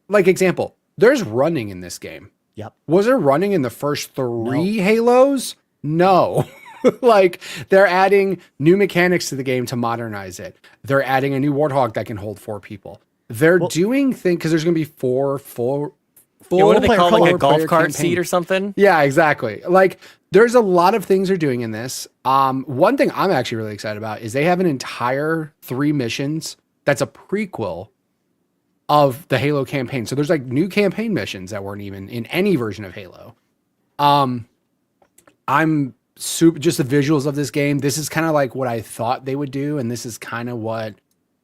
like, example, there's running in this game. Yep. Was there running in the first 3 Halos? No. Like, they're adding new mechanics to the game to modernize it. They're adding a new Warthog that can hold 4 people. They're doing things, because there's going to be 4 full what do they call, like a golf cart campaign. seat or something? Yeah, exactly. Like, there's a lot of things they're doing in this. One thing I'm actually really excited about is they have an entire 3 missions that's a prequel of the Halo campaign. So there's like new campaign missions that weren't even in any version of Halo. I'm super, just the visuals of this game. This is kind of like what I thought they would do. And this is kind of what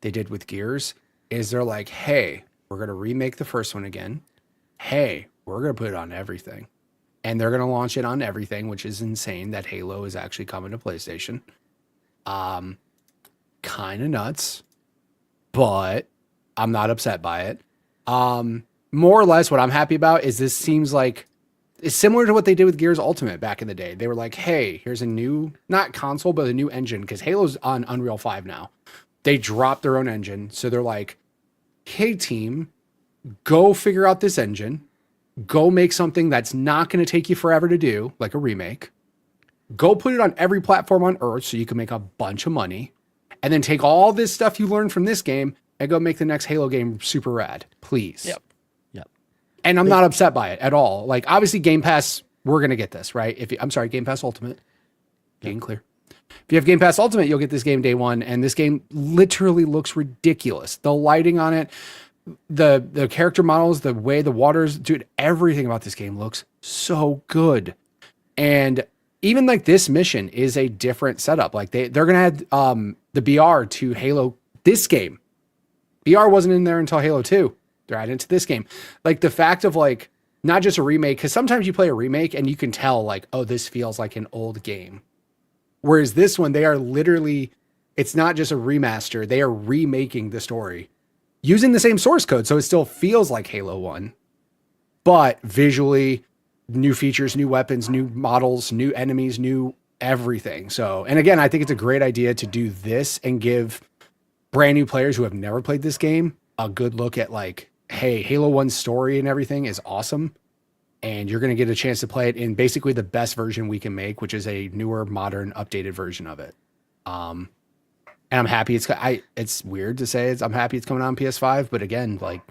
they did with Gears is they're like, hey, we're going to remake the first one again. Hey, we're going to put it on everything. And they're going to launch it on everything, which is insane that Halo is actually coming to PlayStation. Kind of nuts, but I'm not upset by it. More or less what I'm happy about is this seems like it's similar to what they did with Gears Ultimate back in the day. They were like, hey, here's a new, not console, but a new engine, because Halo's on Unreal 5 now. They dropped their own engine. So they're like, hey, team, go figure out this engine. Go make something that's not going to take you forever to do, like a remake. Go put it on every platform on Earth so you can make a bunch of money. And then take all this stuff you learned from this game and go make the next Halo game super rad, please. Yep. And I'm not upset by it at all. Like, obviously, Game Pass, we're going to get this, right? Game Pass Ultimate. Being clear. If you have Game Pass Ultimate, you'll get this game day one. And this game literally looks ridiculous. The lighting on it, the character models, the way the waters, dude, everything about this game looks so good. And even like this mission is a different setup. Like they're going to add the BR to Halo this game. BR wasn't in there until Halo 2. They're adding it to this game. Like the fact of like, not just a remake, because sometimes you play a remake and you can tell like, oh, this feels like an old game. Whereas this one, they are literally, it's not just a remaster. They are remaking the story using the same source code. So it still feels like Halo 1, but visually, new features, new weapons, new models, new enemies, new everything. So, and again, I think it's a great idea to do this and give brand new players who have never played this game a good look at like, hey, Halo 1's story and everything is awesome. And you're going to get a chance to play it in basically the best version we can make, which is a newer, modern, updated version of it. And I'm happy it's weird to say I'm happy it's coming out on PS5, but again, like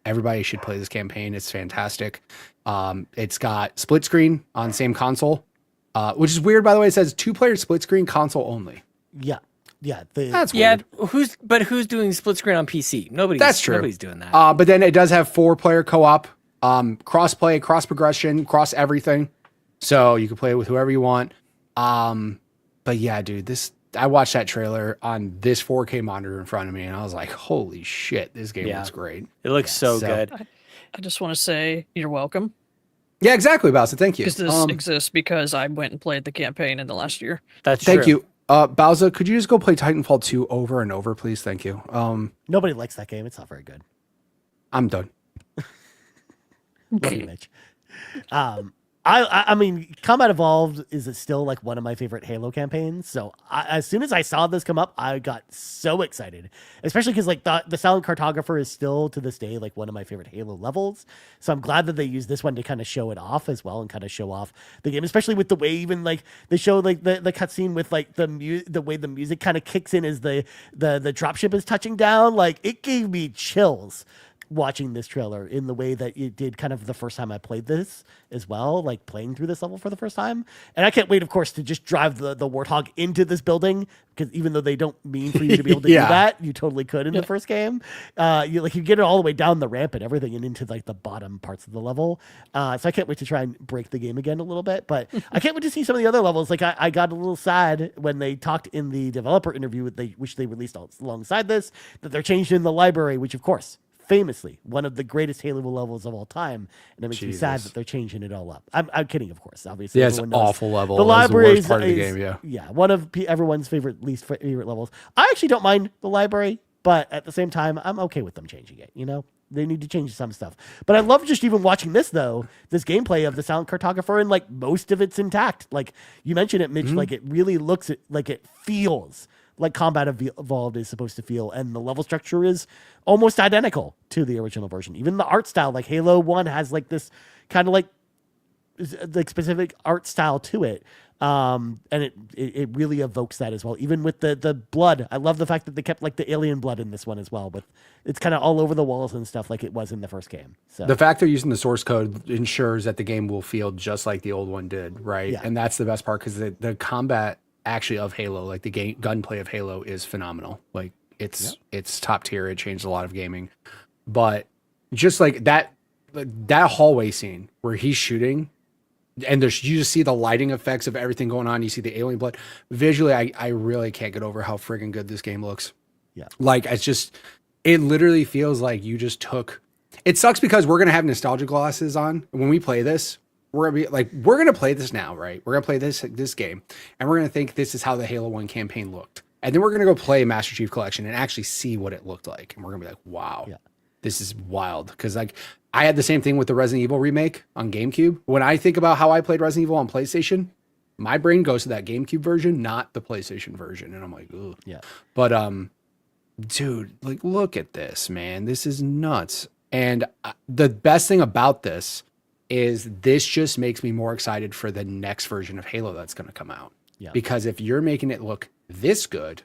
everybody should play this campaign. It's fantastic. It's got split screen on same console, which is weird, by the way. It says 2-player split screen console only. Yeah. That's weird. Who's doing split screen on PC? That's true. Nobody's doing that. But then it does have 4-player co-op, cross play, cross progression, cross everything. So you can play with whoever you want. But yeah, dude, I watched that trailer on this 4K monitor in front of me and I was like, holy shit, this game looks great. It looks so good. I just want to say you're welcome. Yeah, exactly, Bowser. Thank you. Because this exists because I went and played the campaign in the last year. That's true. Thank you. Bowser, could you just go play Titanfall 2 over and over, please? Thank you. Nobody likes that game. It's not very good. I'm done. Love you, Mitch. I mean, Combat Evolved is still like one of my favorite Halo campaigns. So as soon as I saw this come up, I got so excited, especially because like the Silent Cartographer is still to this day like one of my favorite Halo levels. So I'm glad that they used this one to kind of show it off as well and kind of show off the game, especially with the way even like they show like the cutscene with like the way the music kind of kicks in as the dropship is touching down. Like it gave me chills watching this trailer in the way that it did kind of the first time I played this as well, like playing through this level for the first time. And I can't wait, of course, to just drive the Warthog into this building, because even though they don't mean for you to be able to do that, you totally could in the first game. You get it all the way down the ramp and everything and into like the bottom parts of the level. So I can't wait to try and break the game again a little bit, but I can't wait to see some of the other levels. Like I got a little sad when they talked in the developer interview which they released alongside this, that they're changed in the library, which of course famously one of the greatest Halo levels of all time, and it makes me sad that they're changing it all up. I'm kidding, of course. Obviously, Yeah, it's everyone knows awful level. The That's library the worst part of the game. yeah, one of everyone's least favorite levels. I actually don't mind the library, but at the same time, I'm okay with them changing it. You know, they need to change some stuff. But I love just even watching this though, this gameplay of the silent cartographer, and like most of it's intact. Like you mentioned it, Mitch. Like it really looks like it feels like Combat Evolved is supposed to feel, and the level structure is almost identical to the original version. Even the art style, like Halo 1 has like this kind of like specific art style to it. And it really evokes that as well. Even with the blood, I love the fact that they kept like the alien blood in this one as well. But it's kind of all over the walls and stuff like it was in the first game. So the fact they're using the source code ensures that the game will feel just like the old one did, right? Yeah. And that's the best part, because the combat actually of Halo, like the gunplay of Halo, is phenomenal. Like it's top tier. It changed a lot of gaming. But just like that hallway scene where he's shooting, and you just see the lighting effects of everything going on. You see the alien blood. Visually, I really can't get over how friggin' good this game looks. Yeah. Like it literally feels like you just took. It sucks because we're gonna have nostalgia glasses on when we play this. We're gonna play this now, right? We're gonna play this game, and we're gonna think this is how the Halo 1 campaign looked, and then we're gonna go play Master Chief Collection and actually see what it looked like, and we're gonna be like, wow, this is wild. Because like I had the same thing with the Resident Evil remake on GameCube. When I think about how I played Resident Evil on PlayStation, my brain goes to that GameCube version, not the PlayStation version, and I'm like, ugh. Yeah. But dude, like look at this, man. This is nuts. And the best thing about this is this just makes me more excited for the next version of Halo that's going to come out. Yeah. Because if you're making it look this good,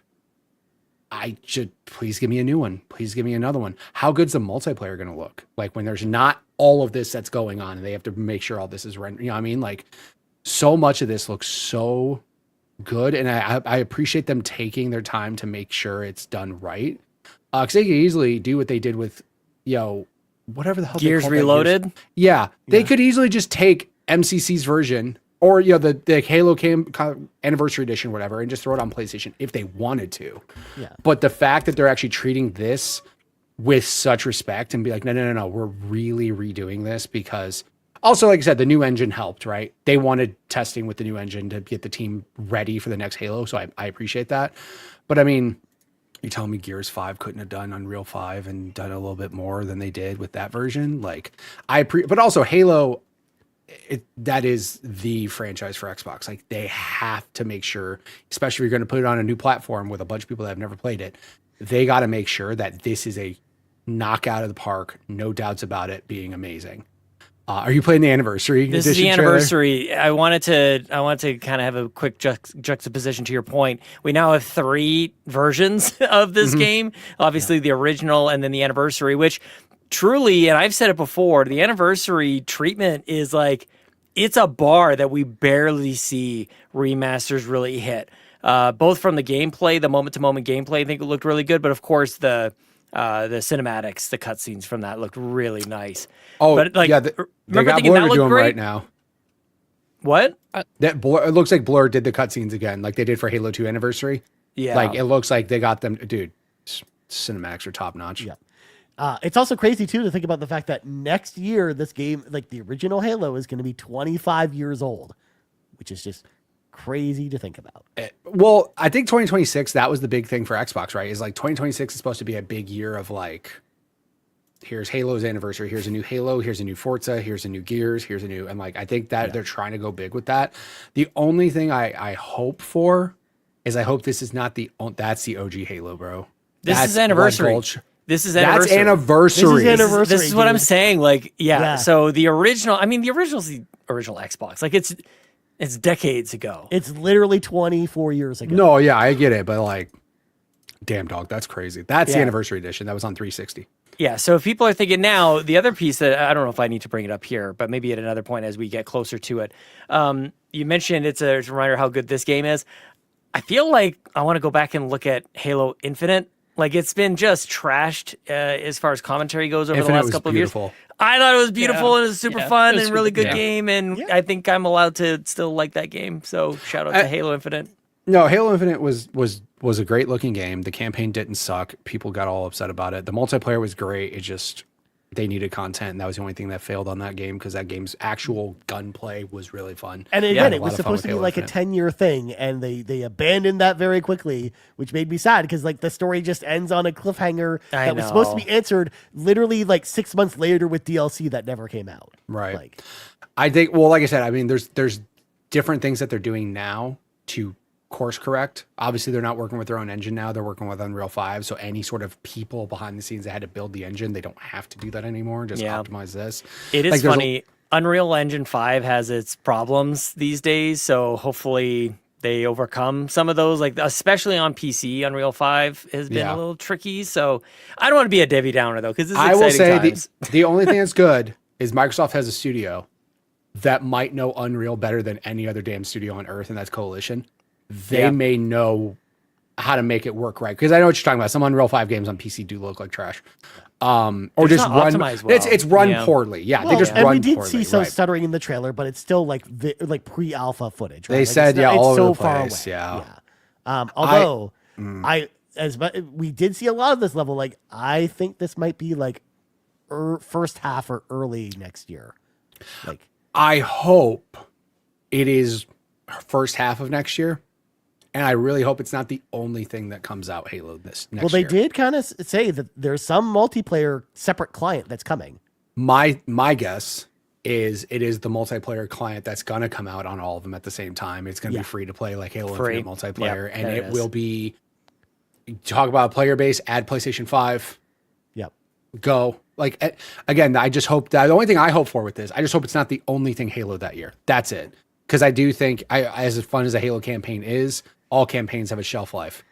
please give me a new one. Please give me another one. How good's the multiplayer going to look? Like when there's not all of this that's going on and they have to make sure all this is rendered. You know what I mean? Like so much of this looks so good. And I appreciate them taking their time to make sure it's done right. Cause they could easily do what they did with, whatever the hell Gears Reloaded. Yeah, they could easily just take MCC's version or the Halo Anniversary Edition, whatever, and just throw it on PlayStation if they wanted to. Yeah. But the fact that they're actually treating this with such respect and be like, no, we're really redoing this, because also, like I said, the new engine helped, right? They wanted testing with the new engine to get the team ready for the next Halo, so I appreciate that. But I mean, you're telling me Gears 5 couldn't have done Unreal 5 and done a little bit more than they did with that version? Like, but also Halo, that is the franchise for Xbox. Like, they have to make sure, especially if you're going to put it on a new platform with a bunch of people that have never played it, they got to make sure that this is a knockout of the park, no doubts about it being amazing. Are you playing the anniversary? This is the anniversary. I wanted to kind of have a quick juxtaposition to your point. We now have 3 versions of this game. Obviously, the original and then the anniversary, which truly, and I've said it before, the anniversary treatment is like, it's a bar that we barely see remasters really hit. Both from the gameplay, the moment-to-moment gameplay, I think it looked really good, but of course the cinematics, the cutscenes from that looked really nice. Oh, but like, yeah, they got Blur to do them right now. What? That Blur, it looks like Blur did the cutscenes again, like they did for Halo 2 Anniversary. Yeah, like it looks like they got them. Dude, cinematics are top notch. Yeah. It's also crazy too to think about the fact that next year this game, like the original Halo, is going to be 25 years old, which is just crazy to think about. Well, I think 2026, that was the big thing for Xbox, right? Is like 2026 is supposed to be a big year of like, here's Halo's anniversary, here's a new Halo, here's a new Forza, here's a new Gears, here's a new, and like, I think that they're trying to go big with that. The only thing I hope for is I hope this is not that's the OG Halo, bro. This is anniversary. This is anniversary. That's anniversary. This is what I'm saying. Like, so the original's the original Xbox. Like it's decades ago. It's literally 24 years ago. No, yeah, I get it, but like, damn dog, that's crazy. That's the anniversary edition. That was on 360. Yeah, so if people are thinking now, the other piece that I don't know if I need to bring it up here, but maybe at another point as we get closer to it. You mentioned it's a reminder how good this game is. I feel like I want to go back and look at Halo Infinite. Like, it's been just trashed as far as commentary goes over the last couple of years. I thought it was beautiful and it was super fun and really good game, and I think I'm allowed to still like that game. So shout out to Halo Infinite. No, Halo Infinite was a great looking game. The campaign didn't suck. People got all upset about it. The multiplayer was great. It just they needed content, and that was the only thing that failed on that game because that game's actual gunplay was really fun. And again, it A lot was of fun supposed to with be Halo like a Infinite. 10-year thing, and they abandoned that very quickly, which made me sad because like the story just ends on a cliffhanger I that was supposed to know. be answered literally like 6 months later with DLC that never came out. Right. Like, I think, well, like I said, I mean, there's different things that they're doing now to course correct. Obviously, they're not working with their own engine now. They're working with Unreal 5. So any sort of people behind the scenes that had to build the engine, they don't have to do that anymore. Just Yeah. optimize this. It is Like, there's a- funny. Unreal Engine 5 has its problems these days, so hopefully they overcome some of those. Like especially on PC, Unreal 5 has been Yeah. a little tricky. So I don't want to be a Debbie Downer though, because this is I will exciting say times. the only thing that's good is Microsoft has a studio that might know Unreal better than any other damn studio on earth, and that's Coalition. They Yeah. may know how to make it work right. Because I know what you're talking about. Some Unreal 5 games on PC do look like trash. Or They're just not run. optimized well. It's run Yeah. poorly. Yeah, well, they just and run we did poorly. see some right. stuttering in the trailer, but it's still like like pre-alpha footage. Right? They Like, said, it's yeah, it's all over so the far place, away. yeah. Although we did see a lot of this level. Like I think this might be like first half or early next year. Like I hope it is first half of next year. And I really hope it's not the only thing that comes out Halo this next well, they year. did kind of say that there's some multiplayer separate client that's coming. My guess is it is the multiplayer client that's going to come out on all of them at the same time. It's going to Yeah. be free to play like Halo Free. Infinite multiplayer. Yep, and there it it is. will be, talk about a player base, add PlayStation 5, Yep. go. Like, again, I just hope that the only thing I hope for with this, I just hope it's not the only thing Halo that year. That's it. Because I do think, as fun as a Halo campaign is, all campaigns have a shelf life.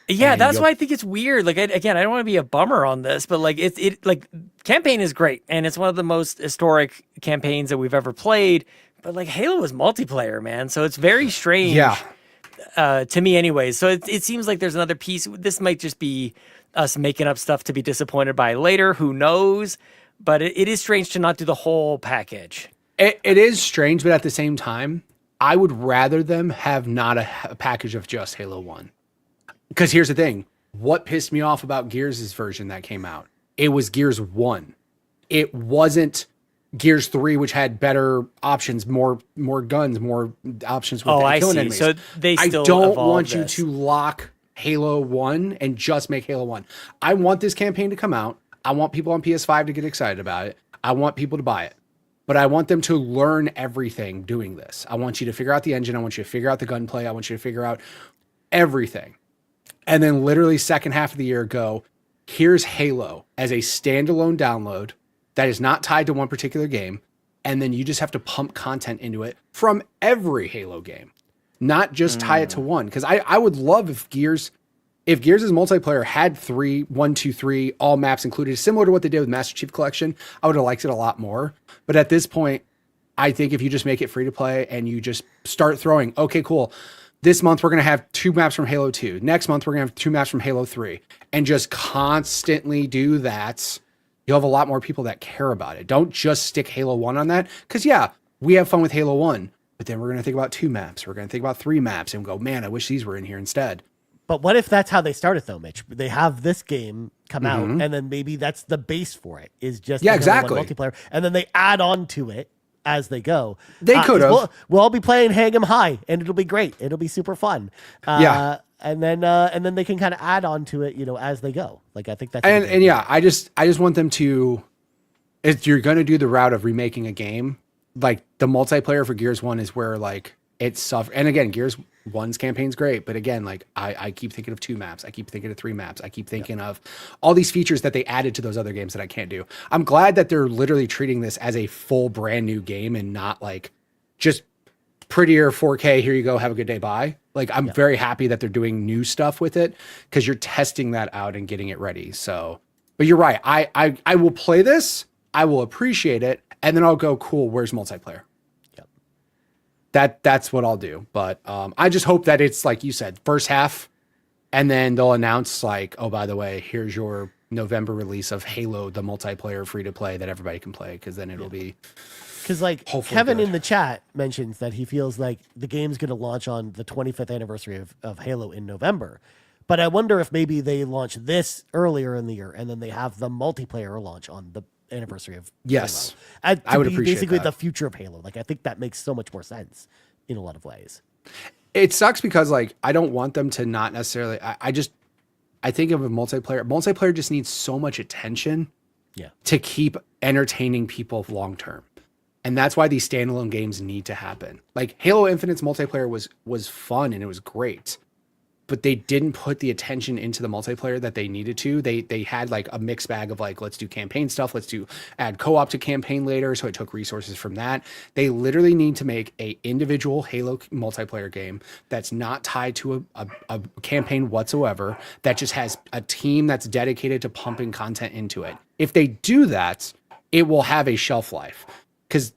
Yeah, And that's you'll- why I think it's weird. Like, again, I don't want to be a bummer on this, but like, it like campaign is great, and it's one of the most historic campaigns that we've ever played. But like, Halo is multiplayer, man, so it's very strange. Yeah. To me, anyways. So it seems like there's another piece. This might just be us making up stuff to be disappointed by later. Who knows? But it is strange to not do the whole package. It is strange, but at the same time, I would rather them have not a package of just Halo 1. Because here's the thing. What pissed me off about Gears' version that came out? It was Gears 1. It wasn't Gears 3, which had better options, more guns, more options with I killing see. enemies. So they still I don't evolved want you this. to lock Halo 1 and just make Halo 1. I want this campaign to come out. I want people on PS5 to get excited about it. I want people to buy it. But I want them to learn everything doing this. I want you to figure out the engine. I want you to figure out the gunplay. I want you to figure out everything. And then literally second half of the year go, here's Halo as a standalone download that is not tied to one particular game. And then you just have to pump content into it from every Halo game, not just tie it to one. Because I would love if Gears' multiplayer had 1, 2, 3, all maps included, similar to what they did with Master Chief Collection. I would have liked it a lot more. But at this point, I think if you just make it free to play and you just start throwing, okay, cool. This month, we're going to have 2 maps from Halo 2. Next month, we're going to have 2 maps from Halo 3. And just constantly do that. You'll have a lot more people that care about it. Don't just stick Halo 1 on that. Because, yeah, we have fun with Halo 1. But then we're going to think about 2 maps. We're going to think about 3 maps and go, man, I wish these were in here instead. But what if that's how they start it, though, Mitch? They have this game come out, and then maybe that's the base for it, is just Yeah, the Halo 1 exactly. multiplayer, and then they add on to it as they go. They 'Cause could've. We'll all be playing Hang 'em High, and it'll be great. It'll be super fun. Yeah. And then they can kind of add on to it, as they go. Like I think that's And yeah, I just want them to, if you're going to do the route of remaking a game, like the multiplayer for Gears 1 is where like it's suffer. And again, Gears 1's campaign's great, but again, like I keep thinking of 2 maps. I keep thinking of 3 maps. I keep thinking of all these features that they added to those other games that I can't do. I'm glad that they're literally treating this as a full brand new game and not like just prettier 4K. Here you go. Have a good day. Bye. Like I'm very happy that they're doing new stuff with it because you're testing that out and getting it ready. So, but you're right. I will play this. I will appreciate it. And then I'll go, cool. Where's multiplayer? That's what I'll do. But I just hope that it's like you said, first half, and then they'll announce like, oh, by the way, here's your November release of Halo, the multiplayer free to play that everybody can play, because then it'll be Because like hopefully Kevin good. in the chat mentions that he feels like the game's going to launch on the 25th anniversary of Halo in November. But I wonder if maybe they launch this earlier in the year and then they have the multiplayer launch on the anniversary of Yes. Halo. I would be appreciate basically that. the future of Halo. Like I think that makes so much more sense in a lot of ways. It sucks because like I don't want them to not necessarily. I think of a multiplayer. Multiplayer just needs so much attention Yeah. to keep entertaining people long term, and that's why these standalone games need to happen. Like Halo Infinite's multiplayer was fun and it was great, but they didn't put the attention into the multiplayer that they needed to. They had like a mixed bag of like, let's do campaign stuff, let's do add co-op to campaign later. So it took resources from that. They literally need to make a individual Halo multiplayer game that's not tied to a campaign whatsoever, that just has a team that's dedicated to pumping content into it. If they do that, it will have a shelf life, because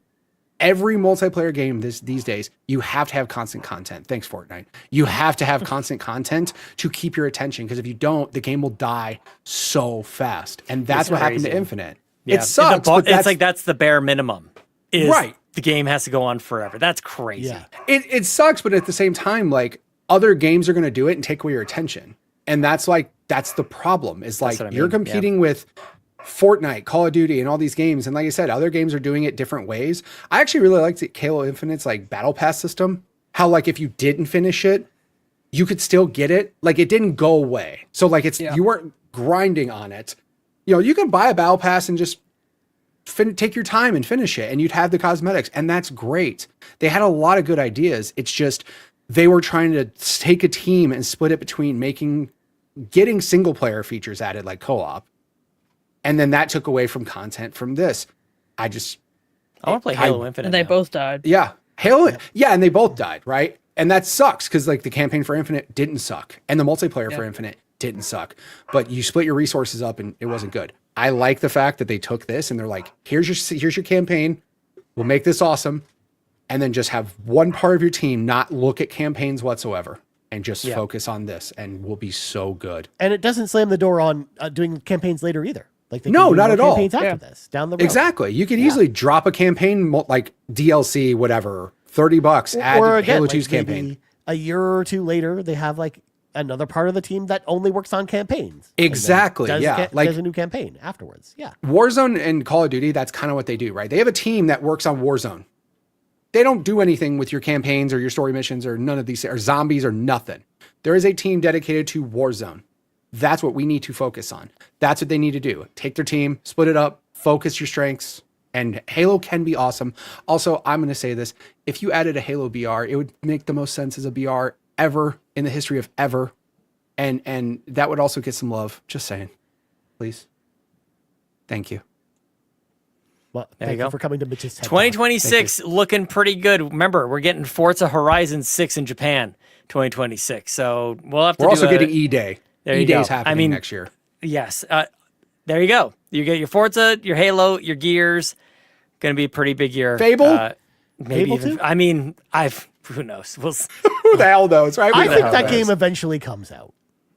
every multiplayer game these days, you have to have constant content. Thanks, Fortnite. You have to have constant content to keep your attention, because if you don't, the game will die so fast. And that's It's what happened to crazy. Infinite. Yeah. It sucks, but That's the bare minimum. Is Right. The game has to go on forever. That's crazy. Yeah. it sucks, but at the same time, like other games are going to do it and take away your attention. And that's the problem, is like what I you're mean, competing with Fortnite, Call of Duty, and all these games. And like I said, other games are doing it different ways. I actually really liked Halo Infinite's like battle pass system. How like if you didn't finish it, you could still get it. Like it didn't go away. So like you weren't grinding on it. You know, you could buy a battle pass and just take your time and finish it, and you'd have the cosmetics, and that's great. They had a lot of good ideas. It's just they were trying to take a team and split it between getting single player features added like co-op, and then that took away from content from this. I want to play Halo Infinite. And they now. both died. Yeah, Halo. Yeah, and they both died, right? And that sucks, because like the campaign for Infinite didn't suck, and the multiplayer for Infinite didn't suck. But you split your resources up, and it wasn't good. I like the fact that they took this and they're like, here's your campaign. We'll make this awesome, and then just have one part of your team not look at campaigns whatsoever and just focus on this, and we'll be so good. And it doesn't slam the door on doing campaigns later either. Like they No, can do not more at all. campaigns after this down the road. Exactly. You could easily drop a campaign like DLC, whatever, $30, add Or again, Halo like 2's campaign. maybe a year or two later, they have like another part of the team that only works on campaigns. And then Exactly, yeah. Like- does a new campaign afterwards. Yeah. Warzone and Call of Duty, that's kind of what they do, right? They have a team that works on Warzone. They don't do anything with your campaigns or your story missions or none of these, or zombies or nothing. There is a team dedicated to Warzone. That's what we need to focus on. That's what they need to do. Take their team, split it up, focus your strengths, and Halo can be awesome. Also, I'm going to say this. If you added a Halo BR, it would make the most sense as a BR ever in the history of ever. And that would also get some love. Just saying. Please. Thank you. Well, There thank you you go. for coming to Mitch's TED Talk. 2026 looking pretty good. Remember, we're getting Forza Horizon 6 in Japan 2026. So we'll have to We're also do getting E-Day. There you E-Day is go. happening I mean, next year. Yes. There you go. You get your Forza, your Halo, your Gears. Going to be a pretty big year. Fable? Maybe Fable even. too? I mean, who knows? We'll see. Who the hell knows, right? I We think know that how it game is. eventually comes out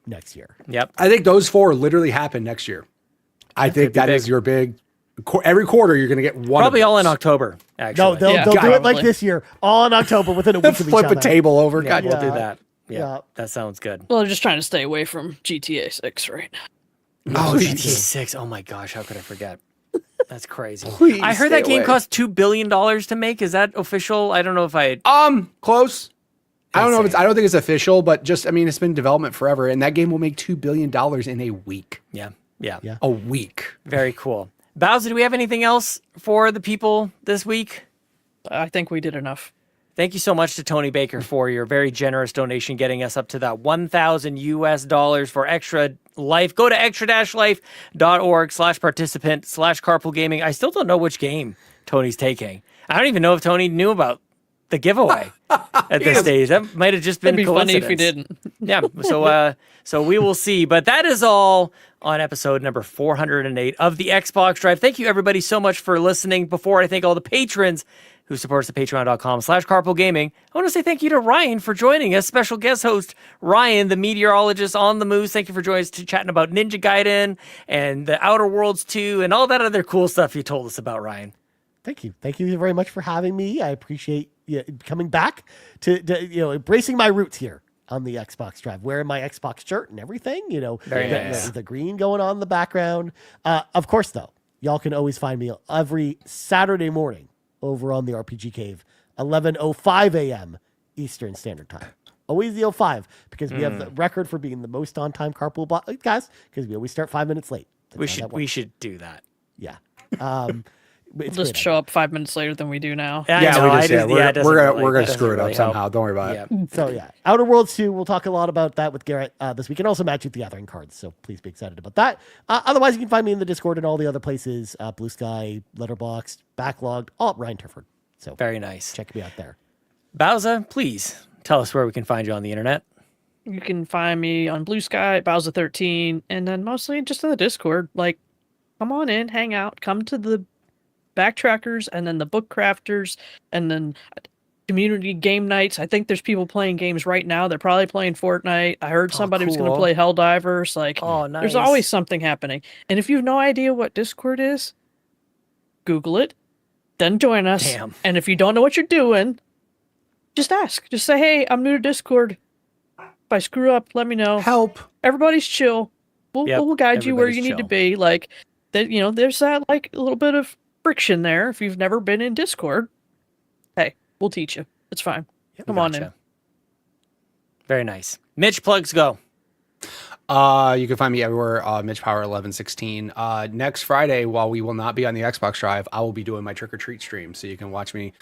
next year. Yep. I think those four literally happen next year. I think that is your big. Every quarter, you're going to get one. Probably of all in those. October, No, actually. they'll Yeah, do it like probably. this year, all in October within a week of each Flip other. a table over. Yeah, God, we'll do Yeah. that. Yeah, Yeah. that sounds good. Well, they're just trying to stay away from GTA 6 right now. Oh, GTA 6. Oh my gosh, how could I forget? That's crazy. Please I heard stay that game away. cost $2 billion to make. Is that official? I don't know if I. Close. I don't know if it's. Insane. I don't think it's official, but just I mean, it's been in development forever, and that game will make $2 billion in a week. Yeah. A week. Very cool. Bowser, do we have anything else for the people this week? I think we did enough. Thank you so much to Tony Baker for your very generous donation, getting us up to that $1,000 for Extra Life. Go to extra-life.org/participant/carpool gaming. I still don't know which game Tony's taking. I don't even know if Tony knew about the giveaway at this stage. That might have just been It'd be funny if he coincidence. didn't. Yeah. So we will see. But that is all on episode number 408 of the Xbox Drive. Thank you everybody so much for listening. Before I thank all the patrons who supports the patreon.com/carpoolgaming. I want to say thank you to Ryan for joining us. Special guest host Ryan, the meteorologist on the moose. Thank you for joining us to chatting about Ninja Gaiden and the Outerworlds 2 and all that other cool stuff you told us about, Ryan. Thank you. Thank you very much for having me. I appreciate you coming back to embracing my roots here on the Xbox Drive, wearing my Xbox shirt and everything, Very nice. the green going on in the background. Of course, though, y'all can always find me every Saturday morning over on the RPG Cave, 11:05 a.m. Eastern Standard Time. Always the 05, because we have the record for being the most on-time carpool guys, because we always start 5 minutes late. We should do that. Yeah. We'll just show up 5 minutes later than we do now. We're gonna screw it up somehow. Don't worry about it. So Outerworlds 2, we'll talk a lot about that with Garrett this week, and also Magic the Gathering cards. So please be excited about that. Otherwise, you can find me in the Discord and all the other places: Blue Sky, Letterboxd, Backlogged, all at Ryan Turford. So Very nice. check me out there. Bowser, please tell us where we can find you on the internet. You can find me on Blue Sky, Bowser13, and then mostly just in the Discord. Like, come on in, hang out, come to the Backtrackers, and then the Book Crafters, and then community game nights. I think there's people playing games right now. They're probably playing Fortnite. I heard somebody was going to cool. play Helldivers. Like, Nice. there's always something happening. And if you have no idea what Discord is, Google it, then join us. Damn. And if you don't know what you're doing, just ask. Just say, hey, I'm new to Discord. If I screw up, let me know. Help. Everybody's chill. We'll guide you where you need to be. Like, there's that, like, a little bit of friction there. If you've never been in Discord, hey, we'll teach you. It's fine. Come on in. Very nice. Mitch, plugs go. You can find me everywhere. Mitch Power 1116. Next Friday, while we will not be on the Xbox Drive, I will be doing my trick or treat stream, so you can watch me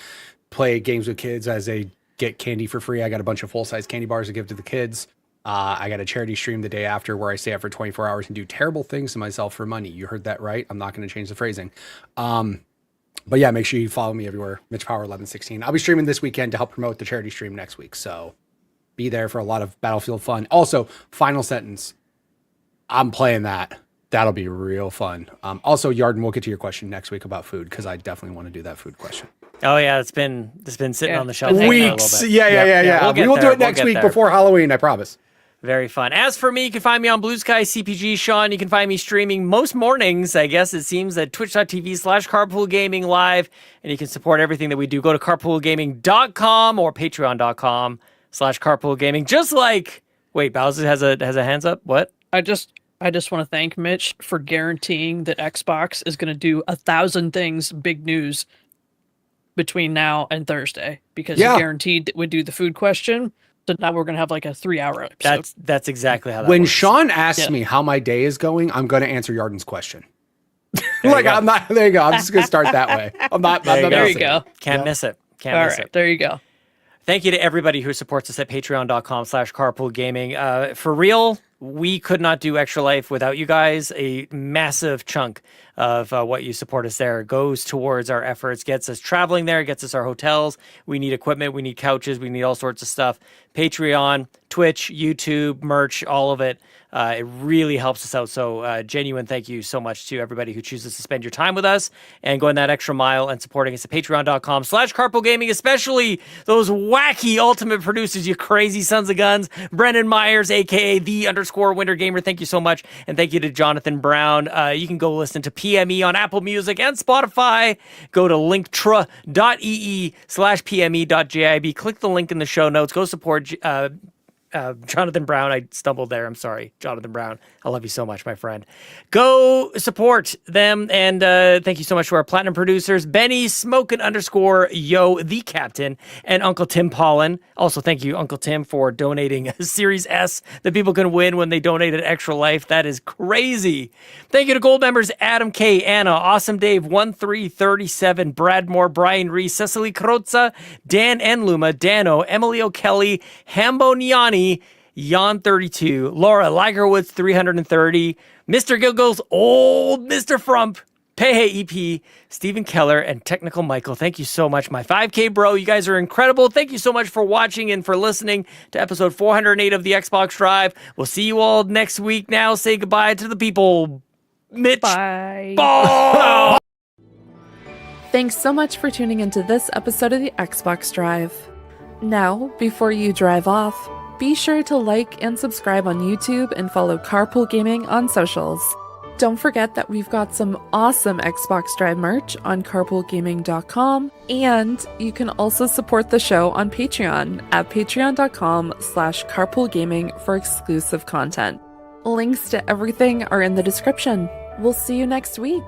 play games with kids as they get candy for free. I got a bunch of full size candy bars to give to the kids. I got a charity stream the day after where I stay up for 24 hours and do terrible things to myself for money. You heard that right. I'm not going to change the phrasing. But yeah, make sure you follow me everywhere. Mitch Power 1116. I'll be streaming this weekend to help promote the charity stream next week. So be there for a lot of Battlefield fun. Also, Final Sentence. I'm playing that. That'll be real fun. Also, Yarden, we'll get to your question next week about food, because I definitely want to do that food question. Oh yeah, it's been sitting on the shelf Weeks. We'll Yeah. We will do it next week before Halloween, I promise. Very fun. As for me, you can find me on Blue Sky CPG. Sean, you can find me streaming most mornings, I guess it seems, at twitch.tv/carpoolgaming live. And you can support everything that we do. Go to carpoolgaming.com or patreon.com/carpoolgaming. Just like, wait, Bowser has a hands up. What? I just want to thank Mitch for guaranteeing that Xbox is going to do 1,000 things, big news, between now and Thursday, because he guaranteed that we'd do the food question. So now we're going to have like a 3-hour episode. That's exactly how that When works. Sean asks me how my day is going, I'm going to answer Yarden's question. I'm not. There you go. I'm just going to start that way. I'm not. There you go. Can't miss it. All right, there you go. Thank you to everybody who supports us at patreon.com/carpoolgaming. For real, we could not do Extra Life without you guys. A massive chunk of what you support us there goes towards our efforts, gets us traveling there, gets us our hotels. We need equipment, we need couches, we need all sorts of stuff. Patreon, Twitch, YouTube, merch, all of it. It really helps us out. So genuine thank you so much to everybody who chooses to spend your time with us and going that extra mile and supporting us at patreon.com/carpoolgaming, especially those wacky ultimate producers, you crazy sons of guns. Brendan Myers, aka _Winter Gamer. Thank you so much. And thank you to Jonathan Brown. You can go listen to PME on Apple Music and Spotify. Go to linktra.ee/pme.jib. Click the link in the show notes. Go support Jonathan Brown. I stumbled there. I'm sorry, Jonathan Brown. I love you so much, my friend. Go support them. And thank you so much to our platinum producers, Benny Smokin _Yo, the captain, and Uncle Tim Paullin. Also, thank you, Uncle Tim, for donating a Series S that people can win when they donate an Extra Life. That is crazy. Thank you to gold members Adam K, Anna, Awesome Dave, 1337, Brad Moore, Brian Reese, Cecily Carrozza, Dan and Luma, Dannohh, Emily O'Kelly, Hambone Jonny, Jan32, Laura Ligerwoods 330, Mr. Giggles, OldMrFrump, Peje EP, Stephen Keller, and Technical Michael. Thank you so much, my 5K bro. You guys are incredible. Thank you so much for watching and for listening to episode 408 of the Xbox Drive. We'll see you all next week. Now say goodbye to the people. Mitch. Bye. Ball. Thanks so much for tuning into this episode of the Xbox Drive. Now, before you drive off, be sure to like and subscribe on YouTube and follow Carpool Gaming on socials. Don't forget that we've got some awesome Xbox Drive merch on carpoolgaming.com, and you can also support the show on Patreon at patreon.com/carpoolgaming for exclusive content. Links to everything are in the description. We'll see you next week.